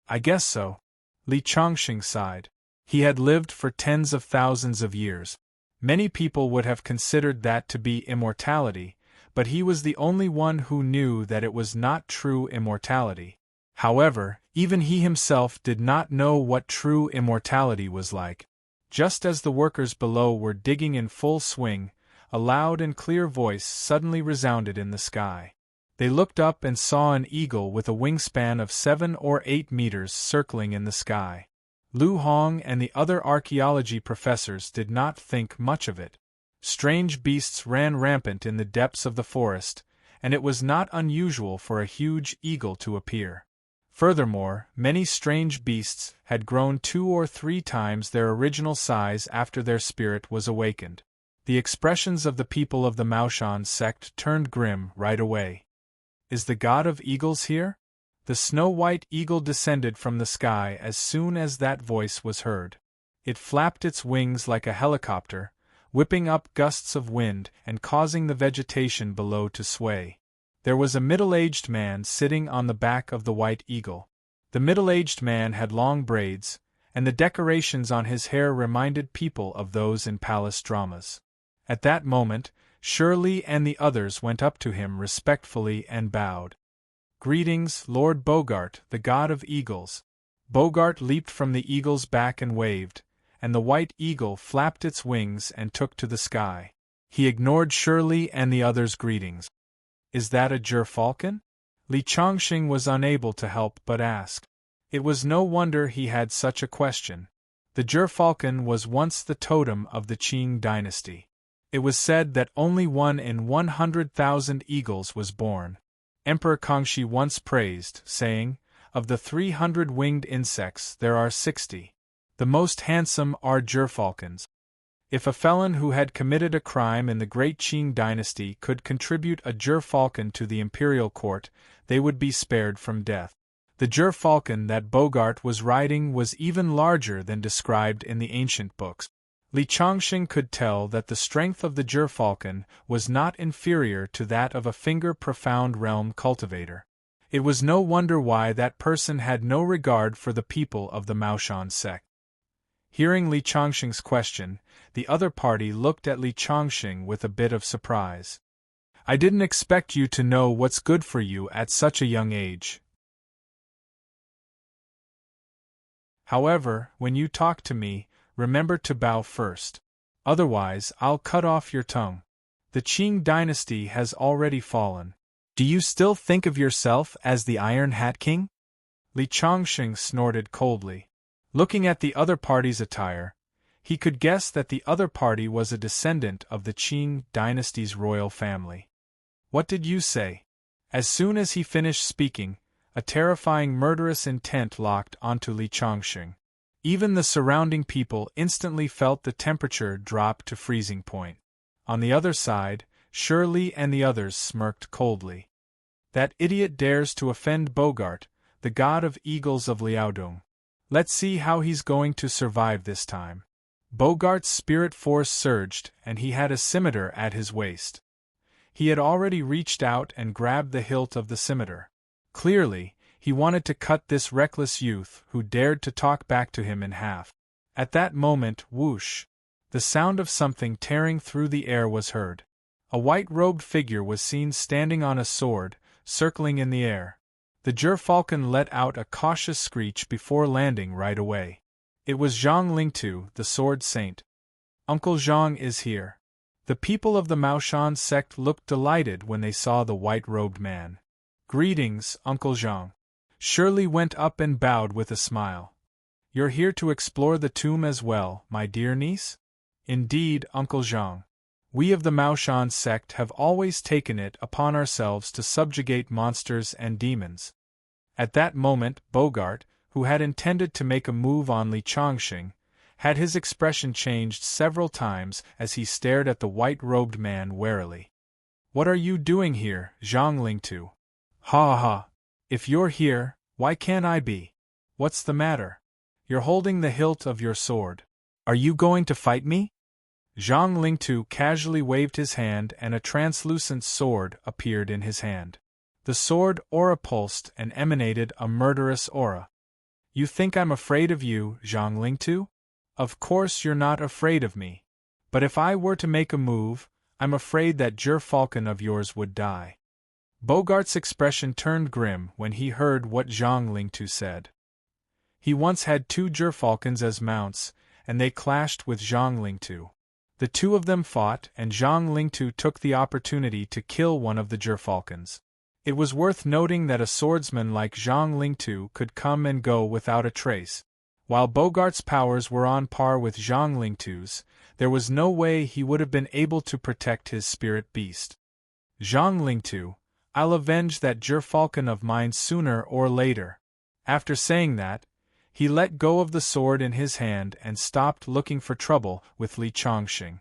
[SPEAKER 1] I guess so. Li Chongqing sighed. He had lived for tens of thousands of years. Many people would have considered that to be immortality, but he was the only one who knew that it was not true immortality. However, even he himself did not know what true immortality was like. Just as the workers below were digging in full swing, a loud and clear voice suddenly resounded in the sky. They looked up and saw an eagle with a wingspan of 7 or 8 meters circling in the sky. Lu Hong and the other archaeology professors did not think much of it. Strange beasts ran rampant in the depths of the forest, and it was not unusual for a huge eagle to appear. Furthermore, many strange beasts had grown 2 or 3 times their original size after their spirit was awakened. The expressions of the people of the Maoshan sect turned grim right away. Is the god of eagles here? The snow-white eagle descended from the sky as soon as that voice was heard. It flapped its wings like a helicopter, whipping up gusts of wind and causing the vegetation below to sway. There was a middle-aged man sitting on the back of the white eagle. The middle-aged man had long braids, and the decorations on his hair reminded people of those in palace dramas. At that moment, Shirley and the others went up to him respectfully and bowed. "Greetings, Lord Bogart, the god of eagles." Bogart leaped from the eagle's back and waved, and the white eagle flapped its wings and took to the sky. He ignored Shirley and the others' greetings. "Is that a gerfalcon?" Li Chongqing was unable to help but ask. It was no wonder he had such a question. The gerfalcon was once the totem of the Qing dynasty. It was said that only 1 in 100,000 eagles was born. Emperor Kangxi once praised, saying, "Of the 300 winged insects there are 60. The most handsome are gerfalcons." If a felon who had committed a crime in the great Qing dynasty could contribute a gerfalcon to the imperial court, they would be spared from death. The gerfalcon that Bogart was riding was even larger than described in the ancient books. Li Chongqing could tell that the strength of the gerfalcon was not inferior to that of a finger-profound realm cultivator. It was no wonder why that person had no regard for the people of the Maoshan sect. Hearing Li Chongqing's question, the other party looked at Li Chongqing with a bit of surprise. "I didn't expect you to know what's good for you at such a young age. However, when you talk to me, remember to bow first. Otherwise, I'll cut off your tongue. The Qing dynasty has already fallen. Do you still think of yourself as the Iron Hat King?" Li Chongqing snorted coldly. Looking at the other party's attire, he could guess that the other party was a descendant of the Qing dynasty's royal family. "What did you say?" As soon as he finished speaking, a terrifying murderous intent locked onto Li Chongqing. Even the surrounding people instantly felt the temperature drop to freezing point. On the other side, Shirley and the others smirked coldly. That idiot dares to offend Bogart, the god of eagles of Liaodong. Let's see how he's going to survive this time. Bogart's spirit force surged, and he had a scimitar at his waist. He had already reached out and grabbed the hilt of the scimitar. Clearly, he wanted to cut this reckless youth who dared to talk back to him in half. At that moment, whoosh! The sound of something tearing through the air was heard. A white-robed figure was seen standing on a sword, circling in the air. The gerfalcon let out a cautious screech before landing right away. It was Zhang Lingtu, the sword saint. "Uncle Zhang is here." The people of the Maoshan sect looked delighted when they saw the white-robed man. "Greetings, Uncle Zhang." Shirley went up and bowed with a smile. "You're here to explore the tomb as well, my dear niece?" "Indeed, Uncle Zhang. We of the Maoshan sect have always taken it upon ourselves to subjugate monsters and demons." At that moment, Bogart, who had intended to make a move on Li Chongqing, had his expression changed several times as he stared at the white-robed man warily. "What are you doing here, Zhang Lingtu?" "Ha ha! If you're here, why can't I be? What's the matter? You're holding the hilt of your sword. Are you going to fight me?" Zhang Lingtu casually waved his hand and a translucent sword appeared in his hand. The sword aura-pulsed and emanated a murderous aura. "You think I'm afraid of you, Zhang Lingtu? Of course you're not afraid of me. But if I were to make a move, I'm afraid that gerfalcon of yours would die." Bogart's expression turned grim when he heard what Zhang Lingtu said. He once had 2 gerfalcons as mounts, and they clashed with Zhang Lingtu. The 2 of them fought, and Zhang Lingtu took the opportunity to kill one of the gerfalcons. It was worth noting that a swordsman like Zhang Lingtu could come and go without a trace. While Bogart's powers were on par with Zhang Lingtu's, there was no way he would have been able to protect his spirit beast. "Zhang Lingtu, I'll avenge that gerfalcon of mine sooner or later." After saying that, he let go of the sword in his hand and stopped looking for trouble with Li Chongqing.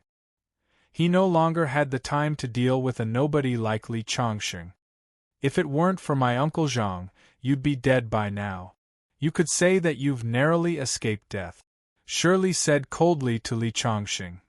[SPEAKER 1] He no longer had the time to deal with a nobody like Li Chongqing. "If it weren't for my Uncle Zhang, you'd be dead by now. You could say that you've narrowly escaped death," Shirley said coldly to Li Chongqing.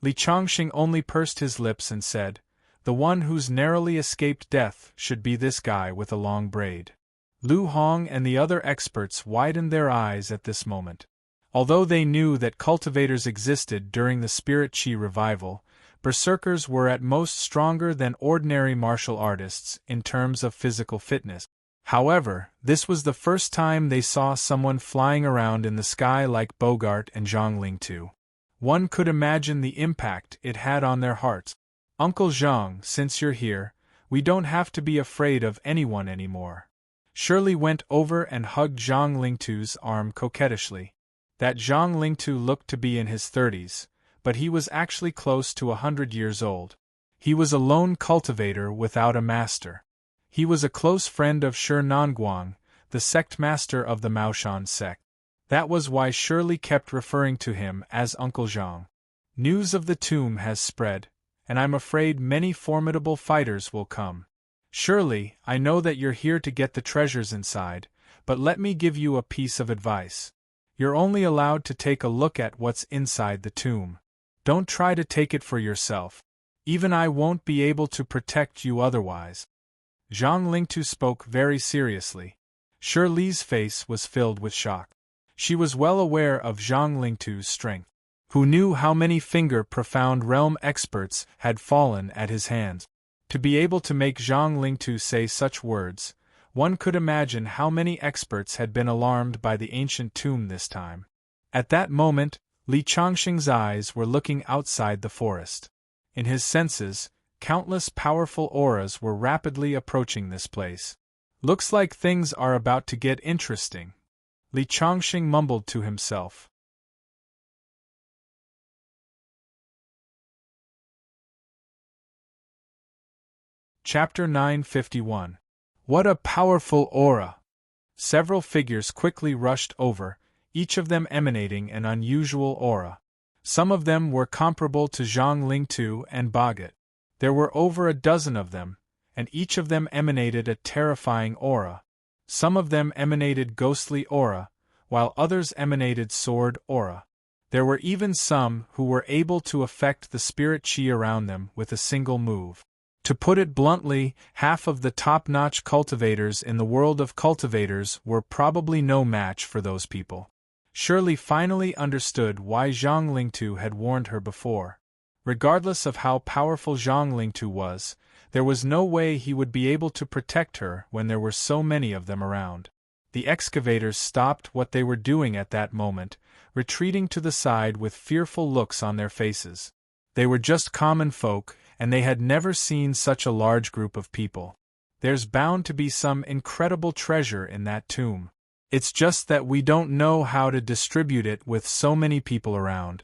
[SPEAKER 1] Li Chongqing only pursed his lips and said, "The one who's narrowly escaped death should be this guy with a long braid." Lu Hong and the other experts widened their eyes at this moment. Although they knew that cultivators existed during the Spirit Qi revival, berserkers were at most stronger than ordinary martial artists in terms of physical fitness. However, this was the first time they saw someone flying around in the sky like Bogart and Zhang Lingtu. One could imagine the impact it had on their hearts. "Uncle Zhang, since you're here, we don't have to be afraid of anyone anymore." Shirley went over and hugged Zhang Lingtu's arm coquettishly. That Zhang Lingtu looked to be in his 30s, but he was actually close to 100 years old. He was a lone cultivator without a master. He was a close friend of Shi Nanguang, the sect master of the Maoshan sect. That was why Shirley kept referring to him as Uncle Zhang. "News of the tomb has spread, and I'm afraid many formidable fighters will come. Shirley, I know that you're here to get the treasures inside, but let me give you a piece of advice. You're only allowed to take a look at what's inside the tomb. Don't try to take it for yourself. Even I won't be able to protect you otherwise." Zhang Lingtu spoke very seriously. Shirley's face was filled with shock. She was well aware of Zhang Lingtu's strength. Who knew how many finger-profound realm experts had fallen at his hands? To be able to make Zhang Lingtu say such words, one could imagine how many experts had been alarmed by the ancient tomb this time. At that moment, Li Chongqing's eyes were looking outside the forest. In his senses, countless powerful auras were rapidly approaching this place. "Looks like things are about to get interesting," Li Chongqing mumbled to himself. Chapter 951. What a powerful aura! Several figures quickly rushed over, each of them emanating an unusual aura. Some of them were comparable to Zhang Lingtu and Bogot. There were over a dozen of them, and each of them emanated a terrifying aura. Some of them emanated ghostly aura, while others emanated sword aura. There were even some who were able to affect the spirit qi around them with a single move. To put it bluntly, half of the top-notch cultivators in the world of cultivators were probably no match for those people. Shirley finally understood why Zhang Lingtu had warned her before. Regardless of how powerful Zhang Lingtu was, there was no way he would be able to protect her when there were so many of them around. The excavators stopped what they were doing at that moment, retreating to the side with fearful looks on their faces. They were just common folk, and they had never seen such a large group of people. There's bound to be some incredible treasure in that tomb. It's just that we don't know how to distribute it with so many people around.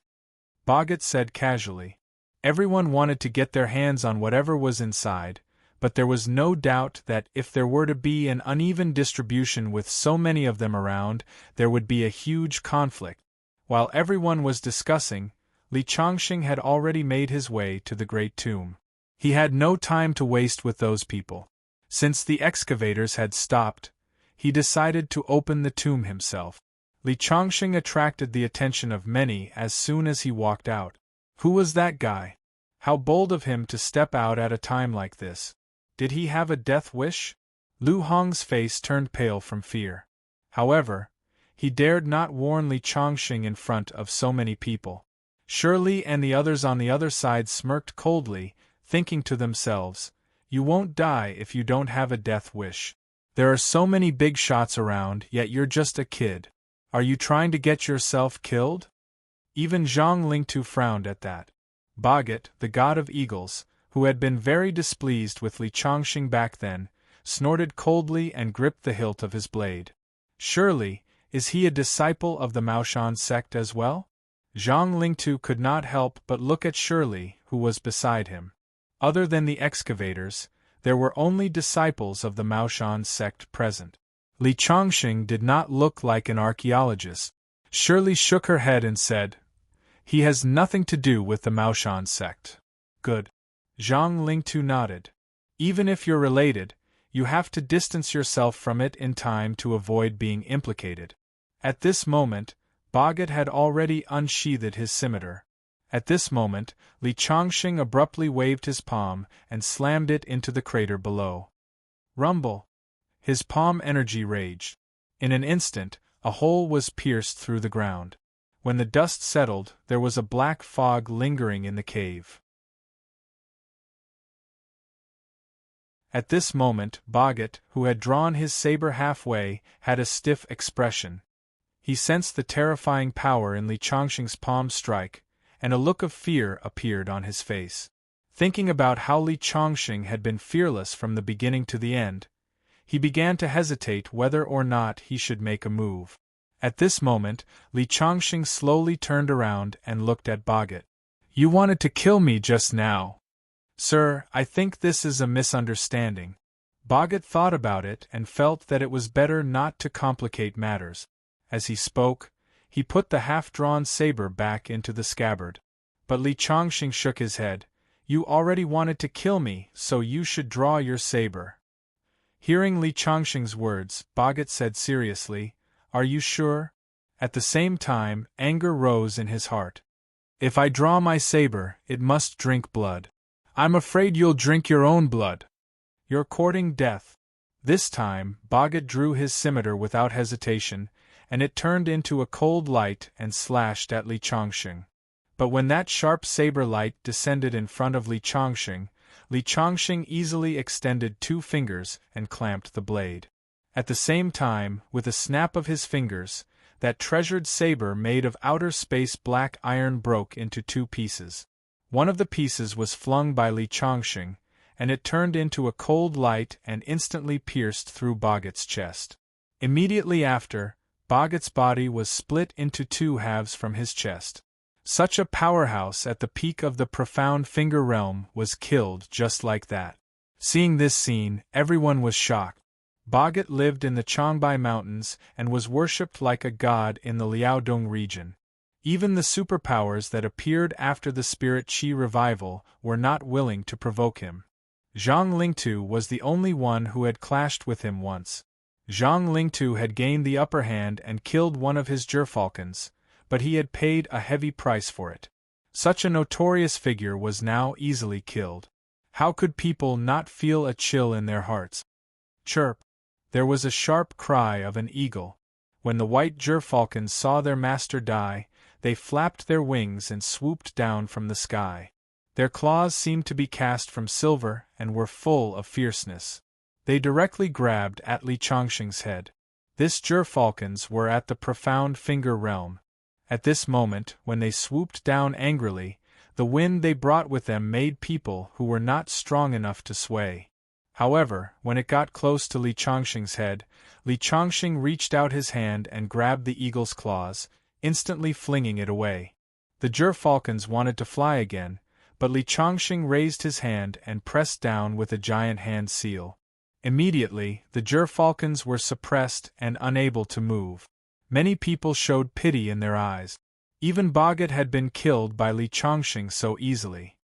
[SPEAKER 1] Boggett said casually. Everyone wanted to get their hands on whatever was inside, but there was no doubt that if there were to be an uneven distribution with so many of them around, there would be a huge conflict. While everyone was discussing, Li Chongqing had already made his way to the great tomb. He had no time to waste with those people. Since the excavators had stopped, he decided to open the tomb himself. Li Chongqing attracted the attention of many as soon as he walked out. Who was that guy? How bold of him to step out at a time like this. Did he have a death wish? Lu Hong's face turned pale from fear. However, he dared not warn Li Chongqing in front of so many people. Shirley and the others on the other side smirked coldly, thinking to themselves, "You won't die if you don't have a death wish. There are so many big shots around, yet you're just a kid. Are you trying to get yourself killed?" Even Zhang Lingtu frowned at that. Boggett, the god of eagles, who had been very displeased with Li Chongqing back then, snorted coldly and gripped the hilt of his blade. Surely, is he a disciple of the Maoshan sect as well? Zhang Lingtu could not help but look at Shirley, who was beside him. Other than the excavators, there were only disciples of the Maoshan sect present. Li Chongqing did not look like an archaeologist. Shirley shook her head and said, "He has nothing to do with the Maoshan sect." "Good." Zhang Lingtu nodded. "Even if you're related, you have to distance yourself from it in time to avoid being implicated." At this moment, Boggett had already unsheathed his scimitar. At this moment, Li Chongqing abruptly waved his palm and slammed it into the crater below. Rumble! His palm energy raged. In an instant, a hole was pierced through the ground. When the dust settled, there was a black fog lingering in the cave. At this moment, Boggett, who had drawn his saber halfway, had a stiff expression. He sensed the terrifying power in Li Chongqing's palm strike, and a look of fear appeared on his face. Thinking about how Li Chongqing had been fearless from the beginning to the end, he began to hesitate whether or not he should make a move. At this moment, Li Chongqing slowly turned around and looked at Boggett. "You wanted to kill me just now." "Sir, I think this is a misunderstanding." Boggett thought about it and felt that it was better not to complicate matters. As he spoke, he put the half-drawn saber back into the scabbard. But Li Chongqing shook his head. "You already wanted to kill me, so you should draw your saber." Hearing Li Chongqing's words, Boggett said seriously, "Are you sure?" At the same time, anger rose in his heart. "If I draw my saber, it must drink blood." "I'm afraid you'll drink your own blood." "You're courting death." This time, Boggett drew his scimitar without hesitation, and it turned into a cold light and slashed at Li Chongqing. But when that sharp saber light descended in front of Li Chongqing easily extended 2 fingers and clamped the blade. At the same time, with a snap of his fingers, that treasured saber made of outer space black iron broke into 2 pieces. One of the pieces was flung by Li Chongqing, and it turned into a cold light and instantly pierced through Boggett's chest. Immediately after, Boggett's body was split into 2 halves from his chest. Such a powerhouse at the peak of the profound finger realm was killed just like that. Seeing this scene, everyone was shocked. Boggett lived in the Changbai Mountains and was worshipped like a god in the Liaodong region. Even the superpowers that appeared after the Spirit Qi revival were not willing to provoke him. Zhang Lingtu was the only one who had clashed with him once. Zhang Lingtu had gained the upper hand and killed one of his gerfalcons, but he had paid a heavy price for it. Such a notorious figure was now easily killed. How could people not feel a chill in their hearts? Chirp! There was a sharp cry of an eagle. When the white gerfalcons saw their master die, they flapped their wings and swooped down from the sky. Their claws seemed to be cast from silver and were full of fierceness. They directly grabbed at Li Chongqing's head. This gerfalcons were at the profound finger realm. At this moment, when they swooped down angrily, the wind they brought with them made people who were not strong enough to sway. However, when it got close to Li Chongqing's head, Li Chongqing reached out his hand and grabbed the eagle's claws, instantly flinging it away. The gerfalcons wanted to fly again, but Li Chongqing raised his hand and pressed down with a giant hand seal. Immediately, the gerfalcons were suppressed and unable to move. Many people showed pity in their eyes. Even Boggett had been killed by Li Chongqing so easily.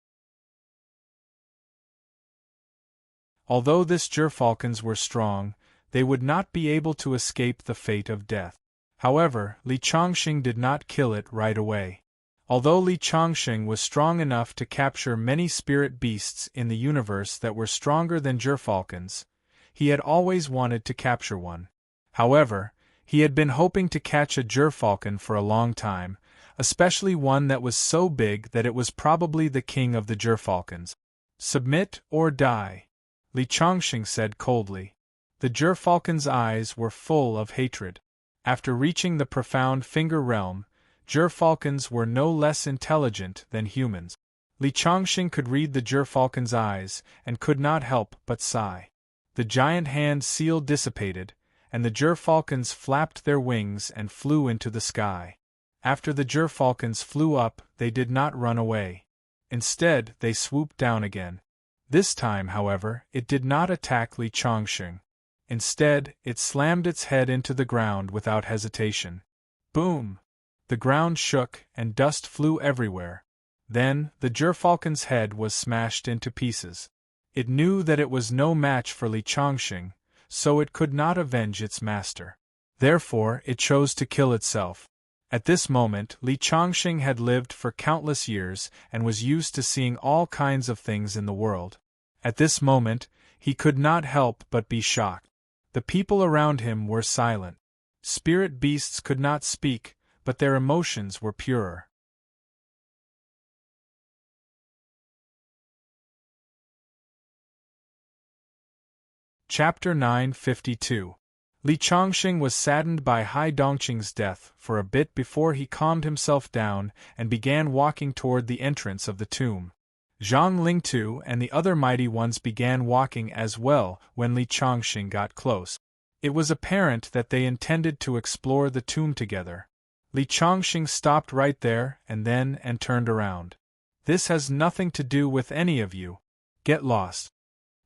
[SPEAKER 1] Although this gerfalcons were strong, they would not be able to escape the fate of death. However, Li Chongqing did not kill it right away. Although Li Chongqing was strong enough to capture many spirit beasts in the universe that were stronger than gerfalcons, he had always wanted to capture one. However, he had been hoping to catch a gerfalcon for a long time, especially one that was so big that it was probably the king of the gerfalcons. "Submit or die," Li Chongqing said coldly. The gerfalcon's eyes were full of hatred. After reaching the profound finger realm, gerfalcons were no less intelligent than humans. Li Chongqing could read the gerfalcon's eyes and could not help but sigh. The giant hand seal dissipated, and the gerfalcons flapped their wings and flew into the sky. After the gerfalcons flew up, they did not run away. Instead, they swooped down again. This time, however, it did not attack Li Chongqing. Instead, it slammed its head into the ground without hesitation. Boom! The ground shook and dust flew everywhere. Then, the gerfalcon's head was smashed into pieces. It knew that it was no match for Li Chongqing, so it could not avenge its master. Therefore, it chose to kill itself. At this moment, Li Chongqing had lived for countless years and was used to seeing all kinds of things in the world. At this moment, he could not help but be shocked. The people around him were silent. Spirit beasts could not speak, but their emotions were purer. Chapter 952. Li Chongqing was saddened by Hai Dongqing's death for a bit before he calmed himself down and began walking toward the entrance of the tomb. Zhang Lingtu and the other mighty ones began walking as well when Li Chongqing got close. It was apparent that they intended to explore the tomb together. Li Chongqing stopped right there and then and turned around. "This has nothing to do with any of you. Get lost."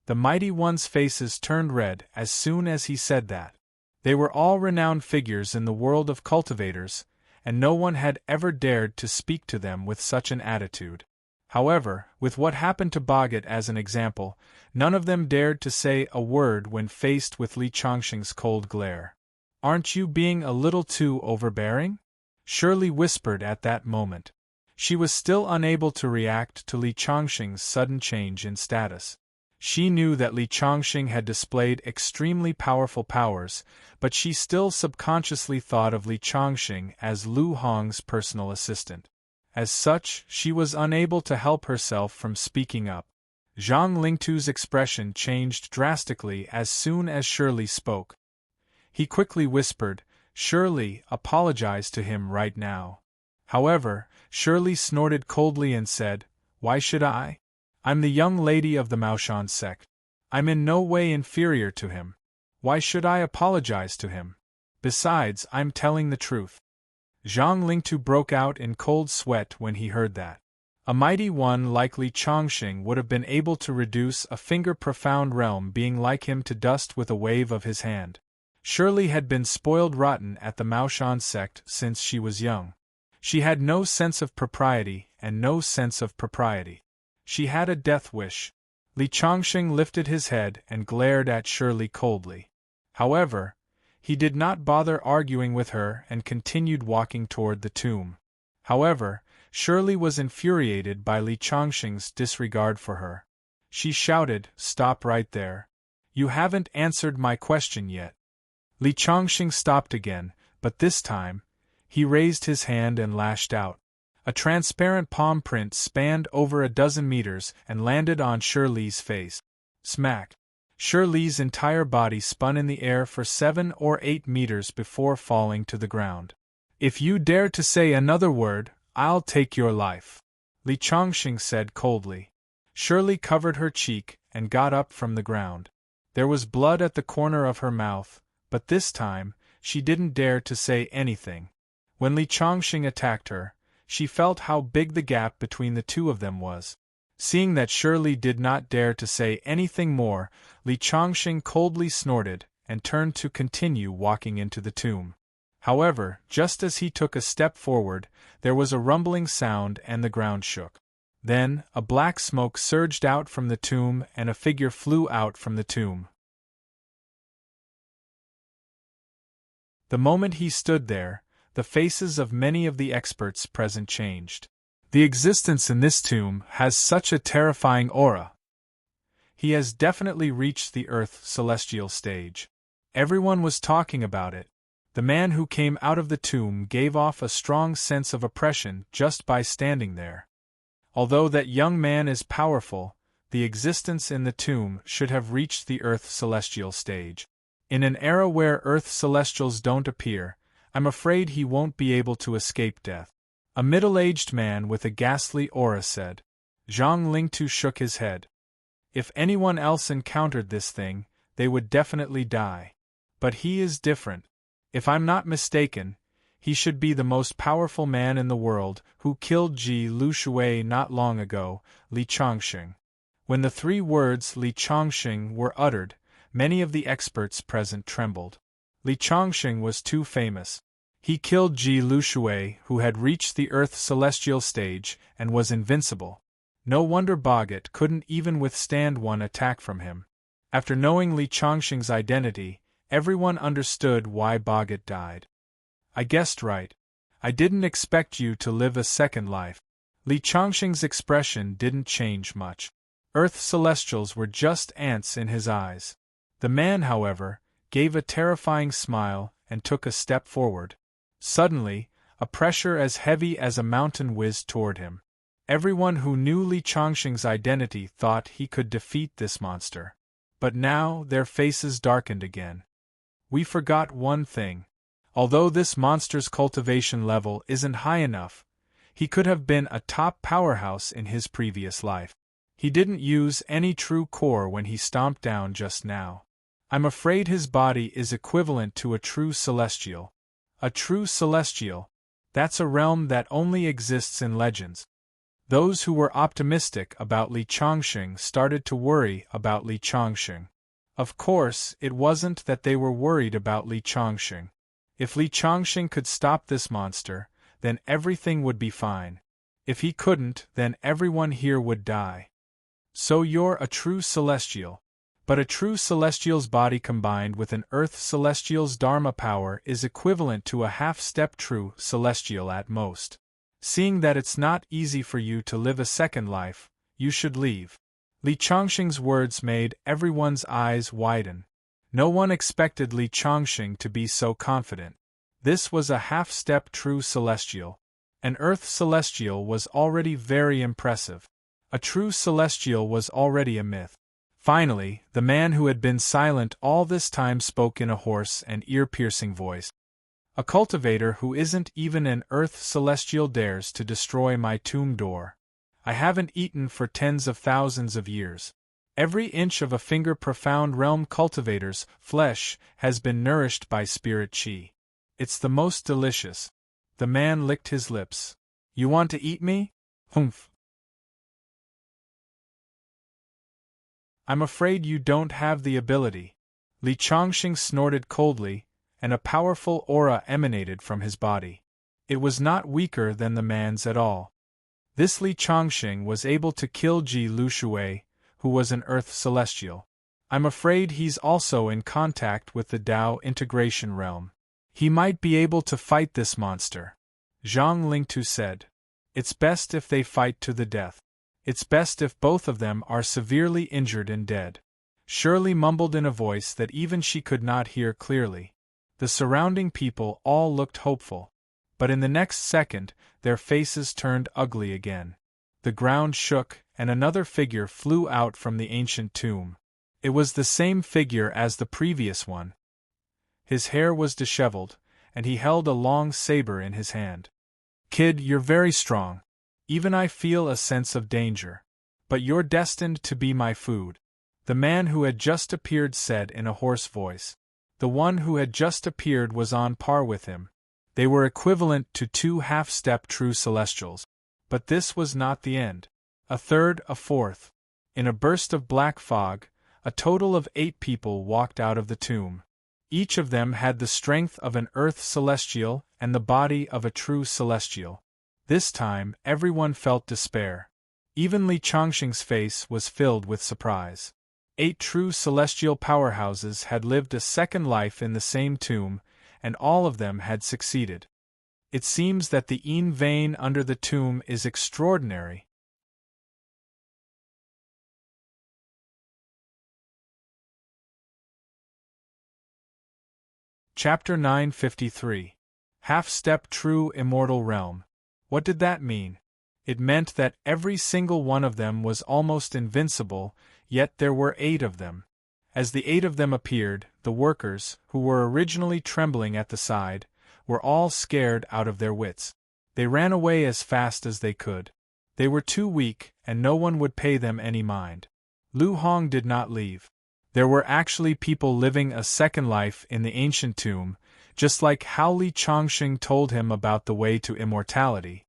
[SPEAKER 1] The mighty ones' faces turned red as soon as he said that. They were all renowned figures in the world of cultivators, and no one had ever dared to speak to them with such an attitude. However, with what happened to Boggett as an example, none of them dared to say a word when faced with Li Chongqing's cold glare. "Aren't you being a little too overbearing?" Shirley whispered at that moment. She was still unable to react to Li Chongqing's sudden change in status. She knew that Li Chongqing had displayed extremely powerful powers, but she still subconsciously thought of Li Chongqing as Lu Hong's personal assistant. As such, she was unable to help herself from speaking up. Zhang Lingtu's expression changed drastically as soon as Shirley spoke. He quickly whispered, "Shirley, apologize to him right now." However, Shirley snorted coldly and said, "Why should I? I'm the young lady of the Maoshan sect. I'm in no way inferior to him. Why should I apologize to him? Besides, I'm telling the truth." Zhang Lingtu broke out in cold sweat when he heard that. A mighty one like Li Chongqing would have been able to reduce a finger-profound realm being like him to dust with a wave of his hand. Shirley had been spoiled rotten at the Maoshan sect since she was young. She had no sense of propriety and no sense of propriety. She had a death wish. Li Chongqing lifted his head and glared at Shirley coldly. However, he did not bother arguing with her and continued walking toward the tomb. However, Shirley was infuriated by Li Chongqing's disregard for her. She shouted, "Stop right there. You haven't answered my question yet." Li Chongqing stopped again, but this time, he raised his hand and lashed out. A transparent palm print spanned over a dozen meters and landed on Shirley's face. Smack! Shirley's entire body spun in the air for 7 or 8 meters before falling to the ground. "If you dare to say another word, I'll take your life," Li Chongqing said coldly. Shirley covered her cheek and got up from the ground. There was blood at the corner of her mouth, but this time, she didn't dare to say anything. When Li Chongqing attacked her, she felt how big the gap between the two of them was. Seeing that Shirley did not dare to say anything more, Li Chongqing coldly snorted and turned to continue walking into the tomb. However, just as he took a step forward, there was a rumbling sound and the ground shook. Then, a black smoke surged out from the tomb and a figure flew out from the tomb. The moment he stood there, the faces of many of the experts present changed. The existence in this tomb has such a terrifying aura. He has definitely reached the Earth celestial stage. Everyone was talking about it. The man who came out of the tomb gave off a strong sense of oppression just by standing there. Although that young man is powerful, the existence in the tomb should have reached the Earth celestial stage. In an era where Earth celestials don't appear, I'm afraid he won't be able to escape death. A middle-aged man with a ghastly aura said. Zhang Lingtu shook his head. If anyone else encountered this thing, they would definitely die. But he is different. If I'm not mistaken, he should be the most powerful man in the world who killed Ji Lushui not long ago, Li Chongqing. When the 3 words Li Chongqing were uttered, many of the experts present trembled. Li Chongqing was too famous. He killed Ji Lushui, who had reached the Earth celestial stage and was invincible. No wonder Boggett couldn't even withstand one attack from him. After knowing Li Chongqing's identity, everyone understood why Boggett died. I guessed right. I didn't expect you to live a second life. Li Chongqing's expression didn't change much. Earth celestials were just ants in his eyes. The man, however, gave a terrifying smile and took a step forward. Suddenly, a pressure as heavy as a mountain whizzed toward him. Everyone who knew Li Chongqing's identity thought he could defeat this monster. But now their faces darkened again. We forgot one thing. Although this monster's cultivation level isn't high enough, he could have been a top powerhouse in his previous life. He didn't use any true core when he stomped down just now. I'm afraid his body is equivalent to a true celestial. A true celestial, that's a realm that only exists in legends. Those who were optimistic about Li Chongqing started to worry about Li Chongqing. Of course, it wasn't that they were worried about Li Chongqing. If Li Chongqing could stop this monster, then everything would be fine. If he couldn't, then everyone here would die. So you're a true celestial. But a true celestial's body combined with an Earth celestial's Dharma power is equivalent to a half-step true celestial at most. Seeing that it's not easy for you to live a second life, you should leave. Li Chongqing's words made everyone's eyes widen. No one expected Li Chongqing to be so confident. This was a half-step true celestial. An Earth celestial was already very impressive. A true celestial was already a myth. Finally, the man who had been silent all this time spoke in a hoarse and ear-piercing voice. A cultivator who isn't even an Earth celestial dares to destroy my tomb door. I haven't eaten for tens of thousands of years. Every inch of a finger profound realm cultivator's flesh has been nourished by spirit chi. It's the most delicious. The man licked his lips. You want to eat me? Humph. I'm afraid you don't have the ability. Li Chongqing snorted coldly, and a powerful aura emanated from his body. It was not weaker than the man's at all. This Li Chongqing was able to kill Ji Lushui, who was an Earth celestial. I'm afraid he's also in contact with the Tao integration realm. He might be able to fight this monster. Zhang Lingtu said. It's best if they fight to the death. It's best if both of them are severely injured and dead. Shirley mumbled in a voice that even she could not hear clearly. The surrounding people all looked hopeful. But in the next second, their faces turned ugly again. The ground shook, and another figure flew out from the ancient tomb. It was the same figure as the previous one. His hair was disheveled, and he held a long saber in his hand. Kid, you're very strong. Even I feel a sense of danger. But you're destined to be my food. The man who had just appeared said in a hoarse voice. The one who had just appeared was on par with him. They were equivalent to 2 half-step true celestials. But this was not the end. A third, a fourth. In a burst of black fog, a total of 8 people walked out of the tomb. Each of them had the strength of an earth celestial and the body of a true celestial. This time, everyone felt despair. Even Li Chongqing's face was filled with surprise. 8 true celestial powerhouses had lived a second life in the same tomb, and all of them had succeeded. It seems that the yin vein under the tomb is extraordinary. Chapter 953. Half-Step True Immortal Realm. What did that mean? It meant that every single one of them was almost invincible, yet there were 8 of them. As the 8 of them appeared, the workers, who were originally trembling at the side, were all scared out of their wits. They ran away as fast as they could. They were too weak, and no one would pay them any mind. Lu Hong did not leave. There were actually people living a second life in the ancient tomb, just like how Li Chongqing told him about the way to immortality.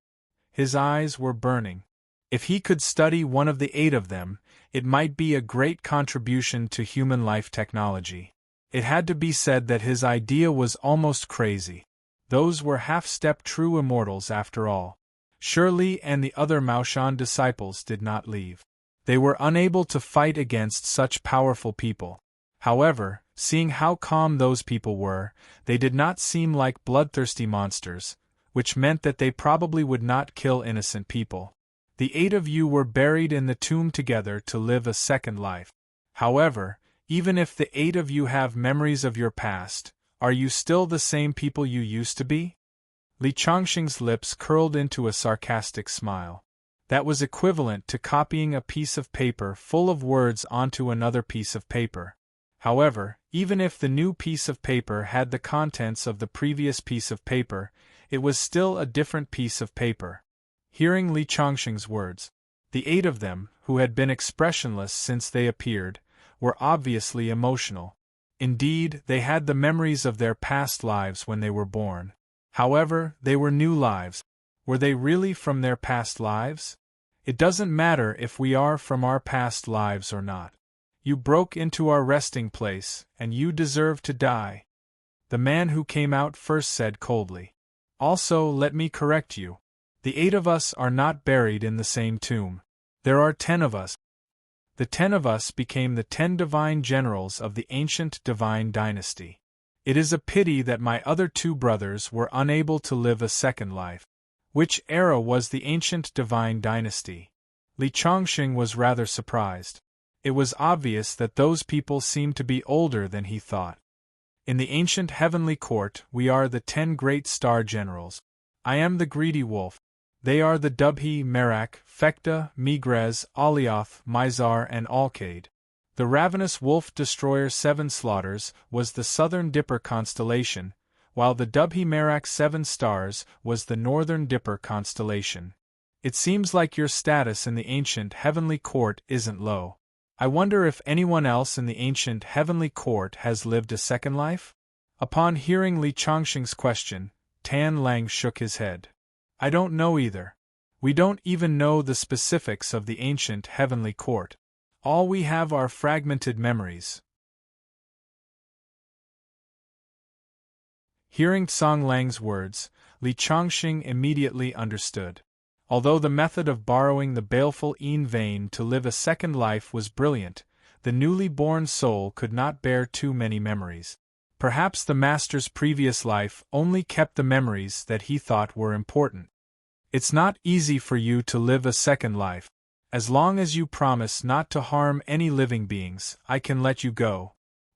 [SPEAKER 1] His eyes were burning. If he could study one of the 8 of them, it might be a great contribution to human life technology. It had to be said that his idea was almost crazy. Those were half-step true immortals after all. Shirley and the other Maoshan disciples did not leave. They were unable to fight against such powerful people. However, seeing how calm those people were, they did not seem like bloodthirsty monsters, which meant that they probably would not kill innocent people. The 8 of you were buried in the tomb together to live a second life. However, even if the 8 of you have memories of your past, are you still the same people you used to be? Li Chongqing's lips curled into a sarcastic smile. That was equivalent to copying a piece of paper full of words onto another piece of paper. However, even if the new piece of paper had the contents of the previous piece of paper, it was still a different piece of paper. Hearing Li Chongqing's words, the 8 of them, who had been expressionless since they appeared, were obviously emotional. Indeed, they had the memories of their past lives when they were born. However, they were new lives. Were they really from their past lives? It doesn't matter if we are from our past lives or not. You broke into our resting place, and you deserve to die. The man who came out first said coldly. Also, let me correct you. The 8 of us are not buried in the same tomb. There are 10 of us. The 10 of us became the 10 divine generals of the ancient divine dynasty. It is a pity that my other 2 brothers were unable to live a second life. Which era was the ancient divine dynasty? Li Chongqing was rather surprised. It was obvious that those people seemed to be older than he thought. In the ancient heavenly court, we are the 10 great star generals. I am the greedy wolf. They are the Dubhi, Merak, Fekta, Migrez, Alioth, Mizar, and Alkaid. The ravenous wolf destroyer 7 slaughters was the southern Dipper constellation, while the Dubhi Merak 7 stars was the northern Dipper constellation. It seems like your status in the ancient heavenly court isn't low. I wonder if anyone else in the ancient heavenly court has lived a second life? Upon hearing Li Chongqing's question, Tan Lang shook his head. I don't know either. We don't even know the specifics of the ancient heavenly court. All we have are fragmented memories. Hearing Song Lang's words, Li Chongqing immediately understood. Although the method of borrowing the baleful yin vein to live a second life was brilliant, the newly born soul could not bear too many memories. Perhaps the master's previous life only kept the memories that he thought were important. It's not easy for you to live a second life. As long as you promise not to harm any living beings, I can let you go,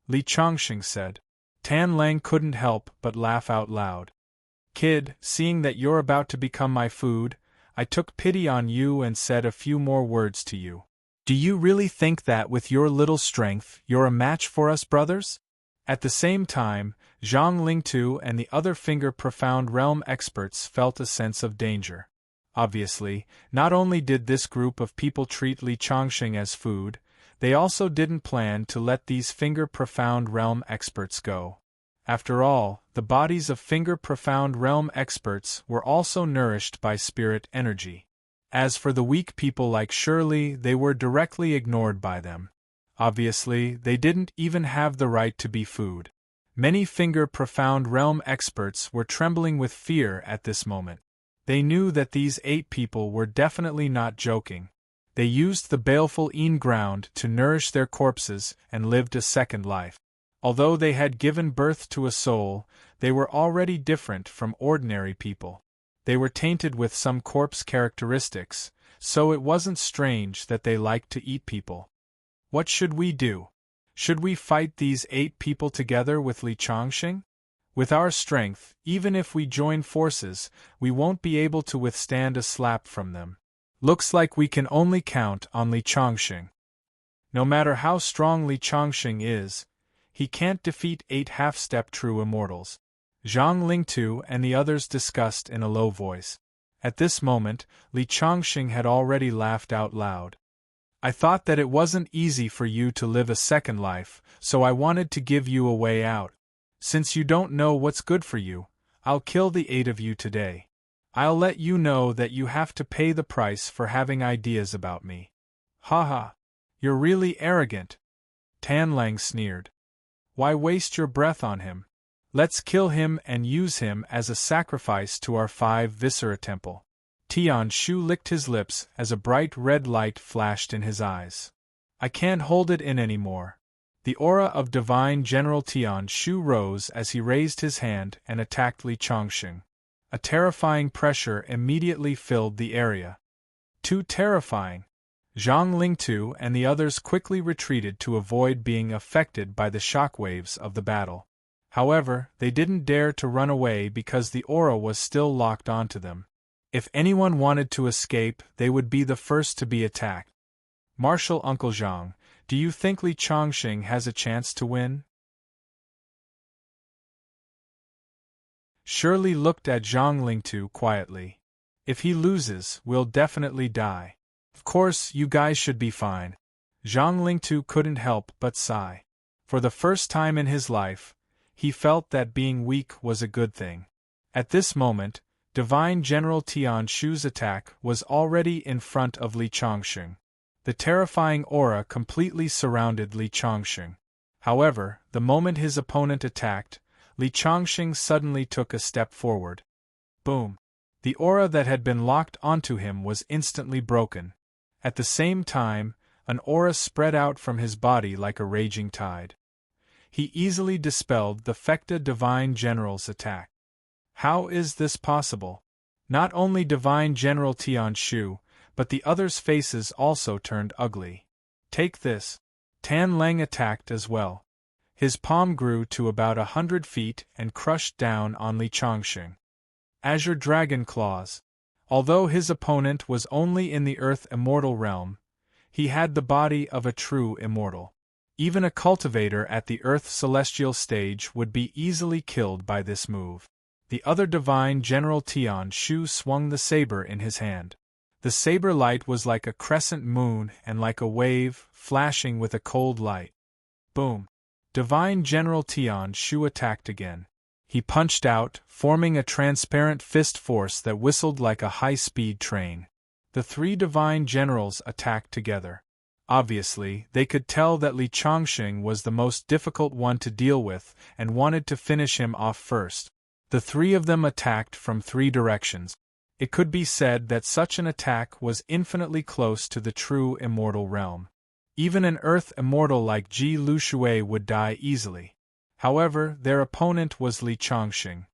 [SPEAKER 1] Li Chongqing said. Tan Lang couldn't help but laugh out loud. Kid, seeing that you're about to become my food, I took pity on you and said a few more words to you. Do you really think that with your little strength you're a match for us, brothers? At the same time, Zhang Lingtu and the other Finger Profound Realm experts felt a sense of danger. Obviously, not only did this group of people treat Li Chongqing as food, they also didn't plan to let these Finger Profound Realm experts go. After all, the bodies of Finger Profound Realm experts were also nourished by spirit energy. As for the weak people like Shirley, they were directly ignored by them. Obviously, they didn't even have the right to be food. Many Finger Profound Realm experts were trembling with fear at this moment. They knew that these 8 people were definitely not joking. They used the baleful Een ground to nourish their corpses and lived a second life. Although they had given birth to a soul, they were already different from ordinary people. They were tainted with some corpse characteristics, so it wasn't strange that they liked to eat people. What should we do? Should we fight these 8 people together with Li Chongqing? With our strength, even if we join forces, we won't be able to withstand a slap from them. Looks like we can only count on Li Chongqing. No matter how strong Li Chongqing is, he can't defeat 8 half-step true immortals. Zhang Lingtu and the others discussed in a low voice. At this moment, Li Chongqing had already laughed out loud. I thought that it wasn't easy for you to live a second life, so I wanted to give you a way out. Since you don't know what's good for you, I'll kill the 8 of you today. I'll let you know that you have to pay the price for having ideas about me. Haha, you're really arrogant. Tan Lang sneered. Why waste your breath on him? Let's kill him and use him as a sacrifice to our 5 Viscera temple. Tian Shu licked his lips as a bright red light flashed in his eyes. I can't hold it in anymore. The aura of Divine General Tian Shu rose as he raised his hand and attacked Li Chongqing. A terrifying pressure immediately filled the area. Too terrifying. Zhang Lingtu and the others quickly retreated to avoid being affected by the shockwaves of the battle. However, they didn't dare to run away because the aura was still locked onto them. If anyone wanted to escape, they would be the first to be attacked. Marshal Uncle Zhang, do you think Li Chongqing has a chance to win? Shirley looked at Zhang Lingtu quietly. If he loses, we'll definitely die. Of course, you guys should be fine. Zhang Lingtu couldn't help but sigh. For the first time in his life, he felt that being weak was a good thing. At this moment, Divine General Tian Shu's attack was already in front of Li Chongqing. The terrifying aura completely surrounded Li Chongqing. However, the moment his opponent attacked, Li Chongqing suddenly took a step forward. Boom! The aura that had been locked onto him was instantly broken. At the same time, an aura spread out from his body like a raging tide. He easily dispelled the Fecta Divine General's attack. How is this possible? Not only Divine General Tian Shu, but the others' faces also turned ugly. Take this. Tan Lang attacked as well. His palm grew to about 100 feet and crushed down on Li Chongqing. Azure Dragon Claws. Although his opponent was only in the Earth Immortal realm, he had the body of a true immortal. Even a cultivator at the Earth Celestial stage would be easily killed by this move. The other Divine General Tian Shu swung the saber in his hand. The saber light was like a crescent moon and like a wave, flashing with a cold light. Boom! Divine General Tian Shu attacked again. He punched out, forming a transparent fist force that whistled like a high-speed train. The 3 Divine Generals attacked together. Obviously, they could tell that Li Chongqing was the most difficult one to deal with and wanted to finish him off first. The 3 of them attacked from 3 directions. It could be said that such an attack was infinitely close to the true immortal realm. Even an Earth immortal like Ji Lushui would die easily. However, their opponent was Li Chongqing.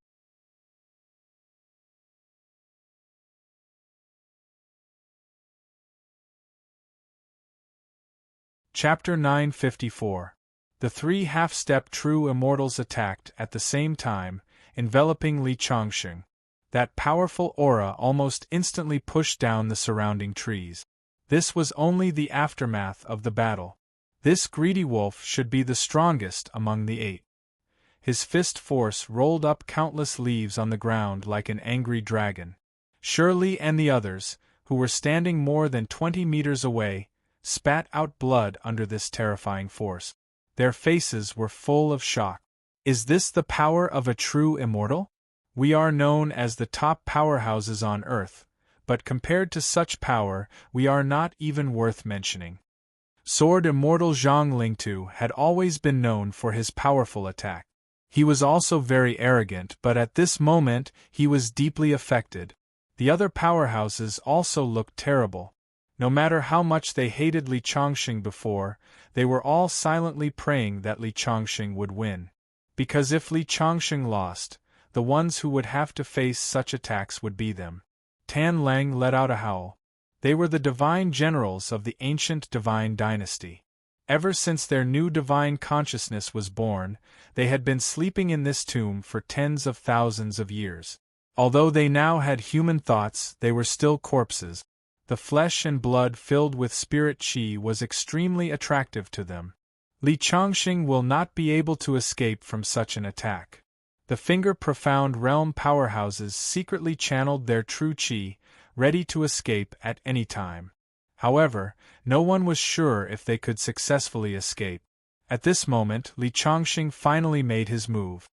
[SPEAKER 1] Chapter 954. The 3 half-step true immortals attacked at the same time, enveloping Li Chongqing. That powerful aura almost instantly pushed down the surrounding trees. This was only the aftermath of the battle. This greedy wolf should be the strongest among the 8. His fist force rolled up countless leaves on the ground like an angry dragon. Shirley and the others, who were standing more than 20 meters away, spat out blood under this terrifying force. Their faces were full of shock. Is this the power of a true immortal? We are known as the top powerhouses on Earth, but compared to such power, we are not even worth mentioning. Sword Immortal Zhang Lingtu had always been known for his powerful attack. He was also very arrogant, but at this moment, he was deeply affected. The other powerhouses also looked terrible. No matter how much they hated Li Chongqing before, they were all silently praying that Li Chongqing would win. Because if Li Chongqing lost, the ones who would have to face such attacks would be them. Tan Lang let out a howl. They were the divine generals of the ancient divine dynasty. Ever since their new divine consciousness was born, they had been sleeping in this tomb for tens of thousands of years. Although they now had human thoughts, they were still corpses. The flesh and blood filled with spirit qi was extremely attractive to them. Li Chongqing will not be able to escape from such an attack. The finger-profound realm powerhouses secretly channeled their true qi, ready to escape at any time. However, no one was sure if they could successfully escape. At this moment, Li Chongqing finally made his move.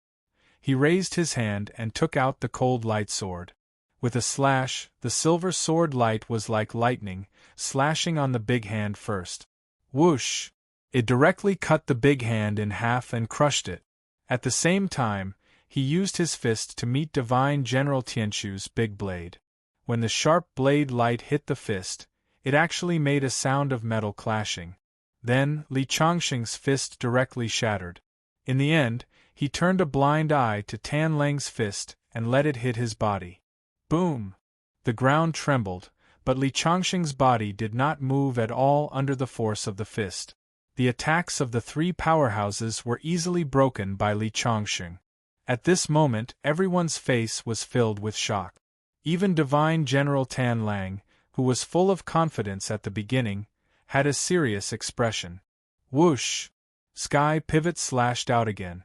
[SPEAKER 1] He raised his hand and took out the cold light sword. With a slash, the silver sword light was like lightning, slashing on the big hand first. Whoosh! It directly cut the big hand in half and crushed it. At the same time, he used his fist to meet Divine General Tianqu's big blade. When the sharp blade light hit the fist, it actually made a sound of metal clashing. Then, Li Chongqing's fist directly shattered. In the end, he turned a blind eye to Tan Lang's fist and let it hit his body. Boom! The ground trembled, but Li Chongqing's body did not move at all under the force of the fist. The attacks of the 3 powerhouses were easily broken by Li Chongqing. At this moment, everyone's face was filled with shock. Even Divine General Tan Lang, who was full of confidence at the beginning, had a serious expression. Whoosh! Sky pivot slashed out again.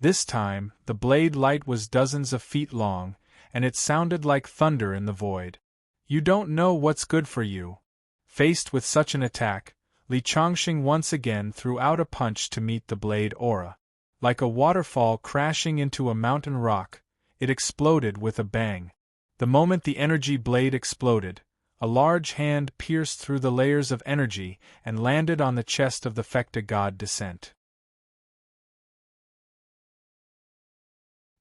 [SPEAKER 1] This time, the blade light was dozens of feet long, and it sounded like thunder in the void. You don't know what's good for you. Faced with such an attack, Li Chongqing once again threw out a punch to meet the blade aura. Like a waterfall crashing into a mountain rock, it exploded with a bang. The moment the energy blade exploded, a large hand pierced through the layers of energy and landed on the chest of the Fecta god Descent.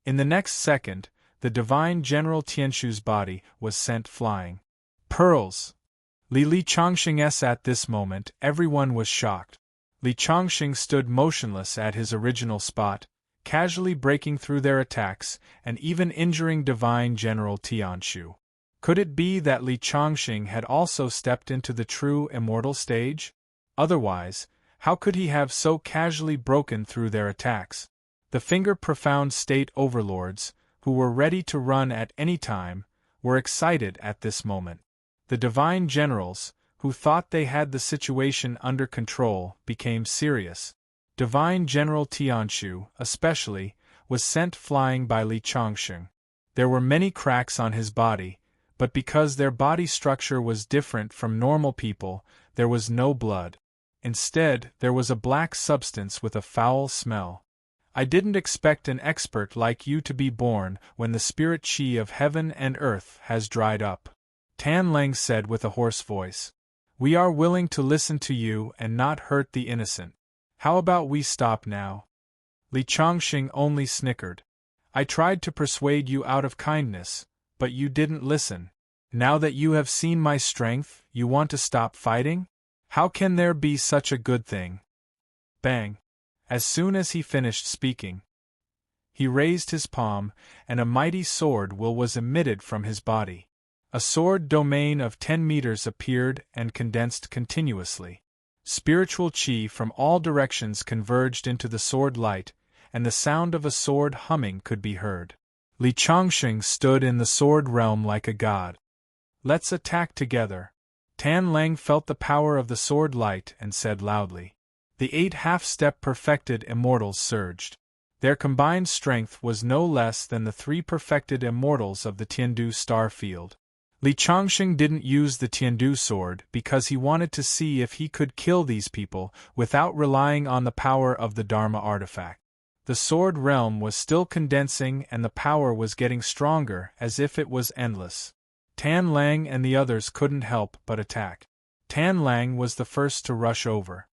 [SPEAKER 1] In the next second, the Divine General Tianqu's body was sent flying. Pearls! Li Chongqing's at this moment, everyone was shocked. Li Chongqing stood motionless at his original spot, casually breaking through their attacks and even injuring Divine General Tianqiu. Could it be that Li Chongqing had also stepped into the true immortal stage? Otherwise, how could he have so casually broken through their attacks? The finger-profound state overlords, who were ready to run at any time, were excited at this moment. The divine generals, who thought they had the situation under control, became serious. Divine General Tianqiu, especially, was sent flying by Li Chongqing. There were many cracks on his body, but because their body structure was different from normal people, there was no blood. Instead, there was a black substance with a foul smell. I didn't expect an expert like you to be born when the spirit qi of heaven and earth has dried up. Tan Lang said with a hoarse voice. We are willing to listen to you and not hurt the innocent. How about we stop now? Li Chongqing only snickered. I tried to persuade you out of kindness, but you didn't listen. Now that you have seen my strength, you want to stop fighting? How can there be such a good thing? Bang! As soon as he finished speaking, he raised his palm, and a mighty sword will was emitted from his body. A sword domain of 10 meters appeared and condensed continuously. Spiritual qi from all directions converged into the sword light, and the sound of a sword humming could be heard. Li Chongqing stood in the sword realm like a god. Let's attack together. Tan Lang felt the power of the sword light and said loudly. The 8 half-step perfected immortals surged. Their combined strength was no less than the 3 perfected immortals of the Tiandu star field. Li Changxing didn't use the Tiandu sword because he wanted to see if he could kill these people without relying on the power of the Dharma artifact. The sword realm was still condensing and the power was getting stronger as if it was endless. Tan Lang and the others couldn't help but attack. Tan Lang was the first to rush over.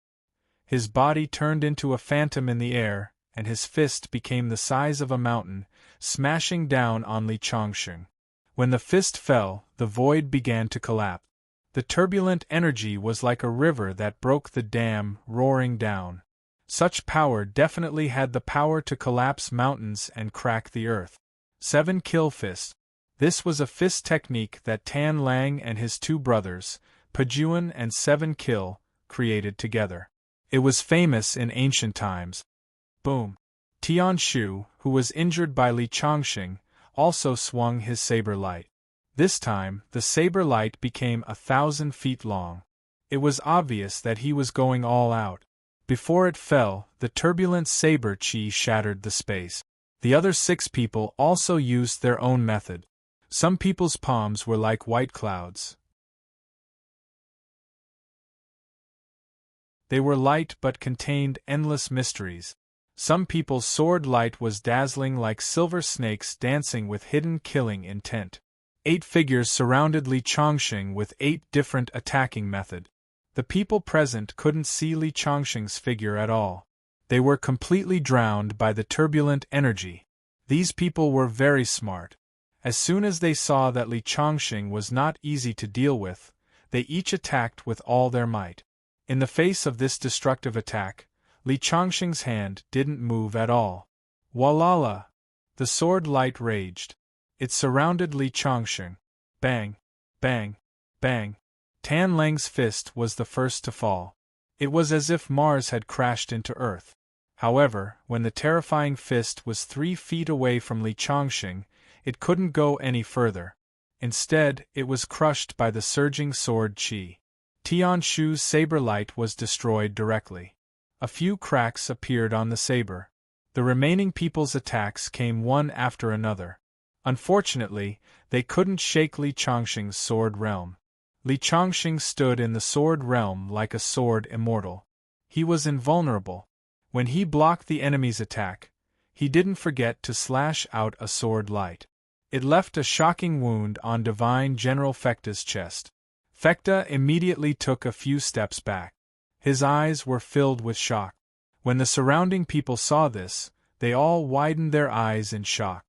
[SPEAKER 1] His body turned into a phantom in the air, and his fist became the size of a mountain, smashing down on Li Changxing. When the fist fell, the void began to collapse. The turbulent energy was like a river that broke the dam, roaring down. Such power definitely had the power to collapse mountains and crack the earth. 7 Kill Fist. This was a fist technique that Tan Lang and his 2 brothers, Pajuan and 7 Kill, created together. It was famous in ancient times. Boom! Tian Shu, who was injured by Li Changxing, also swung his saber light. This time, the saber light became 1,000 feet long. It was obvious that he was going all out. Before it fell, the turbulent saber chi shattered the space. The other 6 people also used their own method. Some people's palms were like white clouds. They were light but contained endless mysteries. Some people's sword light was dazzling like silver snakes dancing with hidden killing intent. 8 figures surrounded Li Changxing with 8 different attacking methods. The people present couldn't see Li Changxing's figure at all. They were completely drowned by the turbulent energy. These people were very smart. As soon as they saw that Li Changxing was not easy to deal with, they each attacked with all their might. In the face of this destructive attack, Li Changxing's hand didn't move at all. Walala! The sword light raged. It surrounded Li Changxing. Bang! Bang! Bang! Tan Lang's fist was the first to fall. It was as if Mars had crashed into Earth. However, when the terrifying fist was 3 feet away from Li Changxing, it couldn't go any further. Instead, it was crushed by the surging sword chi. Tian Shu's saber light was destroyed directly. A few cracks appeared on the saber. The remaining people's attacks came one after another. Unfortunately, they couldn't shake Li Changxing's sword realm. Li Changxing stood in the sword realm like a sword immortal. He was invulnerable. When he blocked the enemy's attack, he didn't forget to slash out a sword light. It left a shocking wound on Divine General Fecta's chest. Fecta immediately took a few steps back. His eyes were filled with shock. When the surrounding people saw this, they all widened their eyes in shock.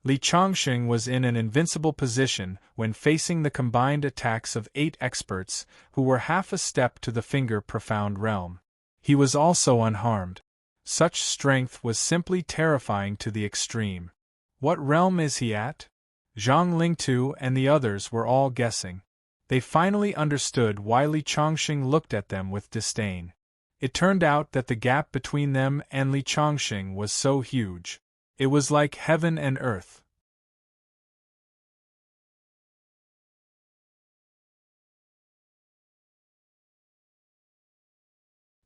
[SPEAKER 1] Li Changxing was in an invincible position when facing the combined attacks of 8 experts who were half a step to the finger-profound realm. He was also unharmed. Such strength was simply terrifying to the extreme. What realm is he at? Zhang Lingtu and the others were all guessing. They finally understood why Li Changxing looked at them with disdain. It turned out that the gap between them and Li Changxing was so huge. It was like heaven and earth.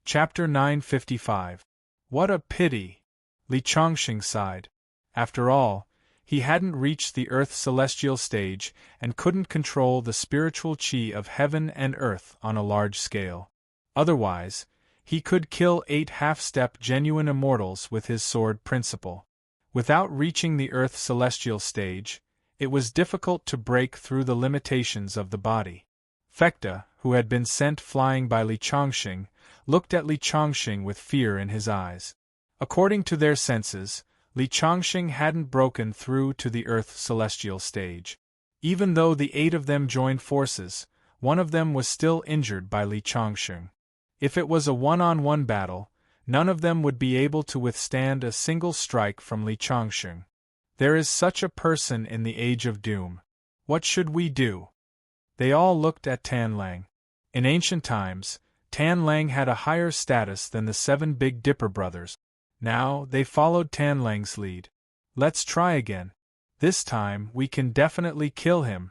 [SPEAKER 1] Chapter 955. What a pity! Li Changxing sighed. After all, he hadn't reached the Earth celestial stage and couldn't control the spiritual chi of heaven and earth on a large scale. Otherwise, he could kill 8 half-step genuine immortals with his sword principle. Without reaching the Earth celestial stage, it was difficult to break through the limitations of the body. Fecta, who had been sent flying by Li Changxing, looked at Li Changxing with fear in his eyes. According to their senses, Li Changxing hadn't broken through to the Earth celestial stage. Even though the 8 of them joined forces, one of them was still injured by Li Changxing. If it was a one-on-one battle, none of them would be able to withstand a single strike from Li Changxing. There is such a person in the Age of Doom. What should we do? They all looked at Tan Lang. In ancient times, Tan Lang had a higher status than the 7 Big Dipper brothers. Now, they followed Tan Lang's lead. Let's try again. This time, we can definitely kill him.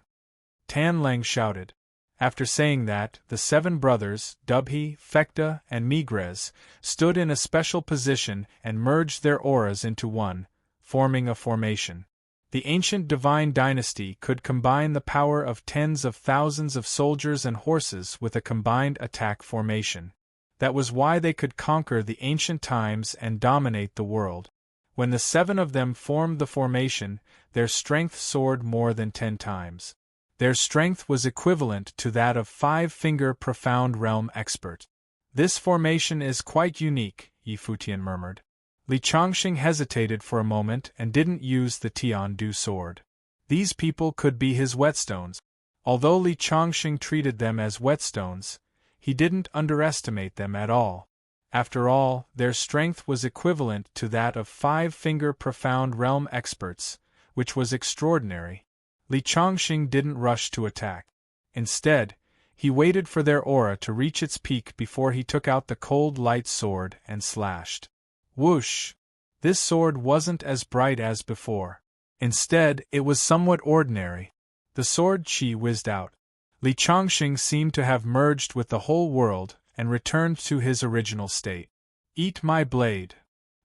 [SPEAKER 1] Tan Lang shouted. After saying that, the 7 brothers, Dubhe, Fekta, and Migres, stood in a special position and merged their auras into one, forming a formation. The ancient divine dynasty could combine the power of tens of thousands of soldiers and horses with a combined attack formation. That was why they could conquer the ancient times and dominate the world. When the 7 of them formed the formation, their strength soared more than 10 times. Their strength was equivalent to that of 5-finger profound realm expert. This formation is quite unique, Yi Futian murmured. Li Changxing hesitated for a moment and didn't use the Tian-Du sword. These people could be his whetstones. Although Li Changxing treated them as whetstones, he didn't underestimate them at all. After all, their strength was equivalent to that of 5-finger profound realm experts, which was extraordinary. Li Changxing didn't rush to attack. Instead, he waited for their aura to reach its peak before he took out the cold light sword and slashed. Whoosh! This sword wasn't as bright as before. Instead, it was somewhat ordinary. The sword chi whizzed out. Li Changxing seemed to have merged with the whole world and returned to his original state. Eat my blade!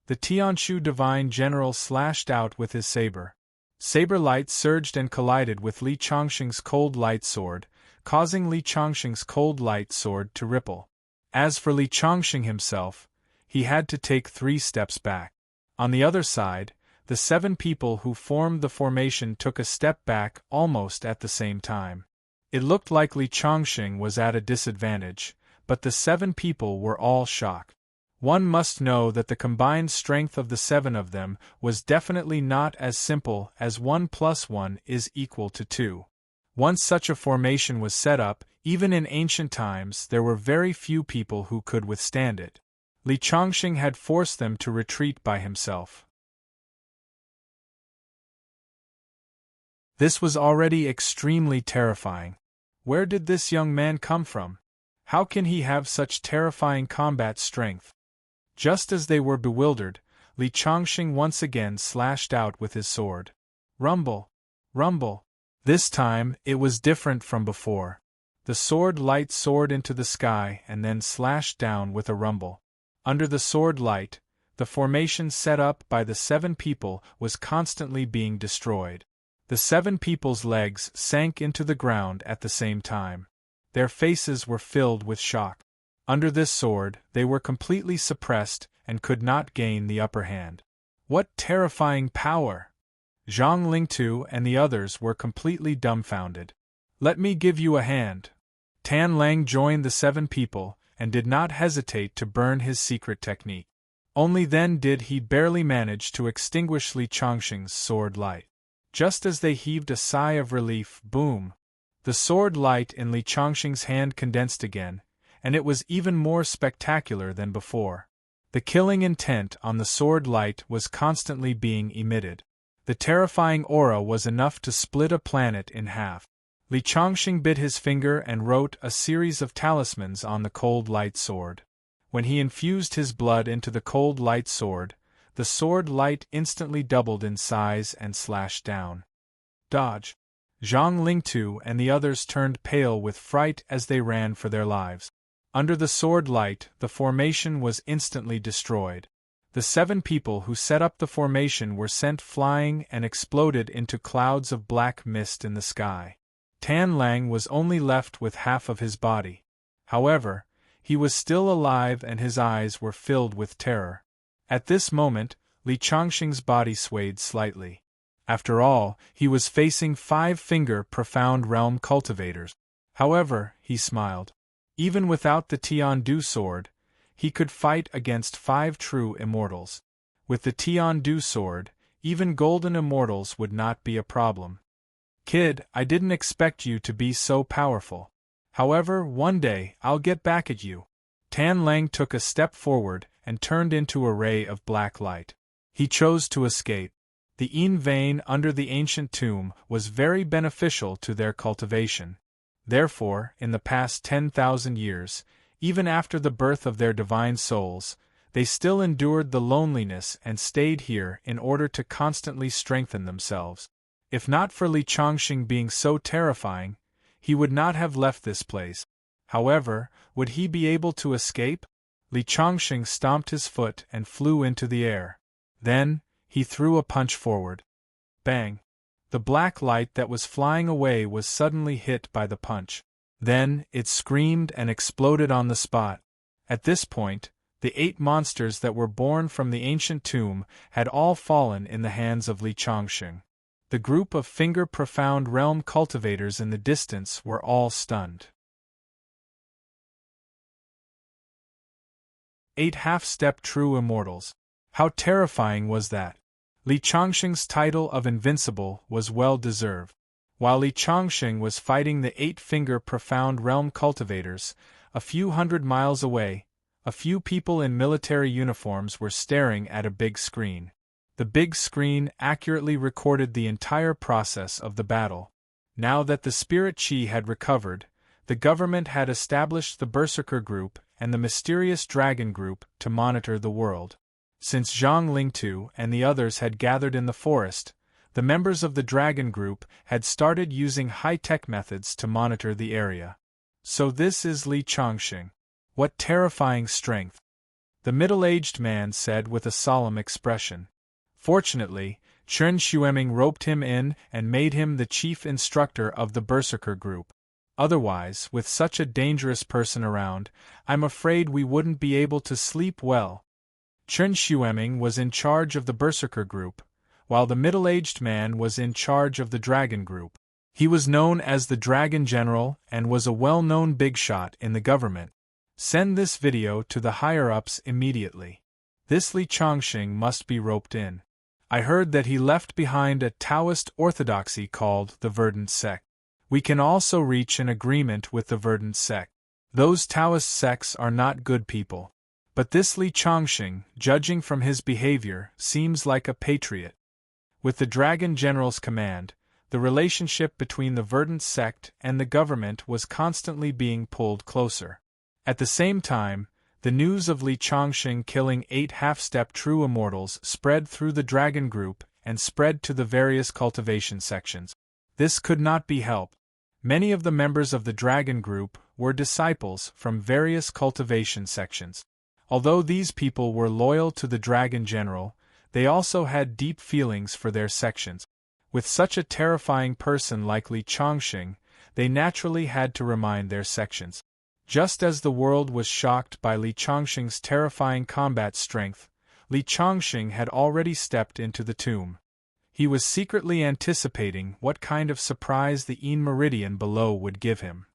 [SPEAKER 1] The Tianshu divine general slashed out with his saber. Saber light surged and collided with Li Changxing's cold light sword, causing Li Changxing's cold light sword to ripple. As for Li Changxing himself, he had to take 3 steps back. On the other side, the 7 people who formed the formation took a step back almost at the same time. It looked like Li Changxing was at a disadvantage, but the 7 people were all shocked. One must know that the combined strength of the 7 of them was definitely not as simple as 1 + 1 is equal to 2. Once such a formation was set up, even in ancient times there were very few people who could withstand it. Li Changxing had forced them to retreat by himself. This was already extremely terrifying. Where did this young man come from? How can he have such terrifying combat strength? Just as they were bewildered, Li Changxing once again slashed out with his sword. Rumble! Rumble! This time, it was different from before. The sword light soared into the sky and then slashed down with a rumble. Under the sword light, the formation set up by the 7 people was constantly being destroyed. The 7 people's legs sank into the ground at the same time. Their faces were filled with shock. Under this sword, they were completely suppressed and could not gain the upper hand. What terrifying power! Zhang Lingtu and the others were completely dumbfounded. Let me give you a hand. Tan Lang joined the 7 people and did not hesitate to burn his secret technique. Only then did he barely manage to extinguish Li Changxing's sword light. Just as they heaved a sigh of relief, boom! The sword light in Li Changxing's hand condensed again, and it was even more spectacular than before. The killing intent on the sword light was constantly being emitted. The terrifying aura was enough to split a planet in half. Li Changxing bit his finger and wrote a series of talismans on the cold light sword. When he infused his blood into the cold light sword, the sword light instantly doubled in size and slashed down. Dodge! Zhang Lingtu and the others turned pale with fright as they ran for their lives. Under the sword light, the formation was instantly destroyed. The 7 people who set up the formation were sent flying and exploded into clouds of black mist in the sky. Tan Lang was only left with half of his body. However, he was still alive and his eyes were filled with terror. At this moment, Li Changxing's body swayed slightly. After all, he was facing 5-finger profound realm cultivators. However, he smiled. Even without the Tian-Du sword, he could fight against 5 true immortals. With the Tian-Du sword, even golden immortals would not be a problem. Kid, I didn't expect you to be so powerful. However, one day, I'll get back at you. Tan Lang took a step forward and turned into a ray of black light. He chose to escape. The Yin vein under the ancient tomb was very beneficial to their cultivation. Therefore, in the past 10,000 years, even after the birth of their divine souls, they still endured the loneliness and stayed here in order to constantly strengthen themselves. If not for Li Changxing being so terrifying, he would not have left this place. However, would he be able to escape? Li Chongqing stomped his foot and flew into the air. Then, he threw a punch forward. Bang! The black light that was flying away was suddenly hit by the punch. Then, it screamed and exploded on the spot. At this point, the 8 monsters that were born from the ancient tomb had all fallen in the hands of Li Chongqing. The group of finger-profound realm cultivators in the distance were all stunned. 8 half-step true immortals. How terrifying was that? Li Chongqing's title of invincible was well deserved. While Li Chongqing was fighting the 8-finger profound realm cultivators, a few hundred miles away, a few people in military uniforms were staring at a big screen. The big screen accurately recorded the entire process of the battle. Now that the spirit chi had recovered, the government had established the Berserker Group and the mysterious Dragon Group to monitor the world. Since Zhang Lingtu and the others had gathered in the forest, the members of the Dragon Group had started using high-tech methods to monitor the area. So this is Li Chongqing. What terrifying strength! The middle-aged man said with a solemn expression. Fortunately, Chen Xueming roped him in and made him the chief instructor of the Berserker Group. Otherwise, with such a dangerous person around, I'm afraid we wouldn't be able to sleep well. Chen Xueming was in charge of the Berserker Group, while the middle-aged man was in charge of the Dragon Group. He was known as the Dragon General and was a well-known big shot in the government. Send this video to the higher-ups immediately. This Li Chongqing must be roped in. I heard that he left behind a Taoist orthodoxy called the Verdant Sect. We can also reach an agreement with the Verdant Sect. Those Taoist sects are not good people. But this Li Chongqing, judging from his behavior, seems like a patriot. With the Dragon General's command, the relationship between the Verdant Sect and the government was constantly being pulled closer. At the same time, the news of Li Chongqing killing 8 half-step true immortals spread through the Dragon Group and spread to the various cultivation sections. This could not be helped. Many of the members of the Dragon Group were disciples from various cultivation sections. Although these people were loyal to the Dragon General, they also had deep feelings for their sections. With such a terrifying person like Li Chongqing, they naturally had to remind their sections. Just as the world was shocked by Li Chongqing's terrifying combat strength, Li Chongqing had already stepped into the tomb. He was secretly anticipating what kind of surprise the Yin Meridian below would give him.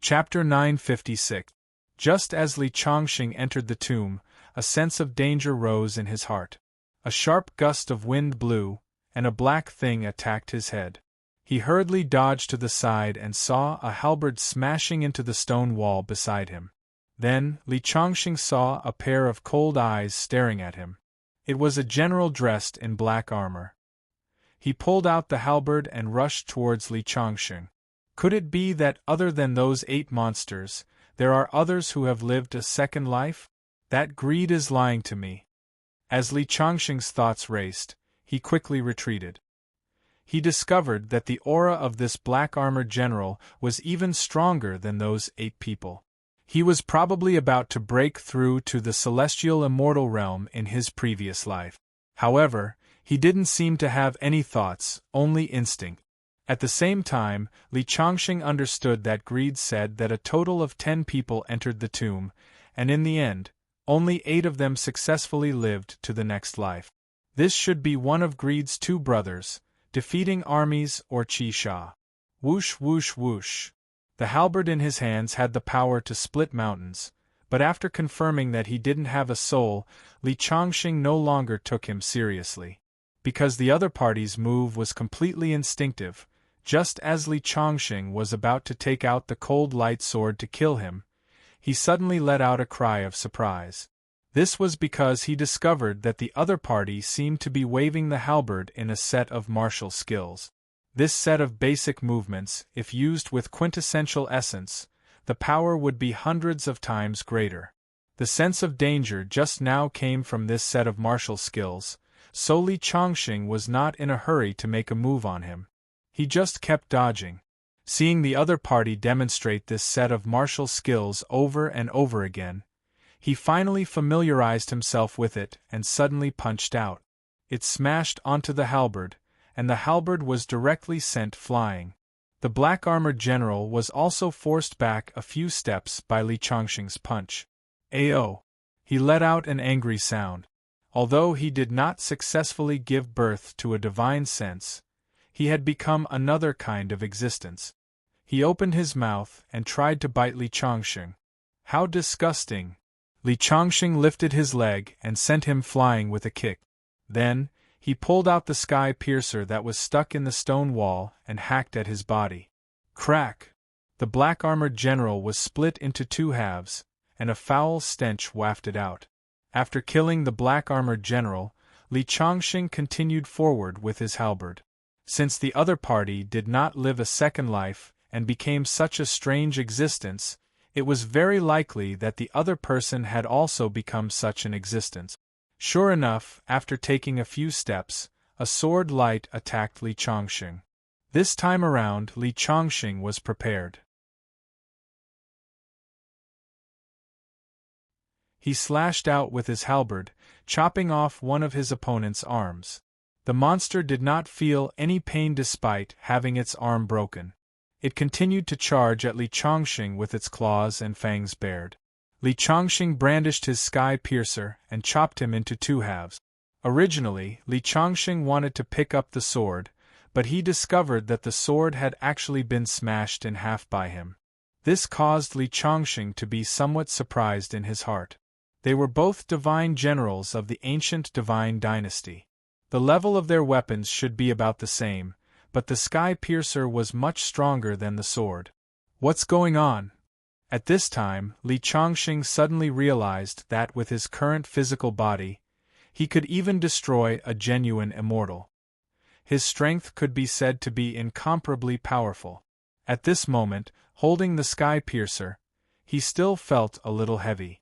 [SPEAKER 1] Chapter 956. Just as Li Chongqing entered the tomb, a sense of danger rose in his heart. A sharp gust of wind blew, and a black thing attacked his head. He hurriedly dodged to the side and saw a halberd smashing into the stone wall beside him. Then, Li Chongqing saw a pair of cold eyes staring at him. It was a general dressed in black armor. He pulled out the halberd and rushed towards Li Chongqing. Could it be that other than those 8 monsters, there are others who have lived a second life? That greed is lying to me. As Li Chongqing's thoughts raced, he quickly retreated. He discovered that the aura of this black-armored general was even stronger than those 8 people. He was probably about to break through to the celestial immortal realm in his previous life. However, he didn't seem to have any thoughts, only instinct. At the same time, Li Chongqing understood that greed said that a total of 10 people entered the tomb, and in the end, only 8 of them successfully lived to the next life. This should be one of greed's 2 brothers, defeating armies or Qi Sha. Whoosh whoosh whoosh. The halberd in his hands had the power to split mountains, but after confirming that he didn't have a soul, Li Chongqing no longer took him seriously. Because the other party's move was completely instinctive, just as Li Chongqing was about to take out the cold light sword to kill him, he suddenly let out a cry of surprise. This was because he discovered that the other party seemed to be waving the halberd in a set of martial skills. This set of basic movements, if used with quintessential essence, the power would be hundreds of times greater. The sense of danger just now came from this set of martial skills, so Li Chongqing was not in a hurry to make a move on him. He just kept dodging. Seeing the other party demonstrate this set of martial skills over and over again, he finally familiarized himself with it and suddenly punched out. It smashed onto the halberd, and the halberd was directly sent flying. The black-armored general was also forced back a few steps by Li Chongqing's punch. "Ayo!" He let out an angry sound. Although he did not successfully give birth to a divine sense, he had become another kind of existence. He opened his mouth and tried to bite Li Chongqing. How disgusting! Li Chongqing lifted his leg and sent him flying with a kick. Then, he pulled out the sky piercer that was stuck in the stone wall and hacked at his body. Crack! The black-armored general was split into two halves, and a foul stench wafted out. After killing the black-armored general, Li Chongqing continued forward with his halberd. Since the other party did not live a second life and became such a strange existence, it was very likely that the other person had also become such an existence. Sure enough, after taking a few steps, a sword light attacked Li Chongqing. This time around, Li Chongqing was prepared. He slashed out with his halberd, chopping off one of his opponent's arms. The monster did not feel any pain despite having its arm broken. It continued to charge at Li Chongqing with its claws and fangs bared. Li Chongqing brandished his sky piercer and chopped him into two halves. Originally, Li Chongqing wanted to pick up the sword, but he discovered that the sword had actually been smashed in half by him. This caused Li Chongqing to be somewhat surprised in his heart. They were both divine generals of the ancient divine dynasty. The level of their weapons should be about the same, but the sky piercer was much stronger than the sword. What's going on? At this time, Li Chongqing suddenly realized that with his current physical body, he could even destroy a genuine immortal. His strength could be said to be incomparably powerful. At this moment, holding the sky piercer, he still felt a little heavy.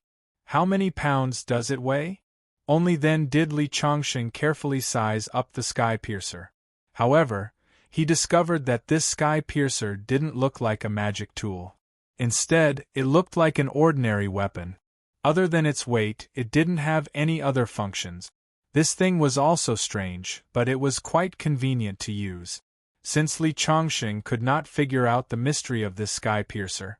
[SPEAKER 1] How many pounds does it weigh? Only then did Li Chongqing carefully size up the sky piercer. However, he discovered that this sky piercer didn't look like a magic tool. Instead, it looked like an ordinary weapon. Other than its weight, it didn't have any other functions. This thing was also strange, but it was quite convenient to use. Since Li Chongqing could not figure out the mystery of this sky piercer,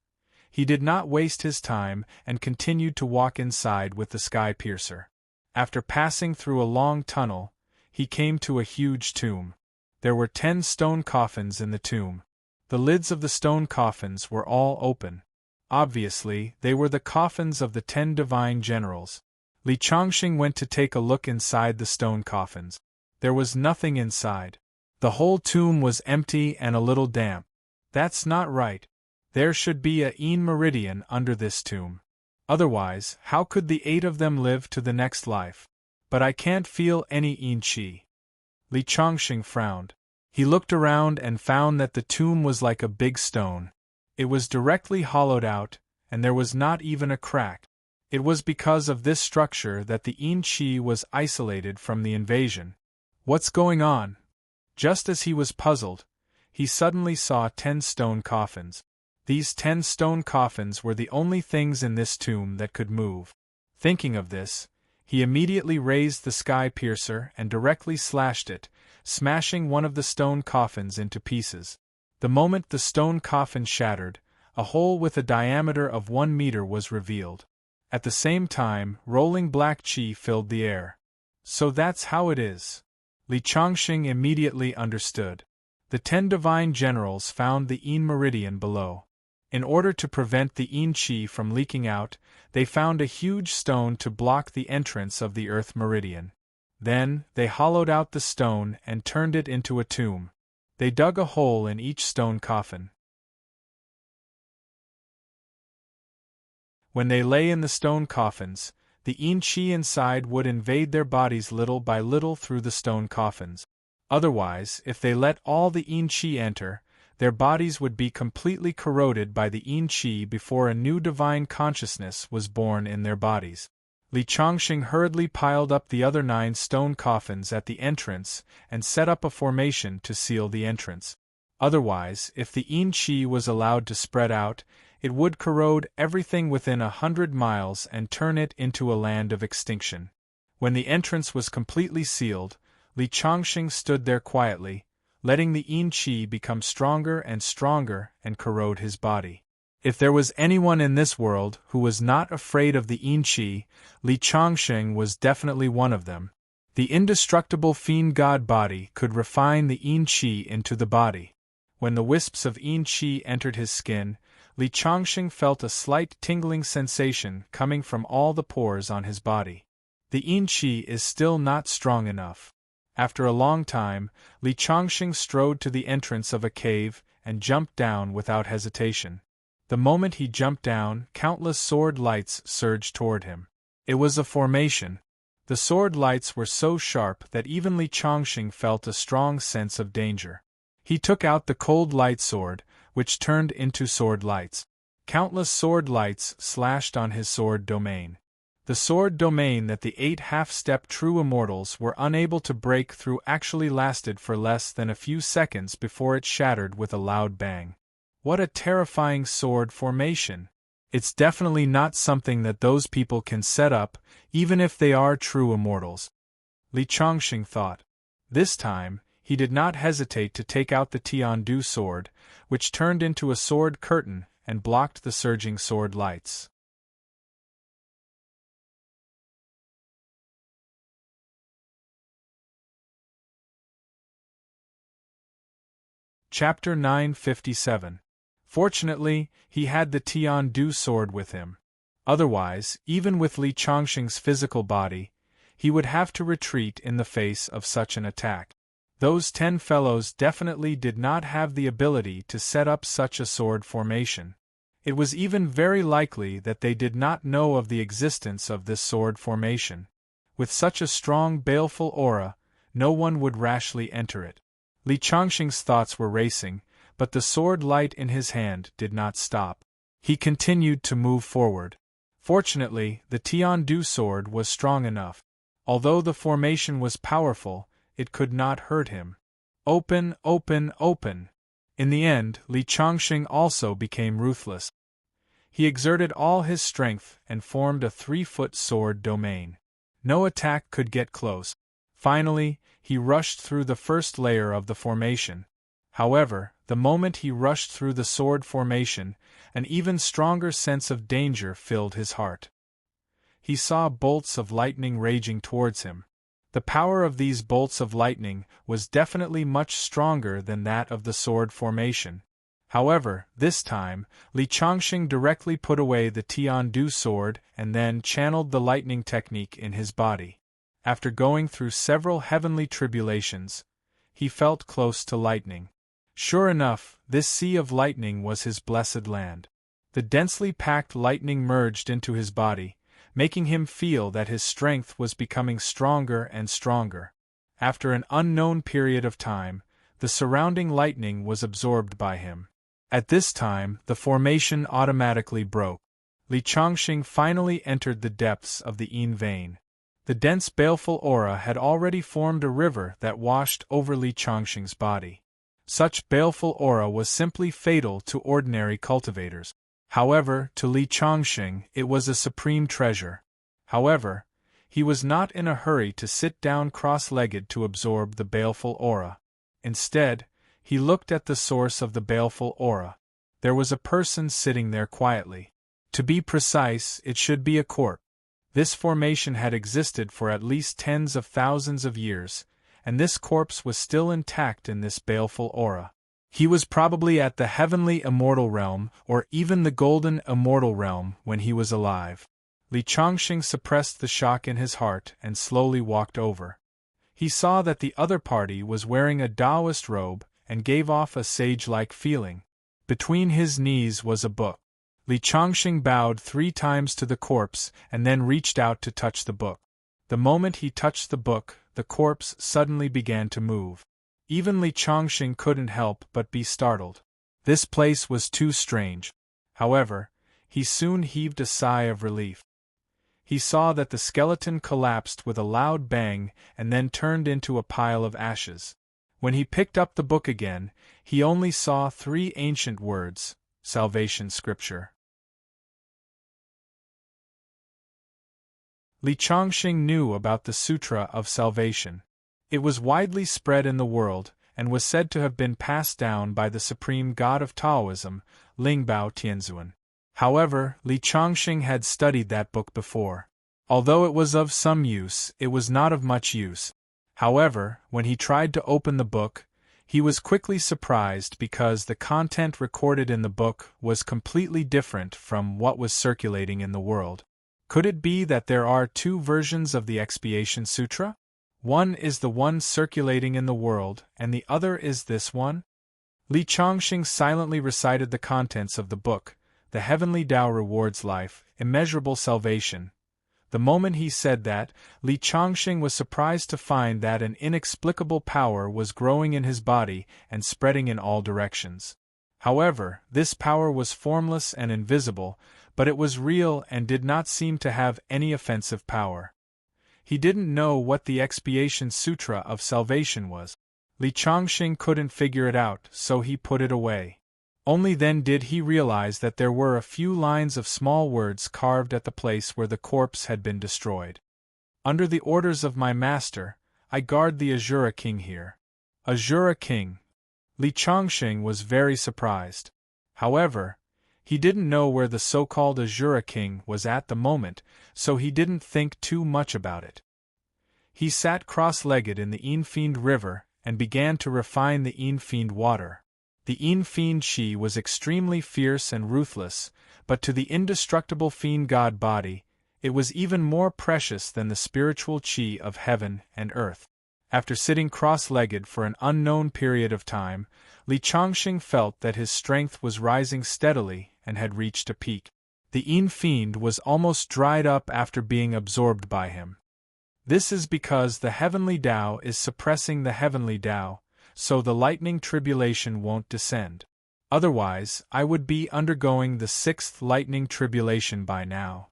[SPEAKER 1] he did not waste his time and continued to walk inside with the sky piercer. After passing through a long tunnel, he came to a huge tomb. There were 10 stone coffins in the tomb. The lids of the stone coffins were all open. Obviously, they were the coffins of the 10 divine generals. Li Chongqing went to take a look inside the stone coffins. There was nothing inside. The whole tomb was empty and a little damp. That's not right. There should be a yin meridian under this tomb. Otherwise, how could the 8 of them live to the next life? But I can't feel any yin qi. Li Chongqing frowned. He looked around and found that the tomb was like a big stone. It was directly hollowed out, and there was not even a crack. It was because of this structure that the yin qi was isolated from the invasion. What's going on? Just as he was puzzled, he suddenly saw 10 stone coffins. These 10 stone coffins were the only things in this tomb that could move. Thinking of this, he immediately raised the sky piercer and directly slashed it, smashing one of the stone coffins into pieces. The moment the stone coffin shattered, a hole with a diameter of 1 meter was revealed. At the same time, rolling black qi filled the air. So that's how it is. Li Chongqing immediately understood. The 10 divine generals found the yin meridian below. In order to prevent the yin qi from leaking out, they found a huge stone to block the entrance of the earth meridian. Then, they hollowed out the stone and turned it into a tomb. They dug a hole in each stone coffin. When they lay in the stone coffins, the yin qi inside would invade their bodies little by little through the stone coffins. Otherwise, if they let all the yin qi enter, their bodies would be completely corroded by the yin qi before a new divine consciousness was born in their bodies. Li Changxing hurriedly piled up the other 9 stone coffins at the entrance and set up a formation to seal the entrance. Otherwise, if the yin qi was allowed to spread out, it would corrode everything within 100 miles and turn it into a land of extinction. When the entrance was completely sealed, Li Changxing stood there quietly, letting the yin qi become stronger and stronger and corrode his body. If there was anyone in this world who was not afraid of the yin qi, Li Changxing was definitely one of them. The indestructible fiend god body could refine the yin qi into the body. When the wisps of yin qi entered his skin, Li Changxing felt a slight tingling sensation coming from all the pores on his body. The yin qi is still not strong enough. After a long time, Li Changxing strode to the entrance of a cave and jumped down without hesitation. The moment he jumped down, countless sword lights surged toward him. It was a formation. The sword lights were so sharp that even Li Changxing felt a strong sense of danger. He took out the cold light sword, which turned into sword lights. Countless sword lights slashed on his sword domain. The sword domain that the 8 half-step true immortals were unable to break through actually lasted for less than a few seconds before it shattered with a loud bang. What a terrifying sword formation! It's definitely not something that those people can set up, even if they are true immortals. Li Changxing thought. This time, he did not hesitate to take out the Tiandu sword, which turned into a sword curtain and blocked the surging sword lights. Chapter 957. Fortunately, he had the Tiandu sword with him. Otherwise, even with Li Changxing's physical body, he would have to retreat in the face of such an attack. Those 10 fellows definitely did not have the ability to set up such a sword formation. It was even very likely that they did not know of the existence of this sword formation. With such a strong baleful aura, no one would rashly enter it. Li Changxing's thoughts were racing, but the sword light in his hand did not stop. He continued to move forward. Fortunately, the Tiandu sword was strong enough. Although the formation was powerful, it could not hurt him. Open, open, open! In the end, Li Changxing also became ruthless. He exerted all his strength and formed a 3-foot sword domain. No attack could get close. Finally, he rushed through the first layer of the formation. However, the moment he rushed through the sword formation, an even stronger sense of danger filled his heart. He saw bolts of lightning raging towards him. The power of these bolts of lightning was definitely much stronger than that of the sword formation. However, this time, Li Changxing directly put away the Tiandu sword and then channeled the lightning technique in his body. After going through several heavenly tribulations, he felt close to lightning. Sure enough, this sea of lightning was his blessed land. The densely packed lightning merged into his body, making him feel that his strength was becoming stronger and stronger. After an unknown period of time, the surrounding lightning was absorbed by him. At this time, the formation automatically broke. Li Changxing finally entered the depths of the Yin vein. The dense baleful aura had already formed a river that washed over Li Changxing's body. Such baleful aura was simply fatal to ordinary cultivators. However, to Li Changxing, it was a supreme treasure. However, he was not in a hurry to sit down cross-legged to absorb the baleful aura. Instead, he looked at the source of the baleful aura. There was a person sitting there quietly. To be precise, it should be a corpse. This formation had existed for at least tens of thousands of years, and this corpse was still intact in this baleful aura. He was probably at the heavenly immortal realm or even the golden immortal realm when he was alive. Li Changxing suppressed the shock in his heart and slowly walked over. He saw that the other party was wearing a Taoist robe and gave off a sage-like feeling. Between his knees was a book. Li Changxing bowed 3 times to the corpse and then reached out to touch the book. The moment he touched the book, the corpse suddenly began to move. Even Li Changxing couldn't help but be startled. This place was too strange. However, he soon heaved a sigh of relief. He saw that the skeleton collapsed with a loud bang and then turned into a pile of ashes. When he picked up the book again, he only saw 3 ancient words: Salvation Scripture. Li Chongqing knew about the Sutra of Salvation. It was widely spread in the world, and was said to have been passed down by the supreme god of Taoism, Lingbao Tianzuan. However, Li Chongqing had studied that book before. Although it was of some use, it was not of much use. However, when he tried to open the book, he was quickly surprised because the content recorded in the book was completely different from what was circulating in the world. Could it be that there are 2 versions of the Expiation Sutra? One is the one circulating in the world, and the other is this one? Li Chongqing silently recited the contents of the book. The heavenly Tao rewards life, immeasurable salvation. The moment he said that, Li Chongqing was surprised to find that an inexplicable power was growing in his body and spreading in all directions. However, this power was formless and invisible, but it was real and did not seem to have any offensive power. He didn't know what the Expiation Sutra of Salvation was. Li Chongqing couldn't figure it out, so he put it away. Only then did he realize that there were a few lines of small words carved at the place where the corpse had been destroyed. Under the orders of my master, I guard the Azura King here. Azura King. Li Chongqing was very surprised. However, he didn't know where the so-called Azura King was at the moment, so he didn't think too much about it. He sat cross-legged in the Enfiend River and began to refine the Enfiend water. The Enfiend Qi was extremely fierce and ruthless, but to the indestructible fiend god body, it was even more precious than the spiritual Qi of heaven and earth. After sitting cross-legged for an unknown period of time, Li Chongqing felt that his strength was rising steadily and had reached a peak. The Enfiend was almost dried up after being absorbed by him. This is because the heavenly Tao is suppressing the heavenly Tao, so the lightning tribulation won't descend. Otherwise, I would be undergoing the 6th lightning tribulation by now.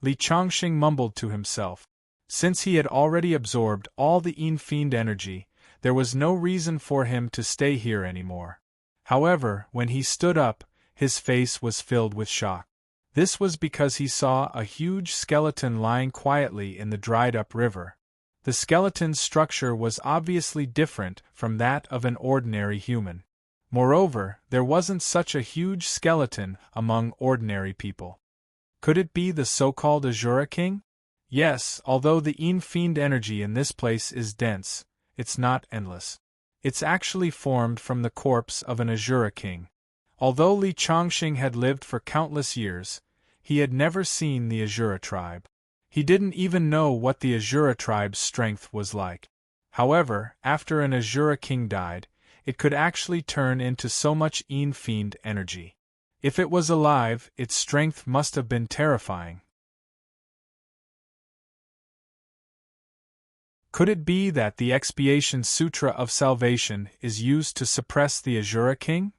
[SPEAKER 1] Li Chongqing mumbled to himself. Since he had already absorbed all the Enfiend energy, there was no reason for him to stay here anymore. However, when he stood up, his face was filled with shock. This was because he saw a huge skeleton lying quietly in the dried-up river. The skeleton's structure was obviously different from that of an ordinary human. Moreover, there wasn't such a huge skeleton among ordinary people. Could it be the so-called Azura King? Yes, although the Enfiend energy in this place is dense, it's not endless. It's actually formed from the corpse of an Azura King. Although Li Chongqing had lived for countless years, he had never seen the Azura tribe. He didn't even know what the Azura tribe's strength was like. However, after an Azura King died, it could actually turn into so much Enfiend energy. If it was alive, its strength must have been terrifying. Could it be that the Expiation Sutra of Salvation is used to suppress the Azura King?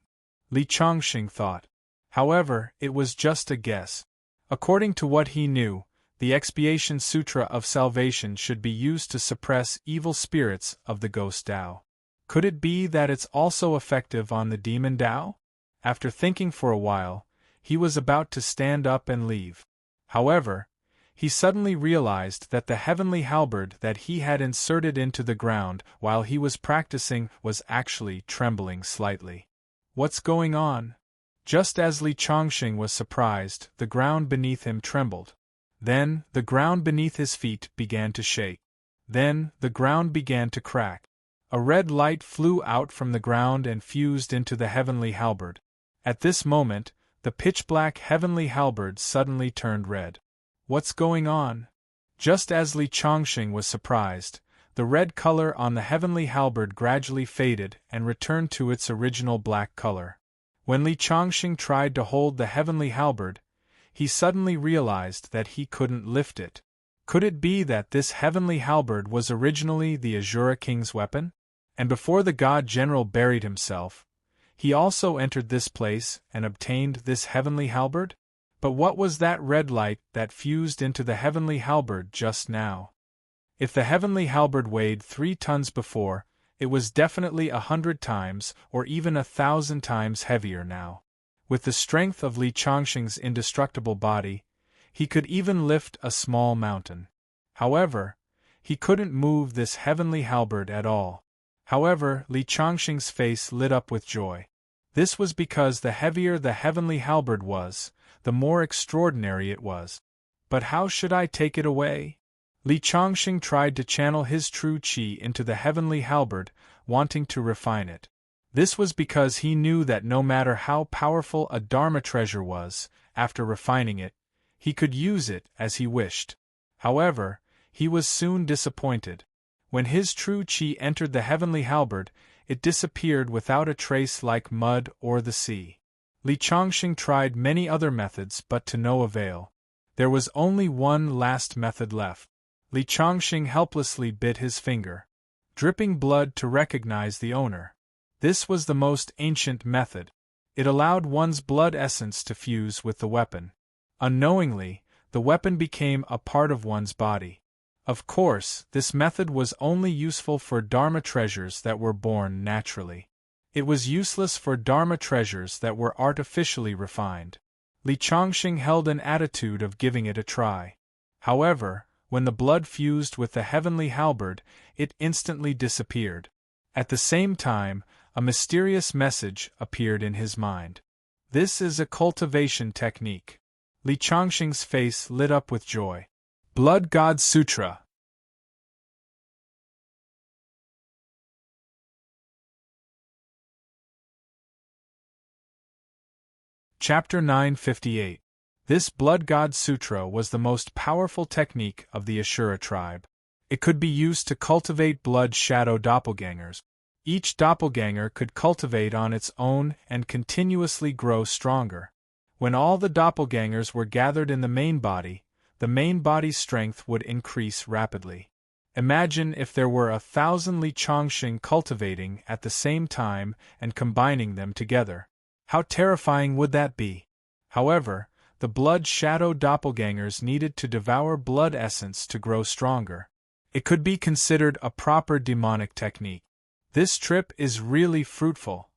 [SPEAKER 1] Li Chongqing thought. However, it was just a guess. According to what he knew, the Expiation Sutra of Salvation should be used to suppress evil spirits of the Ghost Tao. Could it be that it's also effective on the Demon Tao? After thinking for a while, he was about to stand up and leave. However, he suddenly realized that the heavenly halberd that he had inserted into the ground while he was practicing was actually trembling slightly. What's going on? Just as Li Chongqing was surprised, the ground beneath him trembled. Then, the ground beneath his feet began to shake. Then, the ground began to crack. A red light flew out from the ground and fused into the heavenly halberd. At this moment, the pitch-black heavenly halberd suddenly turned red. What's going on? Just as Li Chongqing was surprised, the red color on the heavenly halberd gradually faded and returned to its original black color. When Li Chongqing tried to hold the heavenly halberd, he suddenly realized that he couldn't lift it. Could it be that this heavenly halberd was originally the Azura King's weapon? And before the god general buried himself, He also entered this place and obtained this heavenly halberd? But what was that red light that fused into the heavenly halberd just now? If the heavenly halberd weighed 3 tons before, it was definitely 100 times or even 1,000 times heavier now. With the strength of Li Changxing's indestructible body, he could even lift a small mountain. However, he couldn't move this heavenly halberd at all. However, Li Changxing's face lit up with joy. This was because the heavier the heavenly halberd was, the more extraordinary it was. But how should I take it away? Li Changxing tried to channel his true qi into the heavenly halberd, wanting to refine it. This was because he knew that no matter how powerful a Dharma treasure was, after refining it, he could use it as he wished. However, he was soon disappointed. When his true qi entered the heavenly halberd, it disappeared without a trace like mud or the sea. Li Changxing tried many other methods but to no avail. There was only one last method left. Li Changxing helplessly bit his finger, dripping blood to recognize the owner. This was the most ancient method. It allowed one's blood essence to fuse with the weapon. Unknowingly, the weapon became a part of one's body. Of course, this method was only useful for Dharma treasures that were born naturally. It was useless for Dharma treasures that were artificially refined. Li Changxing held an attitude of giving it a try. However, when the blood fused with the heavenly halberd, it instantly disappeared. At the same time, a mysterious message appeared in his mind. This is a cultivation technique. Li Changxing's face lit up with joy. Blood God Sutra. Chapter 958. This Blood God Sutra was the most powerful technique of the Ashura tribe. It could be used to cultivate blood shadow doppelgangers. Each doppelganger could cultivate on its own and continuously grow stronger. When all the doppelgangers were gathered in the main body's strength would increase rapidly. Imagine if there were 1,000 Li Changxing cultivating at the same time and combining them together. How terrifying would that be? However, the blood shadow doppelgangers needed to devour blood essence to grow stronger. It could be considered a proper demonic technique. This trip is really fruitful.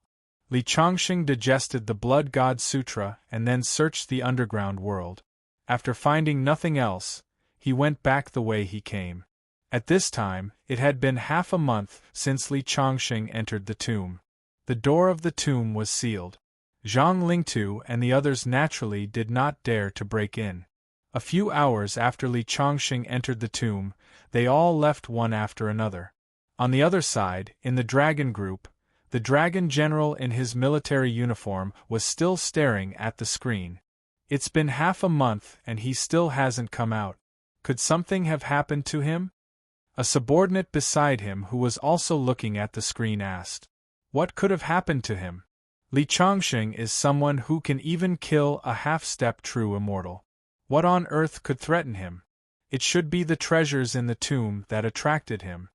[SPEAKER 1] Li Changxing digested the Blood God Sutra and then searched the underground world. After finding nothing else, he went back the way he came. At this time, it had been half a month since Li Changxing entered the tomb. The door of the tomb was sealed. Zhang Lingtu and the others naturally did not dare to break in. A few hours after Li Changxing entered the tomb, they all left one after another. On the other side, in the dragon group, the dragon general in his military uniform was still staring at the screen. It's been half a month and he still hasn't come out. Could something have happened to him? A subordinate beside him who was also looking at the screen asked. What could have happened to him? Li Changxing is someone who can even kill a half-step true immortal. What on earth could threaten him? It should be the treasures in the tomb that attracted him.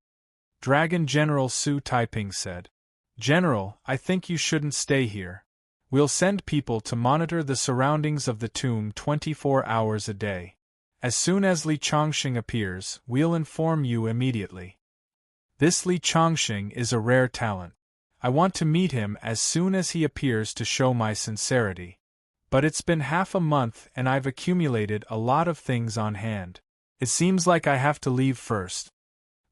[SPEAKER 1] Dragon General Su Taiping said. General, I think you shouldn't stay here. We'll send people to monitor the surroundings of the tomb 24 hours a day. As soon as Li Changxing appears, we'll inform you immediately. This Li Changxing is a rare talent. I want to meet him as soon as he appears to show my sincerity. But it's been half a month and I've accumulated a lot of things on hand. It seems like I have to leave first.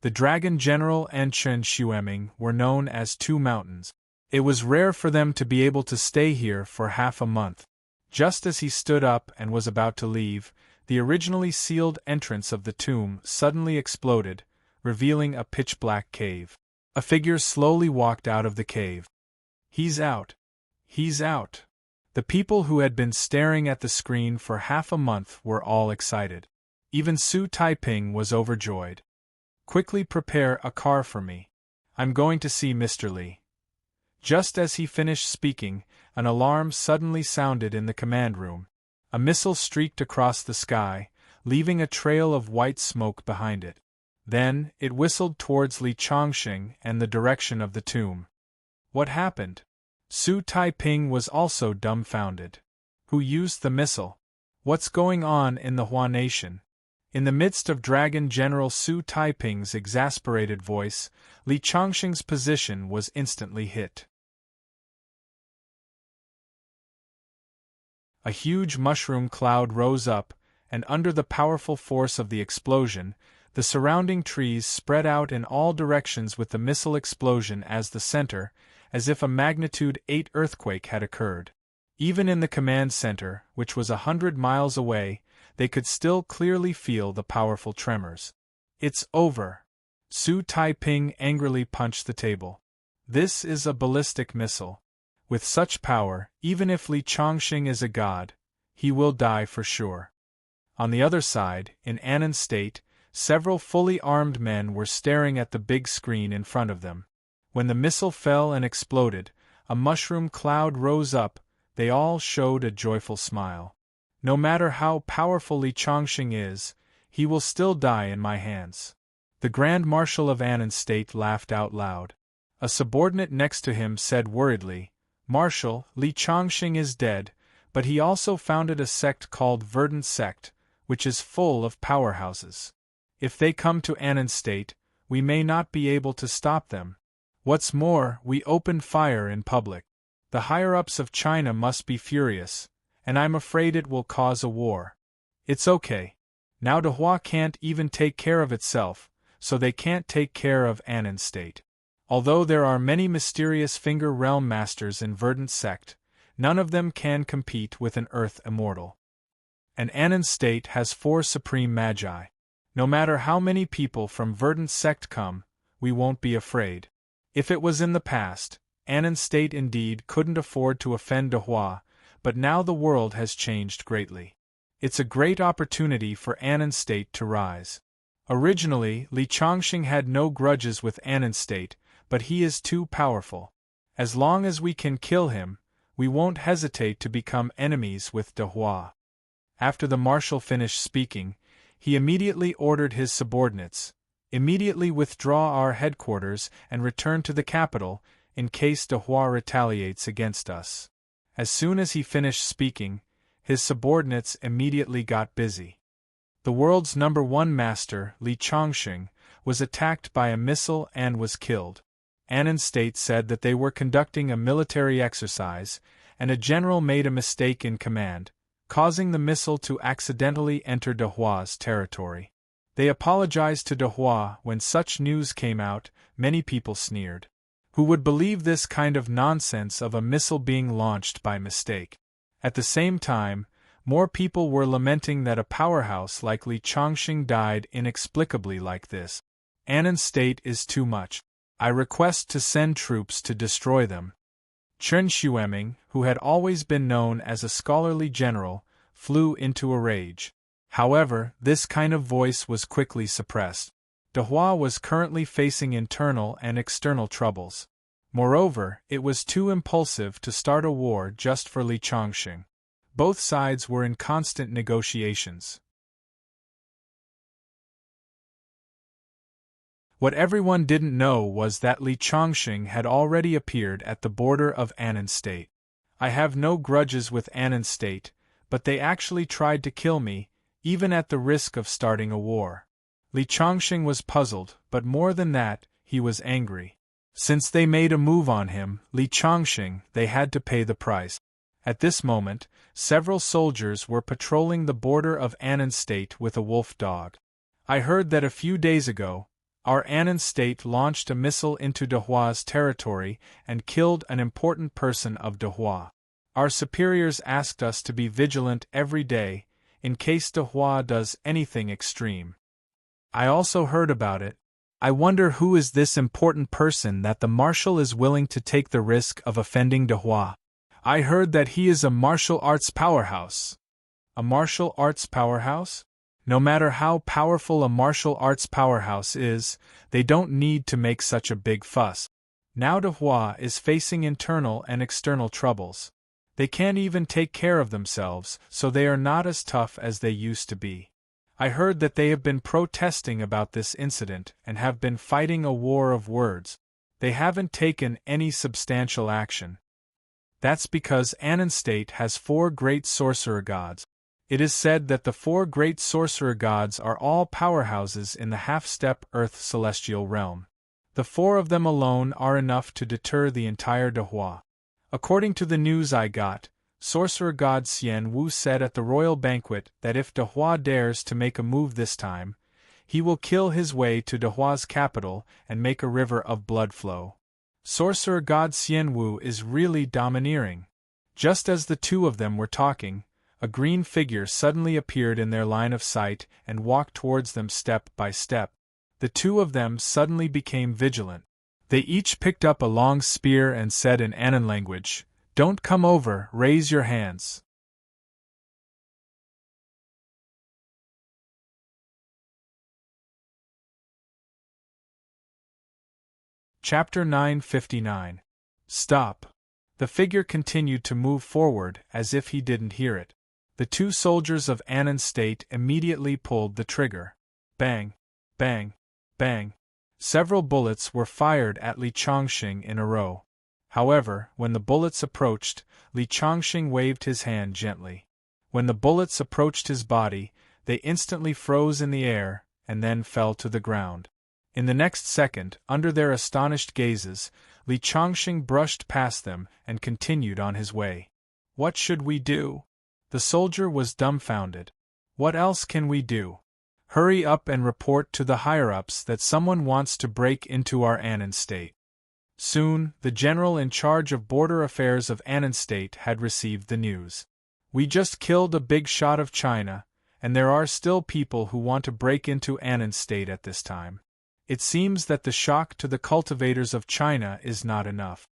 [SPEAKER 1] The Dragon General and Chen Xueming were known as Two Mountains. It was rare for them to be able to stay here for half a month. Just as he stood up and was about to leave, the originally sealed entrance of the tomb suddenly exploded, revealing a pitch-black cave. A figure slowly walked out of the cave. He's out. He's out. The people who had been staring at the screen for half a month were all excited. Even Su Taiping was overjoyed. Quickly prepare a car for me. I'm going to see Mr. Li. Just as he finished speaking, an alarm suddenly sounded in the command room. A missile streaked across the sky, leaving a trail of white smoke behind it. Then, it whistled towards Li Changxing and the direction of the tomb. What happened? Su Taiping was also dumbfounded. Who used the missile? What's going on in the Hua nation? In the midst of Dragon General Su Taiping's exasperated voice, Li Chongqing's position was instantly hit. A huge mushroom cloud rose up, and under the powerful force of the explosion, the surrounding trees spread out in all directions with the missile explosion as the center, as if a magnitude 8 earthquake had occurred. Even in the command center, which was 100 miles away, they could still clearly feel the powerful tremors. It's over. Su Taiping angrily punched the table. This is a ballistic missile. With such power, even if Li Chongqing is a god, he will die for sure. On the other side, in Annan State, several fully armed men were staring at the big screen in front of them. When the missile fell and exploded, a mushroom cloud rose up. They all showed a joyful smile. No matter how powerful Li Chongqing is, he will still die in my hands. The Grand Marshal of Annan State laughed out loud. A subordinate next to him said worriedly, "Marshal, Li Chongqing is dead, but he also founded a sect called Verdant Sect, which is full of powerhouses. If they come to Annan State, we may not be able to stop them. What's more, we opened fire in public. The higher-ups of China must be furious, and I'm afraid it will cause a war. It's okay. Now Dehua can't even take care of itself, so they can't take care of Annan State. Although there are many mysterious Finger Realm Masters in Verdant Sect, none of them can compete with an Earth Immortal. And Annan State has 4 Supreme Magi. No matter how many people from Verdant Sect come, we won't be afraid. If it was in the past, Annan State indeed couldn't afford to offend Dehua, but now the world has changed greatly. It's a great opportunity for Annan State to rise. Originally, Li Chongqing had no grudges with Annan State, but he is too powerful. As long as we can kill him, we won't hesitate to become enemies with Dehua." After the marshal finished speaking, he immediately ordered his subordinates, "Immediately withdraw our headquarters and return to the capital, in case Dehua retaliates against us." As soon as he finished speaking, his subordinates immediately got busy. The world's #1 master, Li Chongqing, was attacked by a missile and was killed. Annan State said that they were conducting a military exercise, and a general made a mistake in command, causing the missile to accidentally enter Dehua's territory. They apologized to Dehua. When such news came out, many people sneered. Who would believe this kind of nonsense of a missile being launched by mistake? At the same time, more people were lamenting that a powerhouse like Li Chongqing died inexplicably like this. Annan State is too much. I request to send troops to destroy them. Chen Xueming, who had always been known as a scholarly general, flew into a rage. However, this kind of voice was quickly suppressed. Dehua was currently facing internal and external troubles. Moreover, it was too impulsive to start a war just for Li Chongqing. Both sides were in constant negotiations. What everyone didn't know was that Li Chongqing had already appeared at the border of Annan State. I have no grudges with Annan State, but they actually tried to kill me, even at the risk of starting a war. Li Chongqing was puzzled, but more than that, he was angry. Since they made a move on him, Li Chongqing, they had to pay the price. At this moment, several soldiers were patrolling the border of Annan State with a wolf dog. I heard that a few days ago, our Annan State launched a missile into Dehua's territory and killed an important person of Dehua. Our superiors asked us to be vigilant every day, in case Dehua does anything extreme. I also heard about it. I wonder who is this important person that the marshal is willing to take the risk of offending Dehua. I heard that he is a martial arts powerhouse. A martial arts powerhouse? No matter how powerful a martial arts powerhouse is, they don't need to make such a big fuss. Now Dehua is facing internal and external troubles. They can't even take care of themselves, so they are not as tough as they used to be. I heard that they have been protesting about this incident and have been fighting a war of words. They haven't taken any substantial action. That's because Annan State has 4 great sorcerer gods. It is said that the 4 great sorcerer gods are all powerhouses in the half-step Earth celestial realm. The 4 of them alone are enough to deter the entire Dehua. According to the news I got, sorcerer god Xian Wu said at the royal banquet that if Dehua dares to make a move this time, he will kill his way to Dehua's capital and make a river of blood flow. Sorcerer god Xian Wu is really domineering. Just as the 2 of them were talking, a green figure suddenly appeared in their line of sight and walked towards them step by step. The 2 of them suddenly became vigilant. They each picked up a long spear and said in Annan language, "Don't come over, raise your hands." Chapter 959. Stop. The figure continued to move forward as if he didn't hear it. The 2 soldiers of Annan State immediately pulled the trigger. Bang, bang, bang. Several bullets were fired at Li Chongqing in a row. However, when the bullets approached, Li Chongqing waved his hand gently. When the bullets approached his body, they instantly froze in the air and then fell to the ground. In the next second, under their astonished gazes, Li Chongqing brushed past them and continued on his way. What should we do? The soldier was dumbfounded. What else can we do? Hurry up and report to the higher-ups that someone wants to break into our Annan State. Soon, the general in charge of border affairs of Annan State had received the news. We just killed a big shot of China, and there are still people who want to break into Annan State at this time. It seems that the shock to the cultivators of China is not enough.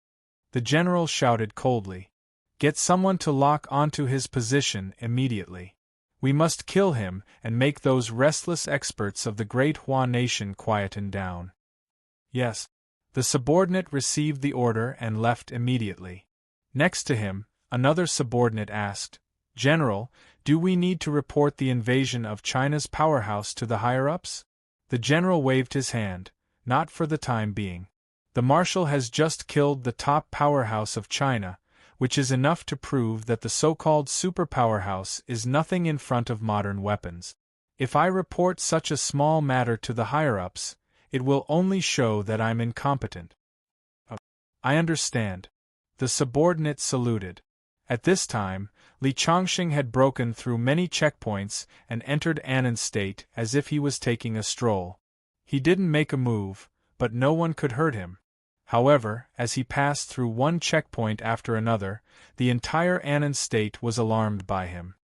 [SPEAKER 1] The general shouted coldly. Get someone to lock onto his position immediately. We must kill him and make those restless experts of the great Hua nation quieten down. Yes. The subordinate received the order and left immediately. Next to him, another subordinate asked, General, do we need to report the invasion of China's powerhouse to the higher-ups? The general waved his hand, not for the time being. The marshal has just killed the top powerhouse of China, which is enough to prove that the so-called superpowerhouse is nothing in front of modern weapons. If I report such a small matter to the higher-ups, it will only show that I'm incompetent. I understand. The subordinate saluted. At this time, Li Chongqing had broken through many checkpoints and entered Annan State as if he was taking a stroll. He didn't make a move, but no one could hurt him. However, as he passed through one checkpoint after another, the entire Annan State was alarmed by him.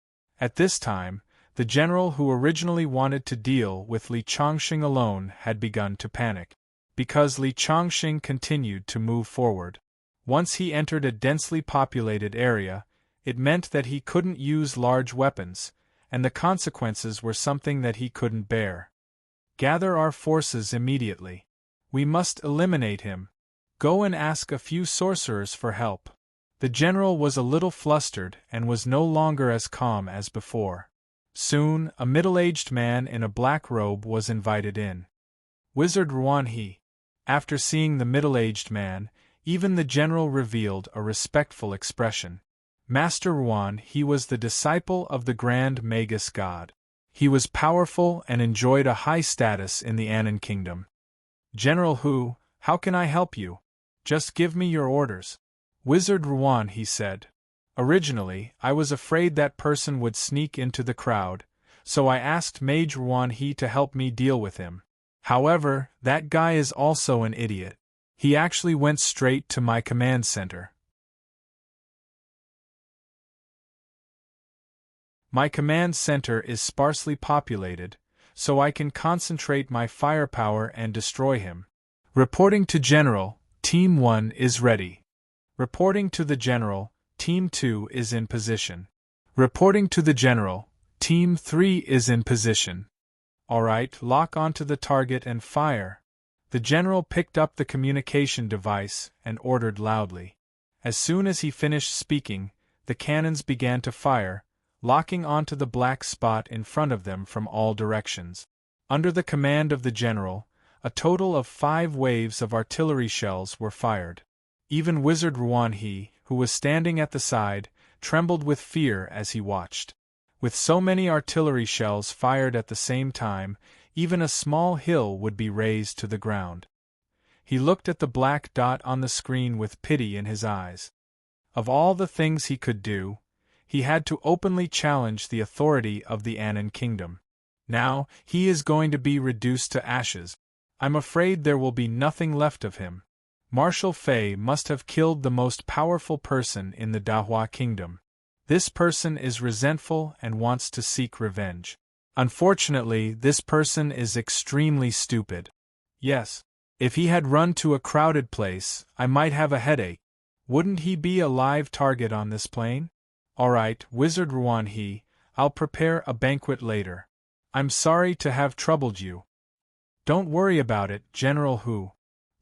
[SPEAKER 1] At this time, the general who originally wanted to deal with Li Chongqing alone had begun to panic. Because Li Chongqing continued to move forward. Once he entered a densely populated area, it meant that he couldn't use large weapons, and the consequences were something that he couldn't bear. Gather our forces immediately. We must eliminate him. Go and ask a few sorcerers for help. The general was a little flustered and was no longer as calm as before. Soon, a middle-aged man in a black robe was invited in. Wizard Ruan He. After seeing the middle-aged man, even the general revealed a respectful expression. Master Ruan He was the disciple of the Grand Magus God. He was powerful and enjoyed a high status in the Annan Kingdom. General Hu, how can I help you? Just give me your orders. Wizard Ruan He said. Originally, I was afraid that person would sneak into the crowd, so I asked Mage Ruan He to help me deal with him. However, that guy is also an idiot. He actually went straight to my command center. My command center is sparsely populated, so I can concentrate my firepower and destroy him. Reporting to General, Team 1 is ready. Reporting to the General, Team 2 is in position. Reporting to the General, Team 3 is in position. Alright, lock onto the target and fire. The General picked up the communication device and ordered loudly. As soon as he finished speaking, the cannons began to fire, locking onto the black spot in front of them from all directions. Under the command of the General, a total of 5 waves of artillery shells were fired. Even Wizard Ruan He, who was standing at the side, trembled with fear as he watched. With so many artillery shells fired at the same time, even a small hill would be razed to the ground. He looked at the black dot on the screen with pity in his eyes. Of all the things he could do, he had to openly challenge the authority of the Anon kingdom. Now, he is going to be reduced to ashes. I'm afraid there will be nothing left of him. Marshal Fei must have killed the most powerful person in the Dahua kingdom. This person is resentful and wants to seek revenge. Unfortunately, this person is extremely stupid. Yes, if he had run to a crowded place, I might have a headache. Wouldn't he be a live target on this plane? Alright, Wizard Ruan He, I'll prepare a banquet later. I'm sorry to have troubled you. Don't worry about it, General Hu.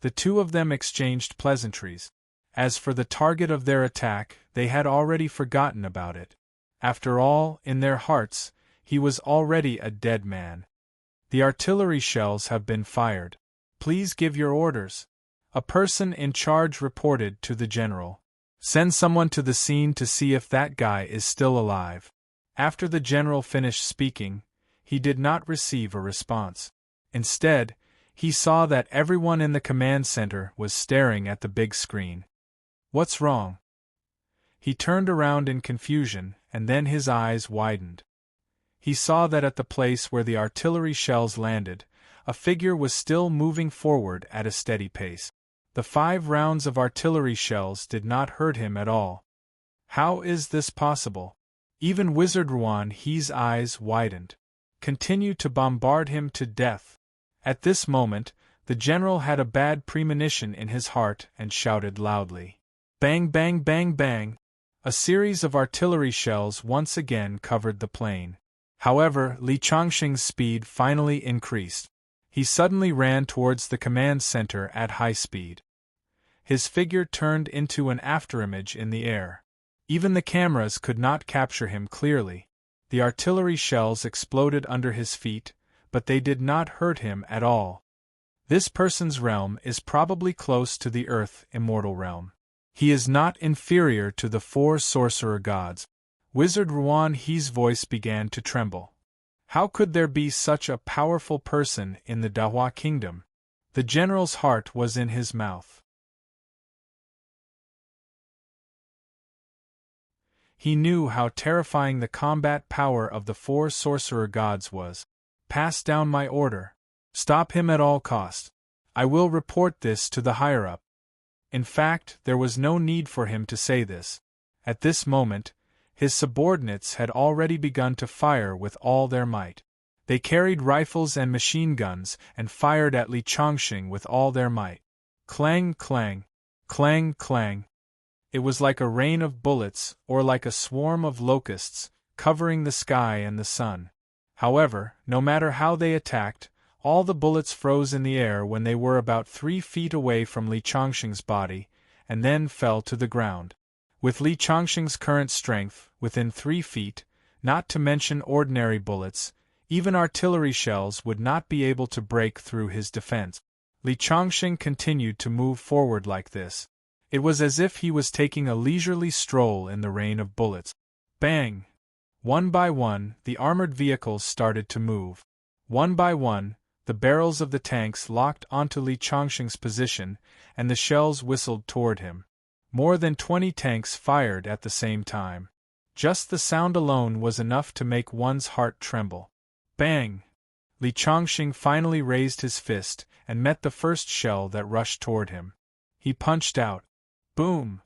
[SPEAKER 1] The two of them exchanged pleasantries. As for the target of their attack, they had already forgotten about it. After all, in their hearts, he was already a dead man. The artillery shells have been fired. Please give your orders. A person in charge reported to the general. Send someone to the scene to see if that guy is still alive. After the general finished speaking, he did not receive a response. Instead, he saw that everyone in the command center was staring at the big screen. What's wrong? He turned around in confusion, and then his eyes widened. He saw that at the place where the artillery shells landed, a figure was still moving forward at a steady pace. The 5 rounds of artillery shells did not hurt him at all. How is this possible? Even Wizard Ruan He's eyes widened. Continue to bombard him to death. At this moment, the general had a bad premonition in his heart and shouted loudly. Bang, bang, bang, bang! A series of artillery shells once again covered the plain. However, Li Changxing's speed finally increased. He suddenly ran towards the command center at high speed. His figure turned into an afterimage in the air. Even the cameras could not capture him clearly. The artillery shells exploded under his feet, but they did not hurt him at all. This person's realm is probably close to the Earth Immortal Realm. He is not inferior to the 4 sorcerer gods. Wizard Ruan He's voice began to tremble. How could there be such a powerful person in the Dahua kingdom? The general's heart was in his mouth. He knew how terrifying the combat power of the 4 sorcerer gods was. Pass down my order. Stop him at all cost. I will report this to the higher-up. In fact, there was no need for him to say this. At this moment, his subordinates had already begun to fire with all their might. They carried rifles and machine guns and fired at Li Changxing with all their might. Clang, clang, clang, clang. It was like a rain of bullets, or like a swarm of locusts, covering the sky and the sun. However, no matter how they attacked, all the bullets froze in the air when they were about 3 feet away from Li Changxing's body, and then fell to the ground. With Li Changxing's current strength, within 3 feet, not to mention ordinary bullets, even artillery shells would not be able to break through his defense. Li Changxing continued to move forward like this. It was as if he was taking a leisurely stroll in the rain of bullets. Bang! One by one, the armored vehicles started to move. One by one, the barrels of the tanks locked onto Li Changxing's position, and the shells whistled toward him. More than 20 tanks fired at the same time. Just the sound alone was enough to make one's heart tremble. Bang! Li Changxing finally raised his fist and met the first shell that rushed toward him. He punched out. Boom!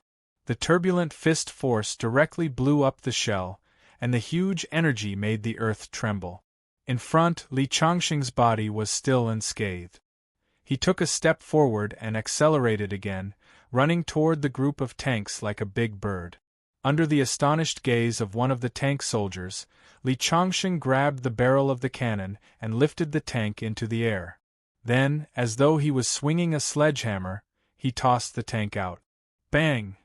[SPEAKER 1] The turbulent fist force directly blew up the shell, and the huge energy made the earth tremble. In front, Li Changxing's body was still unscathed. He took a step forward and accelerated again, running toward the group of tanks like a big bird. Under the astonished gaze of one of the tank soldiers, Li Changxing grabbed the barrel of the cannon and lifted the tank into the air. Then, as though he was swinging a sledgehammer, he tossed the tank out. Bang!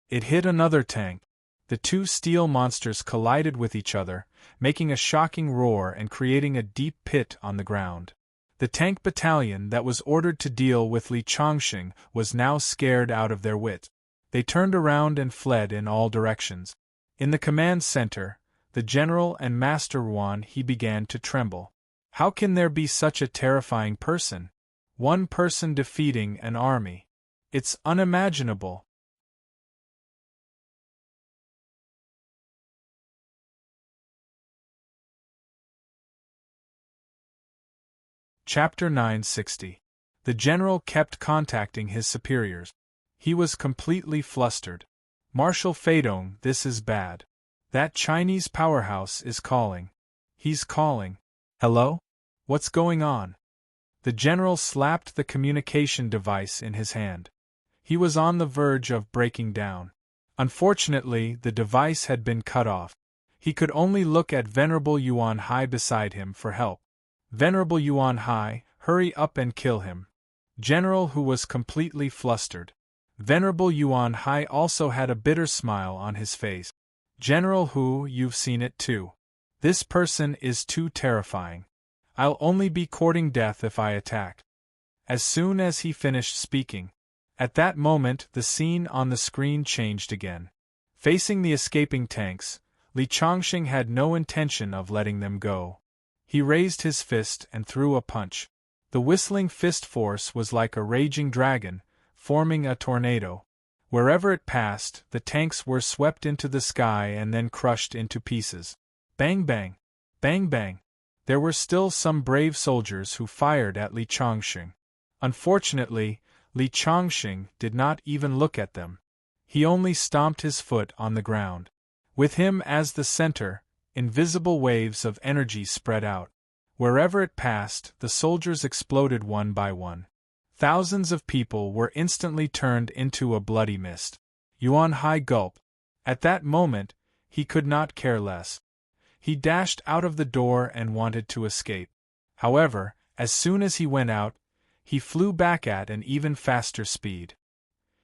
[SPEAKER 1] It hit another tank. The 2 steel monsters collided with each other, making a shocking roar and creating a deep pit on the ground. The tank battalion that was ordered to deal with Li Changxing was now scared out of their wit. They turned around and fled in all directions. In the command center, the general and Master Yuan he began to tremble. How can there be such a terrifying person? One person defeating an army. It's unimaginable. Chapter 960. The general kept contacting his superiors. He was completely flustered. Marshal Feidong, this is bad. That Chinese powerhouse is calling. He's calling. Hello? What's going on? The general slapped the communication device in his hand. He was on the verge of breaking down. Unfortunately, the device had been cut off. He could only look at Venerable Yuan Hai beside him for help. Venerable Yuan Hai, hurry up and kill him. General Hu was completely flustered. Venerable Yuan Hai also had a bitter smile on his face. General Hu, you've seen it too. This person is too terrifying. I'll only be courting death if I attack. As soon as he finished speaking, at that moment the scene on the screen changed again. Facing the escaping tanks, Li Chongqing had no intention of letting them go. He raised his fist and threw a punch. The whistling fist force was like a raging dragon, forming a tornado. Wherever it passed, the tanks were swept into the sky and then crushed into pieces. Bang bang! Bang bang! There were still some brave soldiers who fired at Li Chongqing. Unfortunately, Li Chongqing did not even look at them. He only stomped his foot on the ground. With him as the center, invisible waves of energy spread out. Wherever it passed, the soldiers exploded one by one. Thousands of people were instantly turned into a bloody mist. Yuan Hai gulped. At that moment, he could not care less. He dashed out of the door and wanted to escape. However, as soon as he went out, he flew back at an even faster speed.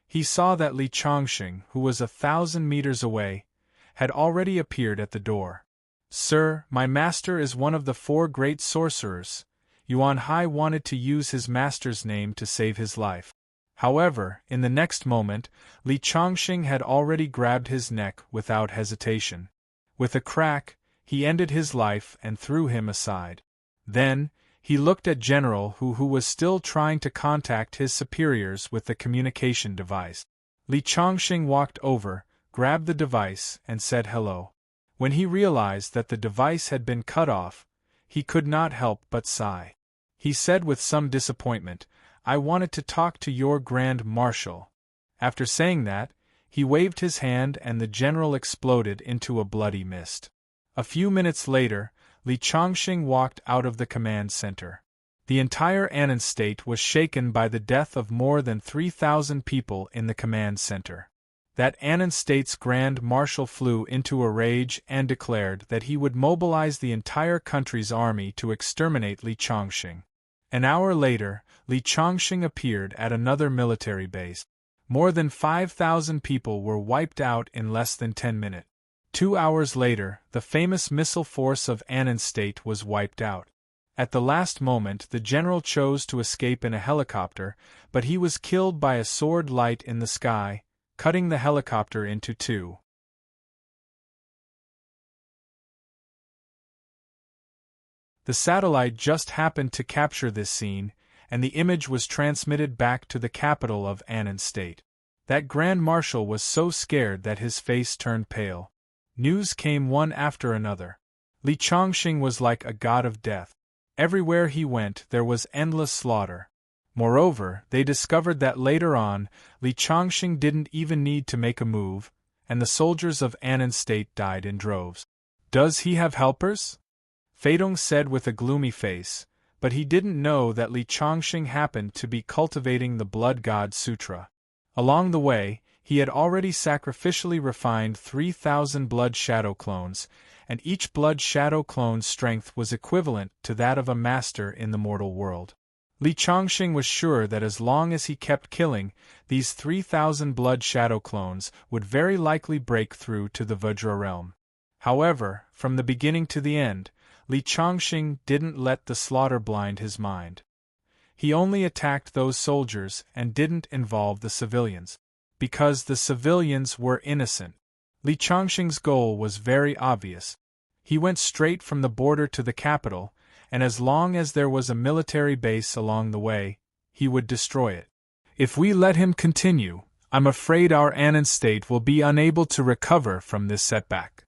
[SPEAKER 1] He saw that Li Chongqing, who was 1,000 meters away, had already appeared at the door. Sir, my master is one of the 4 great sorcerers. Yuan Hai wanted to use his master's name to save his life. However, in the next moment, Li Chongqing had already grabbed his neck without hesitation. With a crack, he ended his life and threw him aside. Then, he looked at General Hu, who was still trying to contact his superiors with the communication device. Li Chongqing walked over, grabbed the device, and said hello. When he realized that the device had been cut off, he could not help but sigh. He said with some disappointment, I wanted to talk to your Grand Marshal. After saying that, he waved his hand and the general exploded into a bloody mist. A few minutes later, Li Chongqing walked out of the command center. The entire Annan state was shaken by the death of more than 3,000 people in the command center. That Annan state's Grand Marshal flew into a rage and declared that he would mobilize the entire country's army to exterminate Li Chongqing. An hour later, Li Chongqing appeared at another military base. More than 5,000 people were wiped out in less than 10 minutes. 2 hours later, the famous missile force of Annan State was wiped out. At the last moment, the general chose to escape in a helicopter, but he was killed by a sword light in the sky, cutting the helicopter into 2. The satellite just happened to capture this scene, and the image was transmitted back to the capital of Annan State. That Grand Marshal was so scared that his face turned pale. News came one after another. Li Chongqing was like a god of death. Everywhere he went there was endless slaughter. Moreover, they discovered that later on, Li Chongqing didn't even need to make a move, and the soldiers of Annan State died in droves. Does he have helpers? Feidong said with a gloomy face, but he didn't know that Li Chongqing happened to be cultivating the Blood God Sutra. Along the way, he had already sacrificially refined 3,000 blood shadow clones, and each blood shadow clone's strength was equivalent to that of a master in the mortal world. Li Chongqing was sure that as long as he kept killing, these 3,000 blood shadow clones would very likely break through to the Vajra realm. However, from the beginning to the end, Li Chongqing didn't let the slaughter blind his mind. He only attacked those soldiers and didn't involve the civilians. because the civilians were innocent. Li Chongqing's goal was very obvious. He went straight from the border to the capital, and as long as there was a military base along the way, he would destroy it. If we let him continue, I'm afraid our Annan state will be unable to recover from this setback.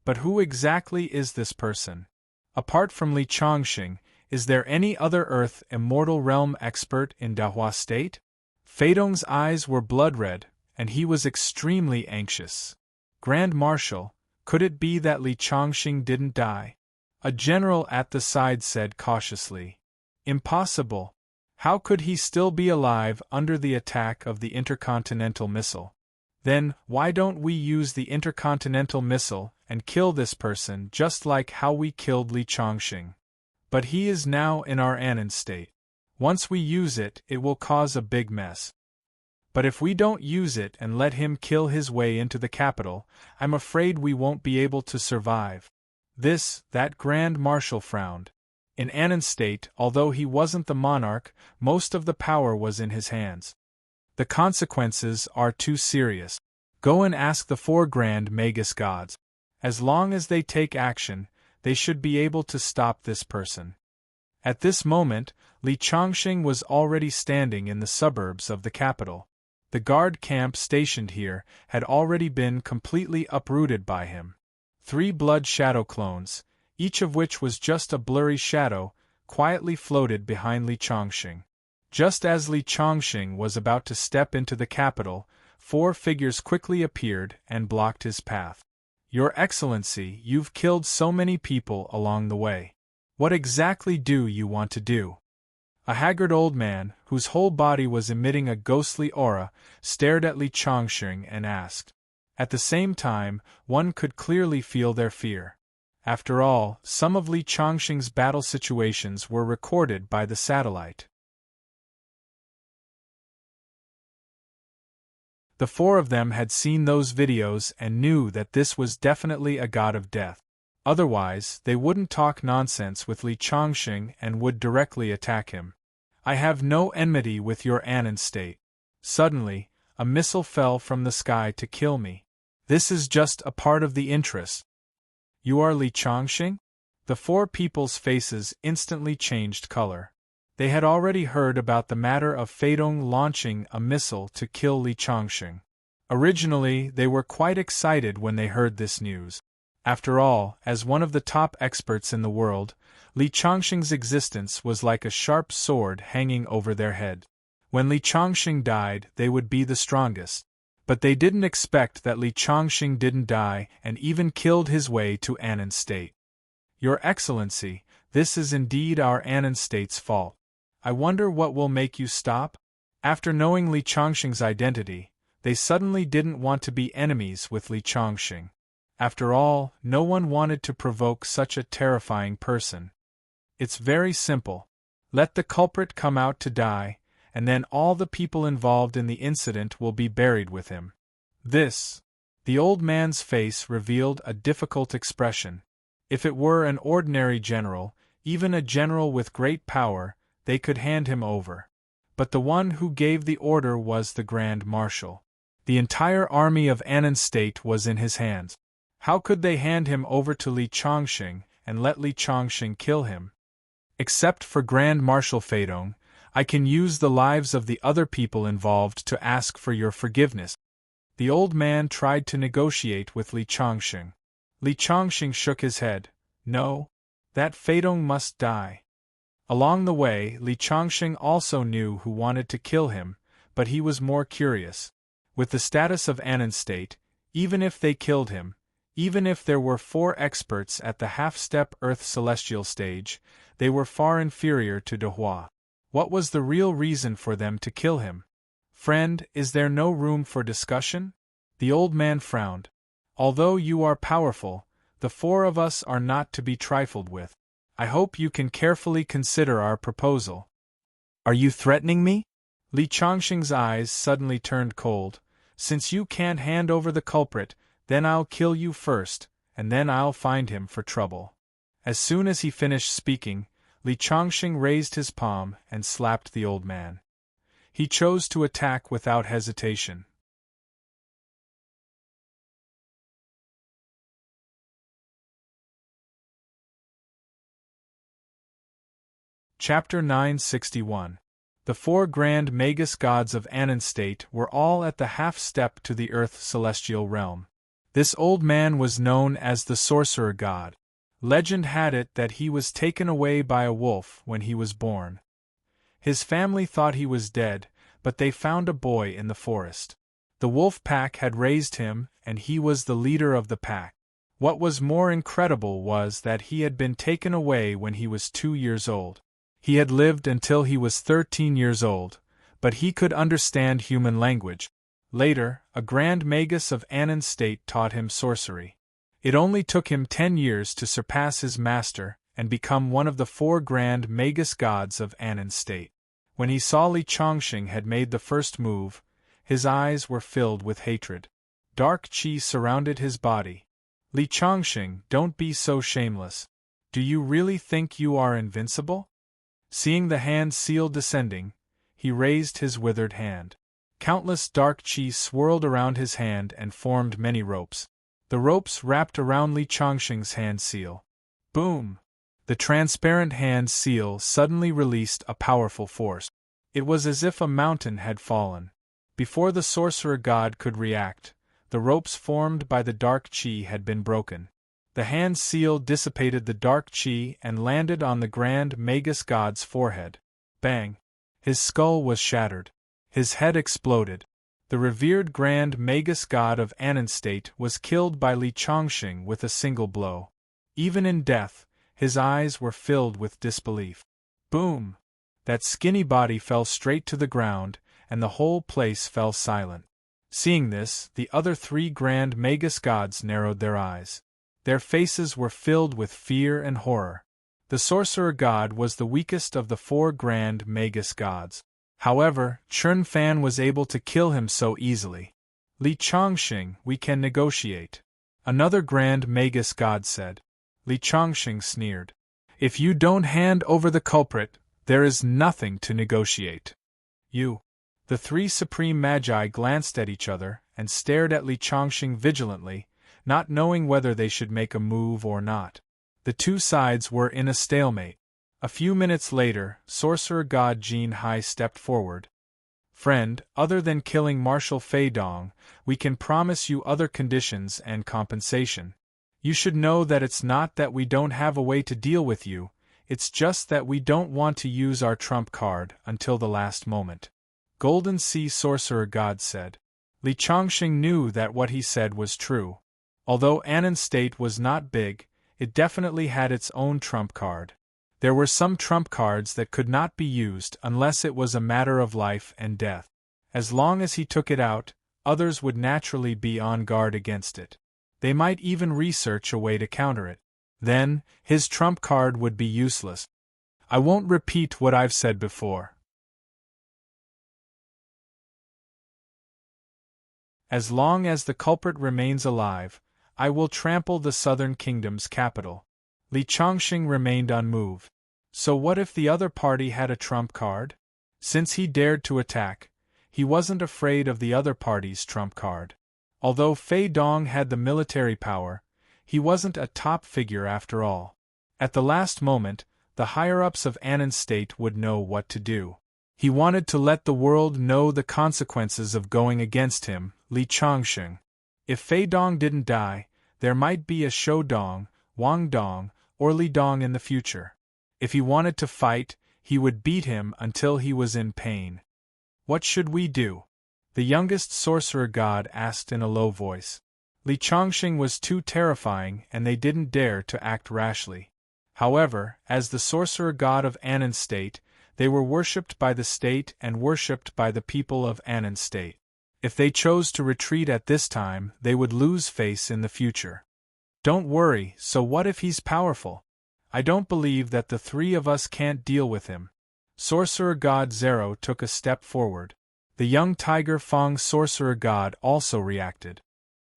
[SPEAKER 1] But who exactly is this person? Apart from Li Chongqing, is there any other Earth Immortal Realm expert in Dahua state? Feidong's eyes were blood-red, and he was extremely anxious. Grand Marshal, could it be that Li Chongqing didn't die? A general at the side said cautiously. Impossible. How could he still be alive under the attack of the intercontinental missile? Then, why don't we use the intercontinental missile and kill this person just like how we killed Li Chongqing? But he is now in our Annan state. Once we use it, it will cause a big mess. But if we don't use it and let him kill his way into the capital, I'm afraid we won't be able to survive. That Grand Marshal frowned. In Annan state, although he wasn't the monarch, most of the power was in his hands. The consequences are too serious. Go and ask the 4 Grand Magus gods. As long as they take action, they should be able to stop this person. At this moment, Li Chongqing was already standing in the suburbs of the capital. The guard camp stationed here had already been completely uprooted by him. 3 blood shadow clones, each of which was just a blurry shadow, quietly floated behind Li Chongqing. Just as Li Chongqing was about to step into the capital, 4 figures quickly appeared and blocked his path. Your Excellency, you've killed so many people along the way. What exactly do you want to do? A haggard old man, whose whole body was emitting a ghostly aura, stared at Li Chongqing and asked. At the same time, one could clearly feel their fear. After all, some of Li Chongqing's battle situations were recorded by the satellite. The 4 of them had seen those videos and knew that this was definitely a god of death. Otherwise, they wouldn't talk nonsense with Li Chongqing and would directly attack him. I have no enmity with your Annan state. Suddenly, a missile fell from the sky to kill me. This is just a part of the interest. You are Li Chongqing? The 4 people's faces instantly changed color. They had already heard about the matter of Feidong launching a missile to kill Li Chongqing. Originally, they were quite excited when they heard this news. After all, as one of the top experts in the world, Li Chongqing's existence was like a sharp sword hanging over their head. When Li Chongqing died, they would be the strongest. But they didn't expect that Li Chongqing didn't die and even killed his way to Annan state. Your Excellency, this is indeed our Annan state's fault. I wonder what will make you stop? After knowing Li Chongqing's identity, they suddenly didn't want to be enemies with Li Chongqing. After all, no one wanted to provoke such a terrifying person. It's very simple. Let the culprit come out to die, and then all the people involved in the incident will be buried with him. The old man's face revealed a difficult expression. If it were an ordinary general, even a general with great power, they could hand him over. But the one who gave the order was the Grand Marshal. The entire army of Annan state was in his hands. How could they hand him over to Li Chongqing and let Li Chongqing kill him? Except for Grand Marshal Feidong, I can use the lives of the other people involved to ask for your forgiveness. The old man tried to negotiate with Li Chongqing. Li Chongqing shook his head. No. That Feidong must die. Along the way, Li Chongqing also knew who wanted to kill him, but he was more curious. With the status of Annan state, even if they killed him, even if there were 4 experts at the half-step Earth celestial stage, they were far inferior to Dahua. What was the real reason for them to kill him? Friend, is there no room for discussion? The old man frowned. Although you are powerful, the 4 of us are not to be trifled with. I hope you can carefully consider our proposal. Are you threatening me? Li Chongqing's eyes suddenly turned cold. Since you can't hand over the culprit, then I'll kill you first, and then I'll find him for trouble. As soon as he finished speaking, Li Chongqing raised his palm and slapped the old man. He chose to attack without hesitation. Chapter 961. The four grand magus gods of Anon State were all at the half-step to the earth celestial realm. This old man was known as the sorcerer god. Legend had it that he was taken away by a wolf when he was born. His family thought he was dead, but they found a boy in the forest. The wolf pack had raised him, and he was the leader of the pack. What was more incredible was that he had been taken away when he was 2 years old. He had lived until he was 13 years old, but he could understand human language. Later, a grand magus of Anon State taught him sorcery. It only took him 10 years to surpass his master and become one of the four grand magus gods of Anon State. When he saw Li Chongqing had made the first move, his eyes were filled with hatred. Dark qi surrounded his body. Li Chongqing, don't be so shameless. Do you really think you are invincible? Seeing the hand seal descending, he raised his withered hand. Countless dark qi swirled around his hand and formed many ropes. The ropes wrapped around Li Chongqing's hand seal. Boom! The transparent hand seal suddenly released a powerful force. It was as if a mountain had fallen. Before the sorcerer god could react, the ropes formed by the dark qi had been broken. The hand seal dissipated the dark qi and landed on the grand magus god's forehead. Bang! His skull was shattered. His head exploded. The revered grand magus god of Anon State was killed by Li Chongqing with a single blow. Even in death, his eyes were filled with disbelief. Boom! That skinny body fell straight to the ground, and the whole place fell silent. Seeing this, the other three grand magus gods narrowed their eyes. Their faces were filled with fear and horror. The sorcerer god was the weakest of the four grand magus gods. However, Chun Fan was able to kill him so easily. Li Chongqing, we can negotiate. Another grand magus god said. Li Chongqing sneered. If you don't hand over the culprit, there is nothing to negotiate. You. The three supreme magi glanced at each other and stared at Li Chongqing vigilantly, not knowing whether they should make a move or not. The two sides were in a stalemate. A few minutes later, sorcerer god Jin Hai stepped forward. Friend, other than killing Marshal Fei Dong, we can promise you other conditions and compensation. You should know that it's not that we don't have a way to deal with you, it's just that we don't want to use our trump card until the last moment. Golden Sea sorcerer god said. Li Chongqing knew that what he said was true. Although Anon State was not big, it definitely had its own trump card. There were some trump cards that could not be used unless it was a matter of life and death. As long as he took it out, others would naturally be on guard against it. They might even research a way to counter it. Then, his trump card would be useless. I won't repeat what I've said before. As long as the culprit remains alive, I will trample the southern kingdom's capital. Li Chongqing remained unmoved. So what if the other party had a trump card? Since he dared to attack, he wasn't afraid of the other party's trump card. Although Fei Dong had the military power, he wasn't a top figure after all. At the last moment, the higher-ups of Anon State would know what to do. He wanted to let the world know the consequences of going against him, Li Chongqing. If Fei Dong didn't die, there might be a Shou Dong, Wang Dong, or Li Dong in the future. If he wanted to fight, he would beat him until he was in pain. What should we do? The youngest sorcerer god asked in a low voice. Li Chongqing was too terrifying and they didn't dare to act rashly. However, as the sorcerer god of Anon State, they were worshipped by the state and worshipped by the people of Anon State. If they chose to retreat at this time, they would lose face in the future. Don't worry, so what if he's powerful? I don't believe that the three of us can't deal with him. Sorcerer god Zero took a step forward. The young Tiger Fong sorcerer god also reacted.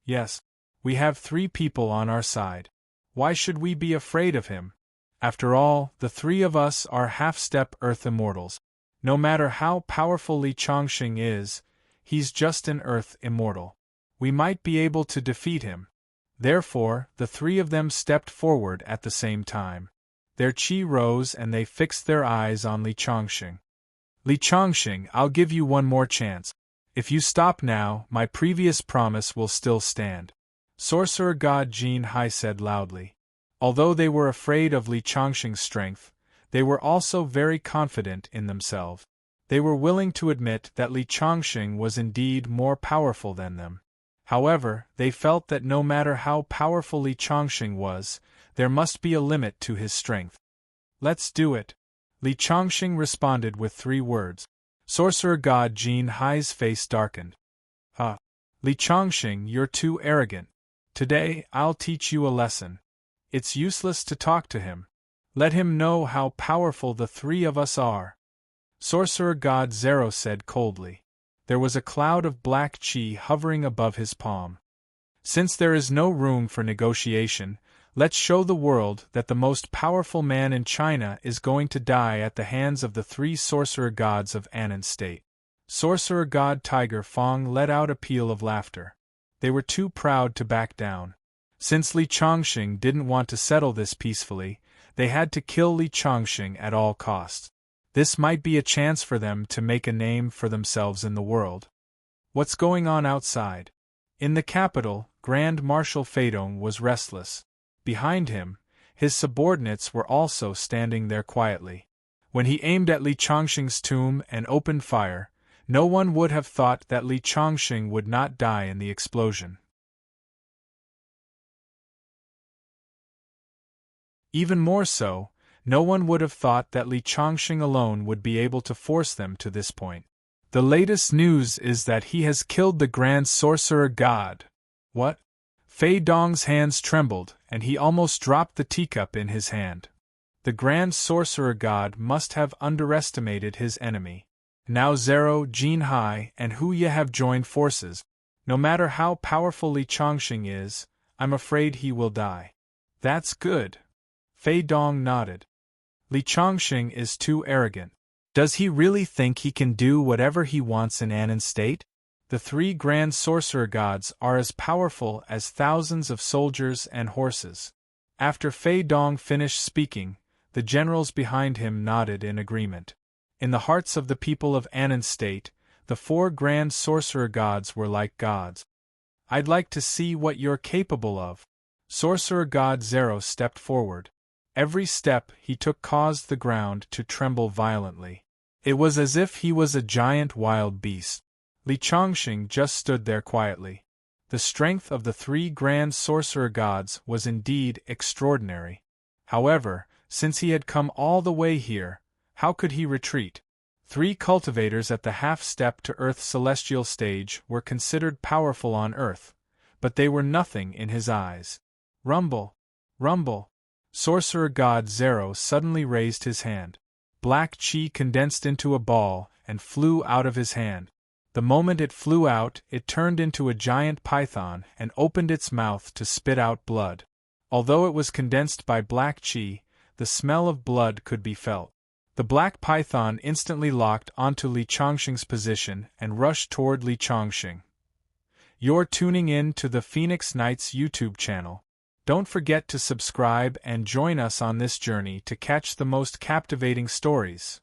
[SPEAKER 1] Yes, we have 3 people on our side. Why should we be afraid of him? After all, the 3 of us are half-step Earth immortals. No matter how powerful Li Chongqing is, he's just an Earth immortal. We might be able to defeat him. Therefore, the 3 of them stepped forward at the same time. Their qi rose and they fixed their eyes on Li Chongqing. Li Chongqing, I'll give you one more chance. If you stop now, my previous promise will still stand. Sorcerer God Jin Hai said loudly. Although they were afraid of Li Chongqing's strength, they were also very confident in themselves. They were willing to admit that Li Chongqing was indeed more powerful than them. However, they felt that no matter how powerful Li Chongqing was, there must be a limit to his strength. Let's do it. Li Chongqing responded with 3 words. Sorcerer God Jin Hai's face darkened. Li Chongqing, you're too arrogant. Today, I'll teach you a lesson. It's useless to talk to him. Let him know how powerful the 3 of us are. Sorcerer God Zero said coldly. There was a cloud of black qi hovering above his palm. Since there is no room for negotiation, let's show the world that the most powerful man in China is going to die at the hands of the 3 sorcerer gods of Annan State. Sorcerer God Tiger Fong let out a peal of laughter. They were too proud to back down. Since Li Chongqing didn't want to settle this peacefully, they had to kill Li Chongqing at all costs. This might be a chance for them to make a name for themselves in the world. What's going on outside? In the capital, Grand Marshal Feidong was restless. Behind him, his subordinates were also standing there quietly. When he aimed at Li Chongqing's tomb and opened fire, no one would have thought that Li Chongqing would not die in the explosion. Even more so, no one would have thought that Li Chongqing alone would be able to force them to this point. The latest news is that he has killed the Grand Sorcerer God. What? Fei Dong's hands trembled, and he almost dropped the teacup in his hand. The Grand Sorcerer God must have underestimated his enemy. Now Zero, Jin Hai, and Hu Ye have joined forces. No matter how powerful Li Chongqing is, I'm afraid he will die. That's good. Fei Dong nodded. Li Chongqing is too arrogant. Does he really think he can do whatever he wants in Annan State? The 3 grand sorcerer gods are as powerful as thousands of soldiers and horses. After Fei Dong finished speaking, the generals behind him nodded in agreement. In the hearts of the people of Annan State, the 4 grand sorcerer gods were like gods. I'd like to see what you're capable of. Sorcerer God Zero stepped forward. Every step he took caused the ground to tremble violently. It was as if he was a giant wild beast. Li Chongqing just stood there quietly. The strength of the 3 grand sorcerer gods was indeed extraordinary. However, since he had come all the way here, how could he retreat? 3 cultivators at the half-step to Earth's celestial stage were considered powerful on Earth, but they were nothing in his eyes. Rumble! Rumble! Sorcerer God Zero suddenly raised his hand. Black qi condensed into a ball and flew out of his hand. The moment it flew out, it turned into a giant python and opened its mouth to spit out blood. Although it was condensed by black qi, the smell of blood could be felt. The black python instantly locked onto Li Chongqing's position and rushed toward Li Chongqing. You're tuning in to the Phoenix Knights YouTube channel. Don't forget to subscribe and join us on this journey to catch the most captivating stories.